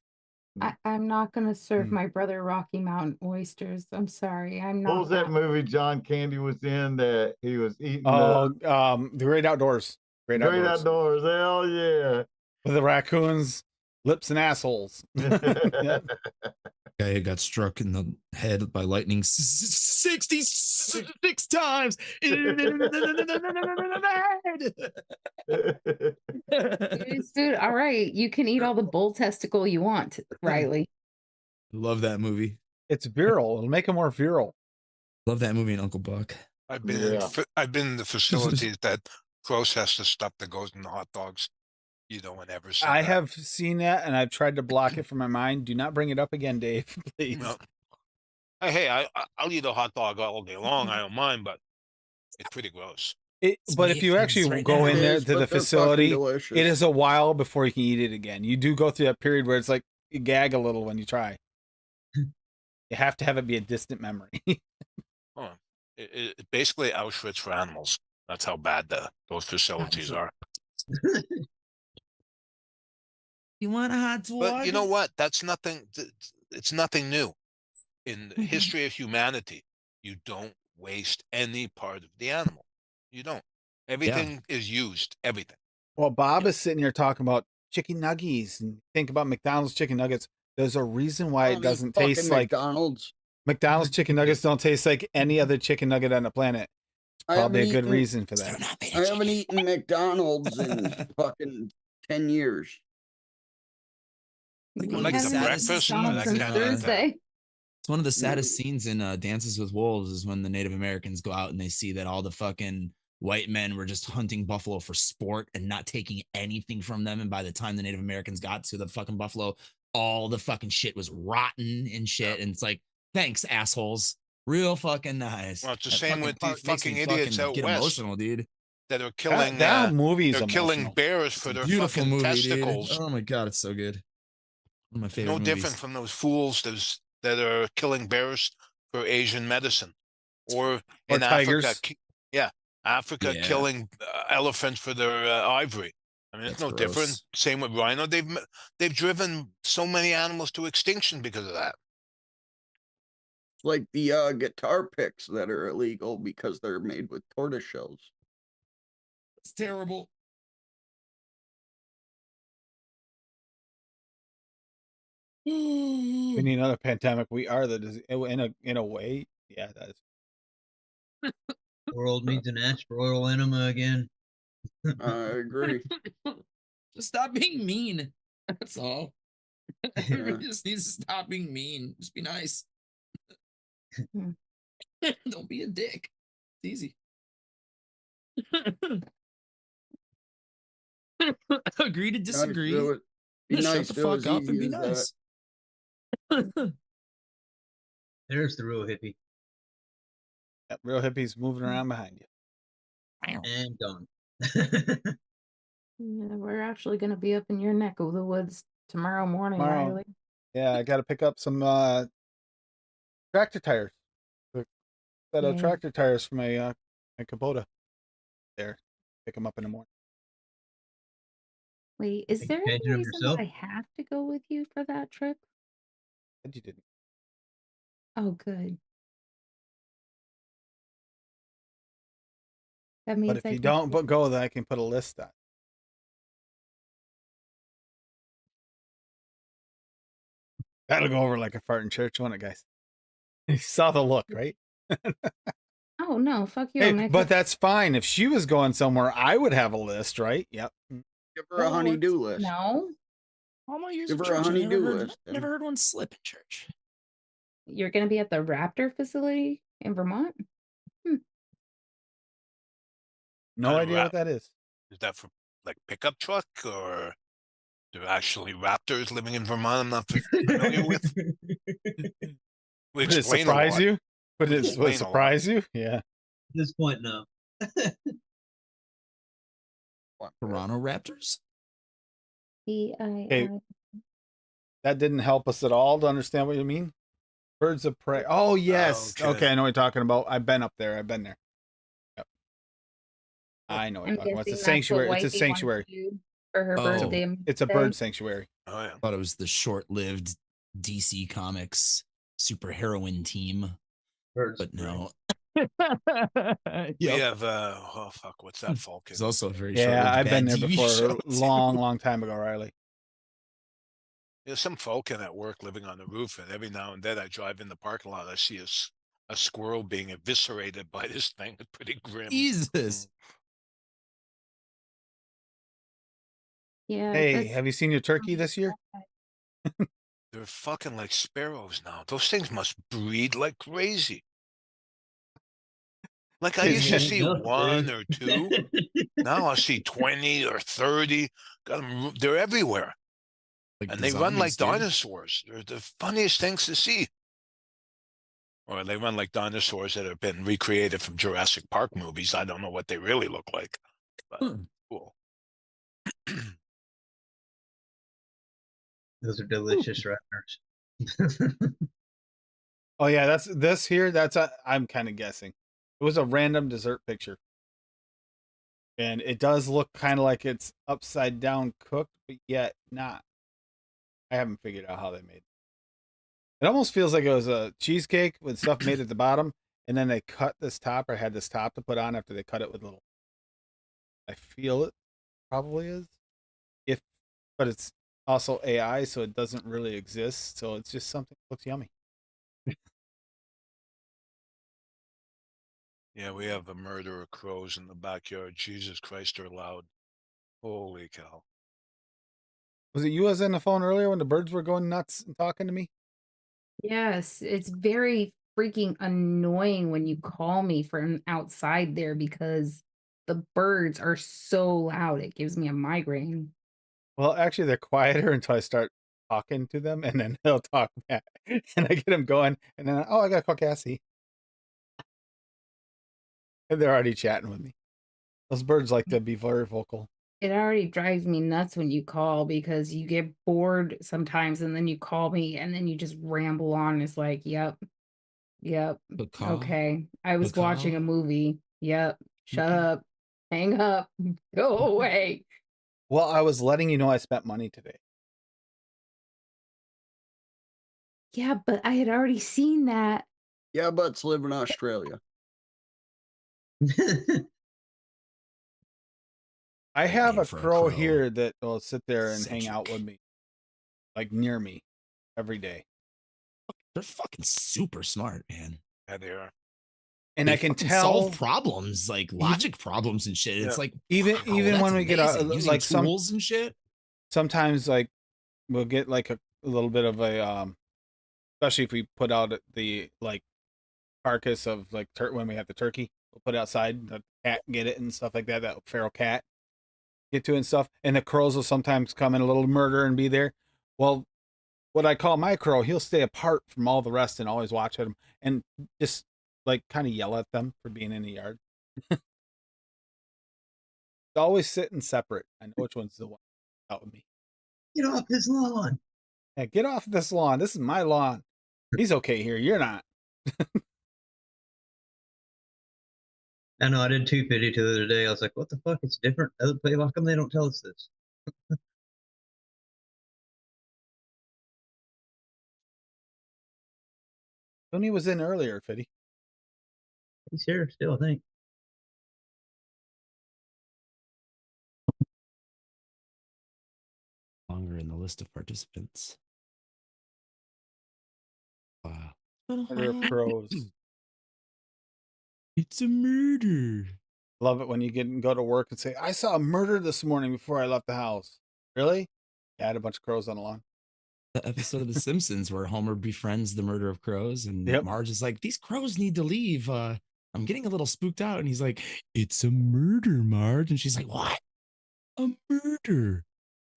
I'm not going to serve Mm. my brother Rocky Mountain oysters. I'm sorry. I'm not. What was that movie John Candy was in that he was eating Oh, the Great Outdoors. the Great Outdoors? Hell yeah. With the raccoons, lips and assholes. Yep. Guy who got struck in the head by lightning 66 times. Dude, all right. You can eat all the bull testicle you want, Riley. Love that movie. It's virile. It'll make it more virile. Love that movie and Uncle Buck. I've been Yeah. I've been in the facilities that process the stuff that goes in the hot dogs. You don't want to ever see I that. have seen that, and I've tried to block it from my mind. Do not bring it up again, Dave, please. No. Hey, I'll eat a hot dog all day long. I don't mind, but it's pretty gross. But if you actually go in there to the facility, it is a while before you can eat it again. You do go through that period where it's like you gag a little when you try. You have to have it be a distant memory. Oh, it's basically Auschwitz for animals. That's how bad those facilities are. You want a hot dog? But you know what? That's nothing. It's nothing new. In the history of humanity, you don't waste any part of the animal. You don't. Everything is used. Everything. Well, Bob is sitting here talking about chicken nuggets and think about McDonald's chicken nuggets. There's a reason why it doesn't taste like McDonald's chicken nuggets don't taste like any other chicken nugget on the planet. It's probably a good reason for that. I haven't eaten McDonald's in fucking 10 years. Like We one of the haven't saddest breakfast, eaten scenes that since kind in, of- Thursday. It's one of the saddest scenes in Dances with Wolves is when the Native Americans go out and they see that all the fucking white men were just hunting buffalo for sport and not taking anything from them. And by the time the Native Americans got to the fucking buffalo, all the fucking shit was rotten and shit. And it's like, thanks, assholes. Real fucking nice. Well, it's the That same with part these makes fucking me idiots fucking out get west emotional, dude. that are killing. That movie is they're killing emotional. bears for It's a their beautiful fucking movie, testicles. dude. Oh my god, it's so good. One of my favorite No movies. different from those fools that are killing bears for Asian medicine, or in tigers. Africa, Africa Yeah. killing elephants for their ivory. I mean, it's That's no different. gross. Same with rhino. They've driven so many animals to extinction because of that. Like the guitar picks that are illegal because they're made with tortoise shells. It's terrible. We need another pandemic. We are the disease in a way. Yeah, that is. World needs an asteroidal enema again. I agree. Just stop being mean. That's all. Everybody Yeah. just needs to stop being mean. Just be nice. Don't be a dick. It's easy. Agree to disagree. Be Just nice shut the to fuck up and be nice. There's the real hippie. Yep, real hippies moving around behind you. And gone. Yeah, we're actually going to be up in your neck of the woods tomorrow morning, Tomorrow. Riley. Yeah, I got to pick up some tractor tires. A set of Yeah. tractor tires for my Kubota. There, pick them up in the morning. Wait, is Think there you're any changing them reason yourself? that I have to go with you for that trip? And you didn't. Oh, good. That means But if I you can don't see- go, then I can put a list on. That'll go over like a fart in church, won't it, guys? You saw the look, right? Oh no, fuck you. Hey, I'm gonna but take- that's fine. If she was going somewhere, I would have a list, right? Yep. Give her a Oh, honey-do list. No, All my years Give of her a church, I honey-do list. never heard one slip in church. you're gonna be at the Raptor facility in Vermont. No Not a idea rap- what that is. Is that for like pickup truck or there are actually raptors living in Vermont? I'm not familiar with. We Would it explain a surprise lot. you? Would We it explain a lot. surprise you? Yeah. At this point, no. Toronto Raptors. PII. That didn't help us at all to understand what you mean. Birds of prey. Oh yes. Okay. Okay, I know what you're talking about. I've been up there. I've been there. Yep. I know what I'm you're talking about. It's a guessing that's what sanctuary. It's a Wifey wanted sanctuary. to do for her Oh. birthday. It's a today. bird sanctuary. Oh yeah. Thought it was the short-lived DC Comics super heroine team, Birds but of prey. no. We Yep. have oh fuck, what's that Falcon? It's also a very Yeah, short-lived I've been bad there TV before. show, A too. long time ago, Riley. There's some Falcon at work living on the roof, and every now and then I drive in the parking lot. I see a squirrel being eviscerated by this thing. It's pretty grim. Jesus. Yeah. Hey, that's- have you seen your turkey this year? They're fucking like sparrows now. Those things must breed like crazy. Like I used to Yeah. see Enough, one dude. or two. Now I see 20 or 30. Got 'em, they're everywhere. Like And the they run like zombies, dude. dinosaurs. They're the funniest things to see. Or they run like dinosaurs that have been recreated from Jurassic Park movies. I don't know what they really look like. But Hmm. cool. Those are delicious raptors. Oh yeah, that's this here. I'm kind of guessing. It was a random dessert picture, and it does look kind of like it's upside down cooked, but yet not. I haven't figured out how they made it. It almost feels like it was a cheesecake with stuff made at the bottom, and then they cut this top or had this top to put on after they cut it with little. I feel it probably is, but it's also AI, so it doesn't really exist. So it's just something that looks yummy. Yeah, we have a murder of crows in the backyard. Jesus Christ, they're loud. Holy cow. Was it you was on the phone earlier when the birds were going nuts and talking to me? Yes, it's very freaking annoying when you call me from outside there because the birds are so loud. It gives me a migraine. Well, actually, they're quieter until I start talking to them, and then they'll talk back, and I get them going, and then I got to call Cassie, and they're already chatting with me. Those birds like to be very vocal. It already drives me nuts when you call because you get bored sometimes and then you call me and then you just ramble on. It's like, yep, Caw. okay. I was Caw. watching a movie. Yep, shut up, hang up, go away. Well, I was letting you know I spent money today. Yeah, but I had already seen that. Yeah, butts live in Australia. I Great have name a for a crow crow. here that will sit there and hang out Cedric. with me, like near me, every day, They're fucking super smart, man. Yeah, they are. and They I can fucking tell solve problems like logic problems and shit. It's Yeah. like even wow, even that's when we get amazing. a, Using like some tools and shit. sometimes like we'll get like a little bit of a especially if we put out the like carcass of like when we have the turkey, we'll put it outside, the cat get it and stuff like that, that feral cat get to it and stuff, and the crows will sometimes come in a little murder and be there. Well, what I call my crow, he'll stay apart from all the rest and always watch at them and just like kind of yell at them for being in the yard. Always sitting separate. I know which one's the one out with me. Get off his lawn. Yeah, get off this lawn. This is my lawn. He's okay here. You're not. I know I did 252 the other day. I was like, what the fuck? It's different. Other people, how come they don't tell us this? Tony was in earlier, Fiddy. He's here still, I think. Longer in the list of participants. Wow. Murder of crows. It's a murder. Love it when you go to work and say, I saw a murder this morning before I left the house. Really? Yeah, I had a bunch of crows on the lawn. The episode of The Simpsons where Homer befriends the murder of crows, and Marge is like, these crows need to leave. I'm getting a little spooked out. And he's like, it's a murder, Marge. And she's like, what? A murder.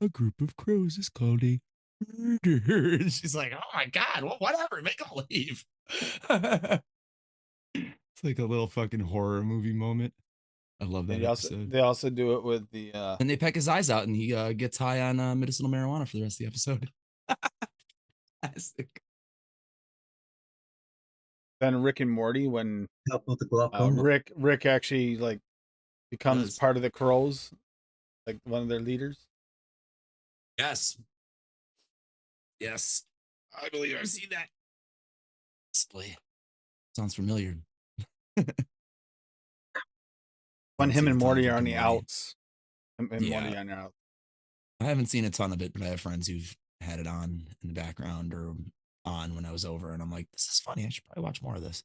A group of crows is called a murder. And she's like, oh my God, well, whatever, make them leave. It's like a little fucking horror movie moment. I love that episode. They also do it with the and they peck his eyes out, and he gets high on medicinal marijuana for the rest of the episode. Classic. Then Rick and Morty, when help with the glaucoma. Rick actually like becomes part of the crows, like one of their leaders. Yes. Yes. I believe I've seen that. Possibly. Sounds familiar. When him and Morty are on the outs. Morty on the outs. I haven't seen a ton of it, but I have friends who've had it on in the background or on when I was over, and I'm like, this is funny. I should probably watch more of this.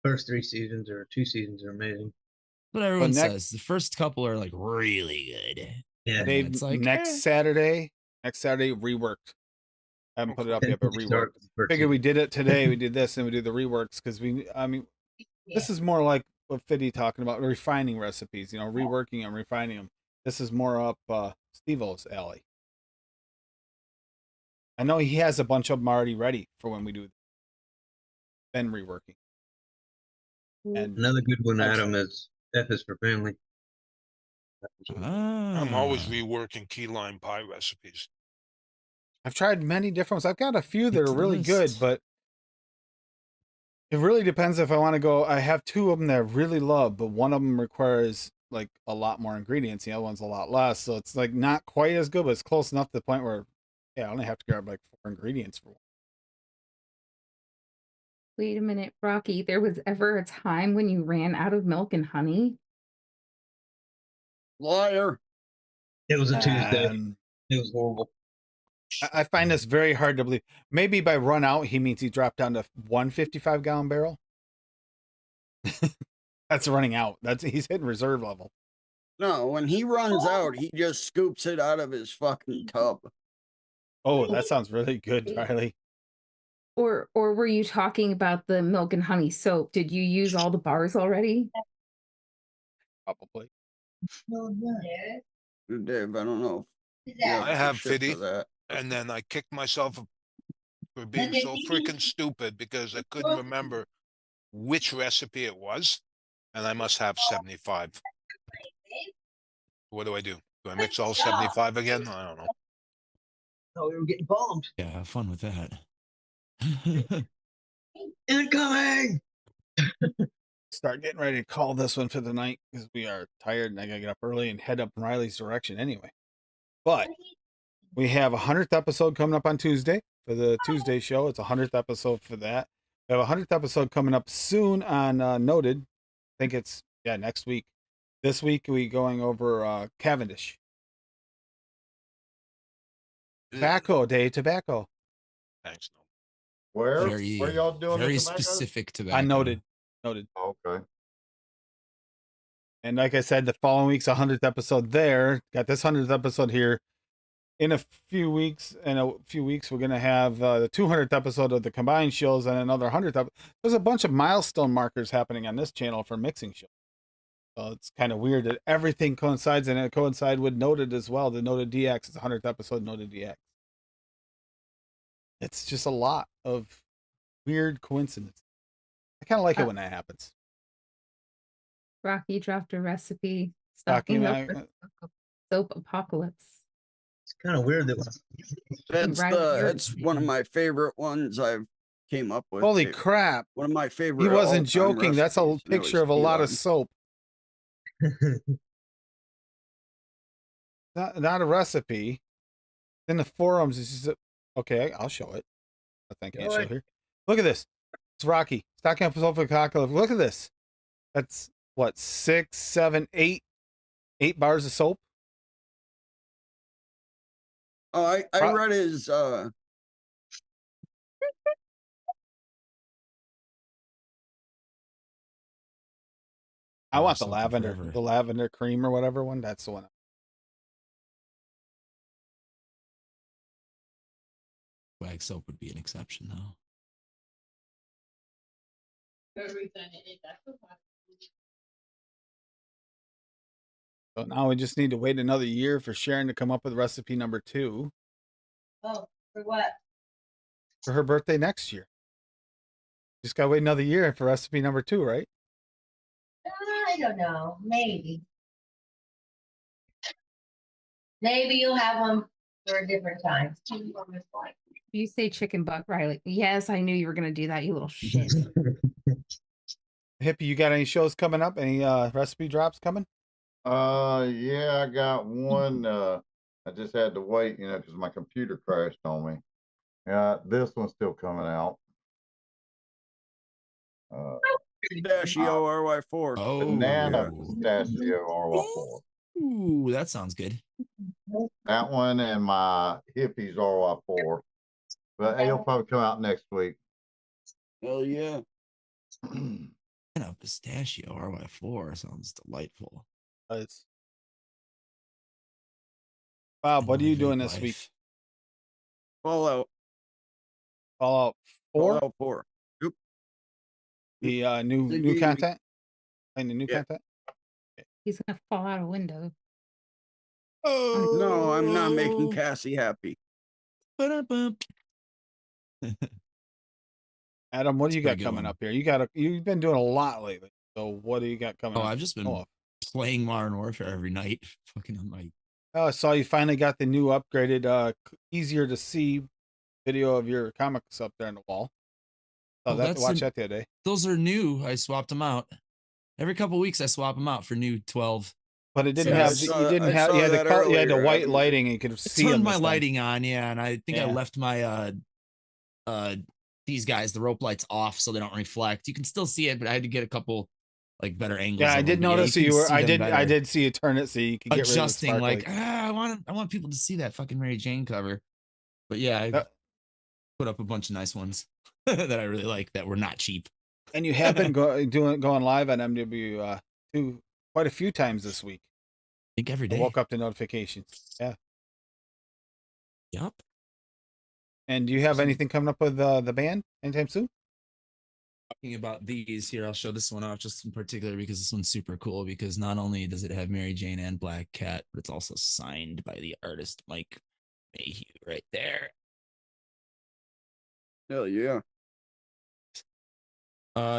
First 3 seasons or 2 seasons are amazing. But everyone says the first couple are like really good. Yeah. It's like next Saturday reworked. I haven't put it up yet, but reworked. Figured we did it today. We did this and we did the reworks because this is more like what Fiddy talking about, refining recipes, reworking them, refining them. This is more up Steve-O's alley. I know he has a bunch of them already ready for when we do then reworking. And another good one, Adam, is F is for Family. I'm always reworking key lime pie recipes. I've tried many different ones. I've got a few that are really good, but it really depends if I want to go. I have 2 of them that I really love, but one of them requires like a lot more ingredients. The other one's a lot less. So it's like not quite as good, but it's close enough to the point where, I only have to grab like 4 ingredients for one. Wait a minute, Rocky. There was ever a time when you ran out of milk and honey? Liar. It was a Tuesday. It was horrible. I find this very hard to believe. Maybe by run out, he means he dropped down to 155 gallon barrel. That's running out. He's hitting reserve level. No, when he runs out, he just scoops it out of his fucking tub. Oh, that sounds really good, Riley. Or were you talking about the milk and honey soap? Did you use all the bars already? Probably. Dave, I don't know. I have Fiddy, and then I kicked myself for being so freaking stupid because I couldn't remember which recipe it was, and I must have 75. What do I do? Do I mix all 75 again? I don't know. Oh, we were getting bombed. Yeah, have fun with that. Incoming! Start getting ready to call this one for the night because we are tired and I gotta get up early and head up in Riley's direction anyway. But we have 100th episode coming up on Tuesday for the Tuesday show. It's 100th episode for that. We have a 100th episode coming up soon on Noted. I think it's next week. This week we going over Cavendish. Tobacco Day, tobacco. Thanks. Where y'all doing? Very specific tobacco. I noted. Okay. And like I said, the following week's 100th episode there. Got this 100th episode here. In a few weeks, we're going to have the 200th episode of the combined shows and another 100th. There's a bunch of milestone markers happening on this channel for mixing shows. So it's kind of weird that everything coincides, and it coincides with Noted as well. The Noted DX is 100th episode, Noted DX. It's just a lot of weird coincidence. I kind of like it when that happens. Rocky dropped a recipe. Stocking up for soap apocalypse. It's kind of weird that that's one of my favorite ones I've came up with. Holy crap. One of my favorite. He wasn't joking. That's a picture of a lot of soap. Not a recipe. In the forums, it's just okay, I'll show it. I can't show here. Look at this. It's Rocky. Stocking up for cocktail. Look at this. That's what, 6, 7, 8 bars of soap. Oh, I read his I want the soap lavender cream or whatever one. That's the one. Swag soap would be an exception, though. So now we just need to wait another year for Sharon to come up with recipe number 2. Oh, for what? For her birthday next year. Just gotta wait another year for recipe number 2, right? I don't know. Maybe. Maybe you'll have one for a different time. You say chicken butt, Riley. Yes, I knew you were gonna do that, you little shit. Hippie, you got any shows coming up? Any recipe drops coming? Yeah, I got one. I just had to wait, because my computer crashed on me. Yeah, this one's still coming out. Pistachio RY4. Banana pistachio RY4. Ooh, that sounds good. That one and my hippies RY4. But it'll probably come out next week. Hell yeah. Banana pistachio RY4 sounds delightful. Bob, what are you doing this week? Fallout 4? Fallout 4. Yep. The new content? And the new content? He's gonna fall out a window. Oh no, I'm not making Cassie happy. Adam, what do you got Pretty good coming one. up here? You've been doing a lot lately. So what do you got coming up? I've just been playing Modern Warfare every night. Fucking on my. Oh, I saw you finally got the new upgraded, easier to see video of your comics up there on the wall. Oh, watch that the other day. Those are new. I swapped them out. Every couple of weeks I swap them out for new 12. But it didn't have you had the white lighting and you could see them. Turned my lighting on, yeah, and I think I left my these guys the rope lights off so they don't reflect. You can still see it, but I had to get a couple like better angles. Yeah, I did notice you were. I did see you turn it so you could get adjusting. Rid of the I want people to see that fucking Mary Jane cover. But yeah, I put up a bunch of nice ones that I really like that were not cheap. And you have been going live on MW2 quite a few times this week. I think every day. I woke up to notifications. Yeah. Yep. And do you have anything coming up with the band anytime soon? Talking about these here, I'll show this one off just in particular because this one's super cool because not only does it have Mary Jane and Black Cat, but it's also signed by the artist Mike Mayhew right there. Hell yeah.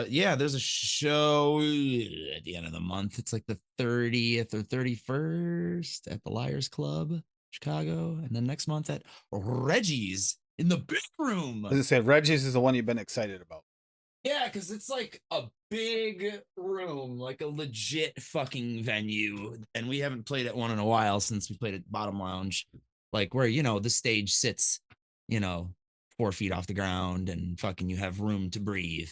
Yeah, there's a show at the end of the month. It's like the 30th or 31st at the Liars Club, Chicago. And then next month at Reggie's in the big room. As I said, Reggie's is the one you've been excited about. Yeah, because it's like a big room, like a legit fucking venue. And we haven't played at one in a while since we played at Bottom Lounge, like where, the stage sits, 4 feet off the ground and fucking you have room to breathe.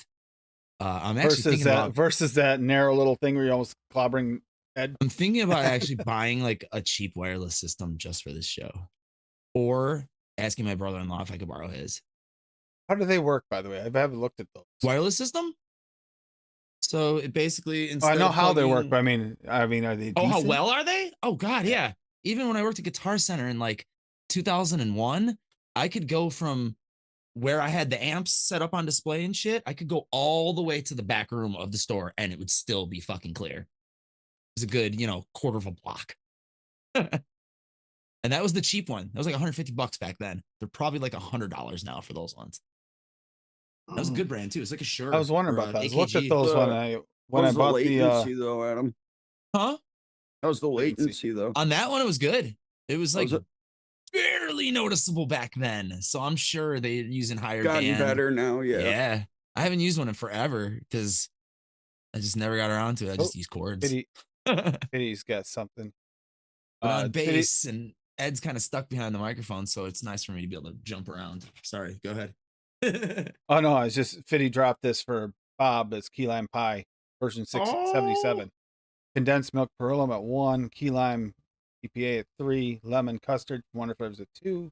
I'm actually versus that narrow little thing where you're almost clobbering Ed. I'm thinking about actually buying like a cheap wireless system just for this show, or asking my brother-in-law if I could borrow his. How do they work, by the way? I haven't looked at those. Wireless system. So it basically, I know how they work, but I mean, are they? Oh, decent? how well are they? Oh God, yeah. Even when I worked at Guitar Center in like 2001, I could go from where I had the amps set up on display and shit, I could go all the way to the back room of the store and it would still be fucking clear. It was a good, quarter of a block. And that was the cheap one. That was like $150 back then. They're probably like $100 now for those ones. That was a good brand too. It's like a Shure. I was wondering about that. I looked at those when I bought the latency though, Adam. Huh? That was the latency though. On that one, it was good. It was like barely noticeable back then, so I'm sure they're using higher gotten band. Better now. Yeah, I haven't used one in forever because I just never got around to it. I just use cords. Pitty's got something on bass, and Ed's kind of stuck behind the microphone, so it's nice for me to be able to jump around. Sorry, go ahead. Oh no, it's just Fitty dropped this for Bob as key lime pie version 677. Condensed milk perillum at 1, key lime EPA at 3, lemon custard Wonder Flavors at 2,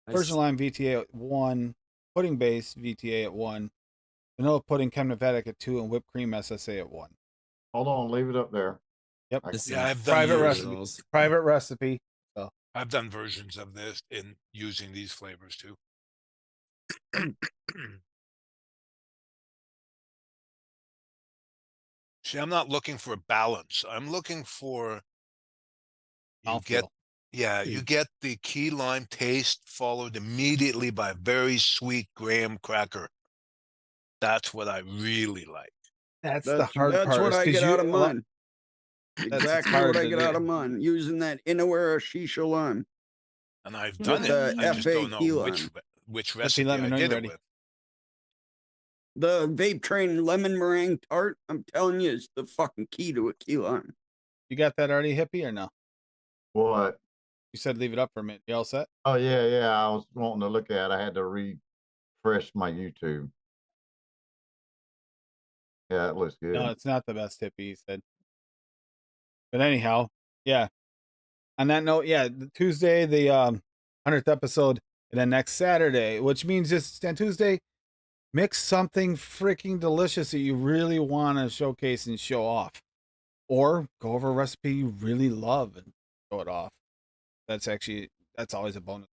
Persian lime VTA at 1, pudding base VTA at 1, vanilla pudding Chemnovatic at 2, and whipped cream SSA at 1. Hold on, leave it up there. Yep. Yeah, I've done private versions. recipe. Private recipe. So I've done versions of this in using these flavors too. See, I'm not looking for balance. I'm looking for you get you get the key lime taste followed immediately by a very sweet graham cracker. That's what I really like. That's the hard part. That's what I get out of mine. That's Exactly hard what I to get do. out of mine, using that Inawera Shisha lime. And I've With done the it. I just don't FA know lime. which Let me recipe know I you're did it ready. with. The Vape Train lemon meringue tart, I'm telling you, is the fucking key to a key lime. You got that already, Hippie, or no? What? You said leave it up for a minute. You all set? Oh yeah. I was wanting to look at it. I had to refresh my YouTube. Yeah, it looks good. No, it's not the best Hippie, he said. But anyhow, yeah. On that note, yeah, Tuesday, the 100th episode, and then next Saturday, which means just on Tuesday, mix something freaking delicious that you really want to showcase and show off. Or go over a recipe you really love and show it off. That's always a bonus.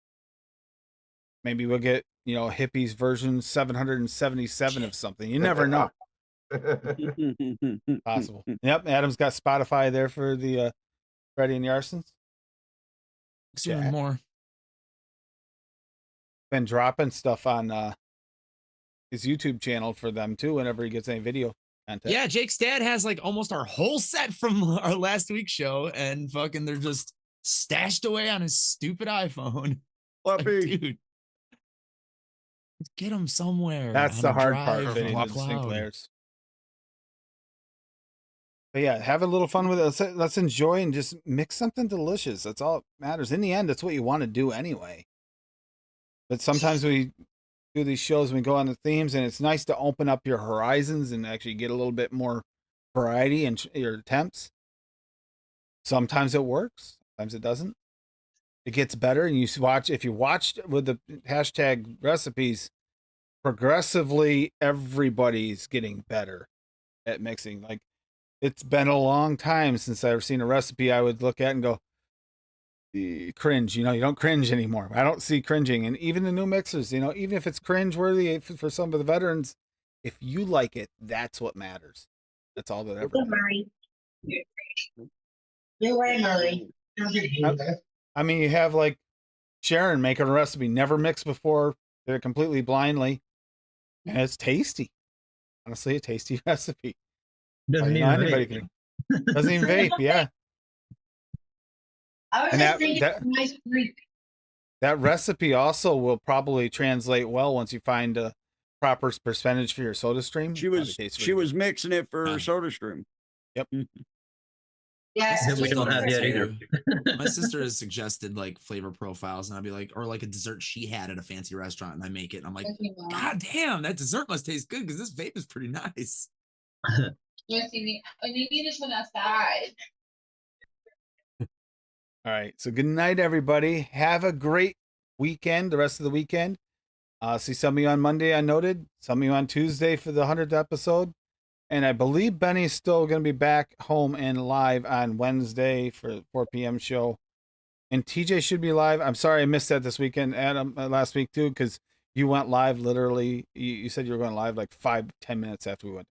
Maybe we'll get, Hippie's version 777 of something. You never know. Possible. Yep, Adam's got Spotify there for the Freddy and the Arsons. Yeah. More. Been dropping stuff on his YouTube channel for them too whenever he gets any video content. Yeah, Jake's dad has like almost our whole set from our last week's show, and fucking they're just stashed away on his stupid iPhone. Like, dude, get them somewhere. That's the hard part, fitting the distinct layers. But yeah, have a little fun with it. Let's enjoy and just mix something delicious. That's all that matters. In the end, that's what you want to do anyway. But sometimes we do these shows and we go on the themes, and it's nice to open up your horizons and actually get a little bit more variety in your attempts. Sometimes it works, sometimes it doesn't. It gets better, and if you watched with the hashtag recipes, progressively everybody's getting better at mixing. Like, it's been a long time since I've seen a recipe I would look at and go, cringe. You don't cringe anymore. I don't see cringing. And even the new mixers, even if it's cringe worthy for some of the veterans, if you like it, that's what matters. That's all that ever matters. I mean, you have like Sharon making a recipe, never mixed before, did it completely blindly, and it's tasty. Honestly, a tasty recipe. Doesn't even anybody can. Doesn't even vape, yeah. I was And just thinking nice Greek. that recipe also will probably translate well once you find a proper percentage for your soda stream. She was mixing it for her soda stream. Yep. Yeah, we don't have yet either. My sister has suggested like flavor profiles, and I'd be like, or like a dessert she had at a fancy restaurant, and I make it, and I'm like, God damn, that dessert must taste good because this vape is pretty nice. Yes, you need this one outside. All right. So good night, everybody. Have a great weekend, the rest of the weekend. See some of you on Monday, I noted. Some of you on Tuesday for the 100th episode. And I believe Benny's still going to be back home and live on Wednesday for the 4 p.m. show. And TJ should be live. I'm sorry I missed that this weekend, Adam, last week too, because you went live literally. You said you were going live like 5-10 minutes after we went.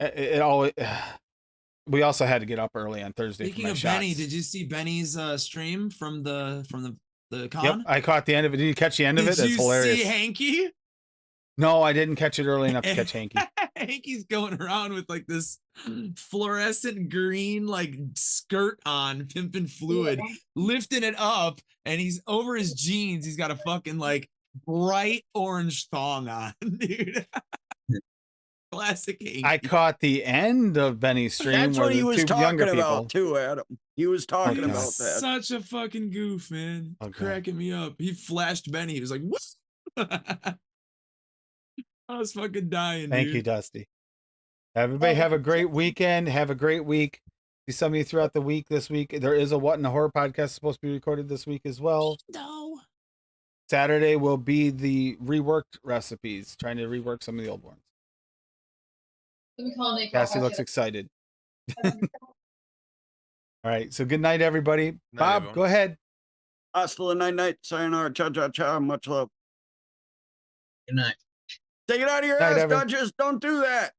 It always. We also had to get up early on Thursday. Speaking of Benny, did you see Benny's stream from the con? Yep, I caught the end of it. Did you catch the end of it? That's hilarious. Did you see Hanky? No, I didn't catch it early enough to catch Hanky. Hanky's going around with like this fluorescent green like skirt on, pimping fluid, lifting it up, and he's over his jeans. He's got a fucking like bright orange thong on, dude. Classic Hanky. I caught the end of Benny's stream. That's where what he the was two talking younger about people, too, Adam. He was talking about that. Such a fucking goof, man. Okay. Cracking me up. He flashed Benny. He was like, what? I was fucking dying. Thank you, Dusty. Everybody have a great weekend. Have a great week. See some of you throughout the week this week. There is a What in the Horror podcast supposed to be recorded this week as well. No. Saturday will be the reworked recipes, trying to rework some of the old ones. Let me call Nick. Cassie looks excited. All right. So good night, everybody. Night, Bob, everyone. go ahead. Hasta la night, sayonara, cha cha cha, much love. Good night. Take it out of your Night, ass, everyone. Duchess. Don't do that.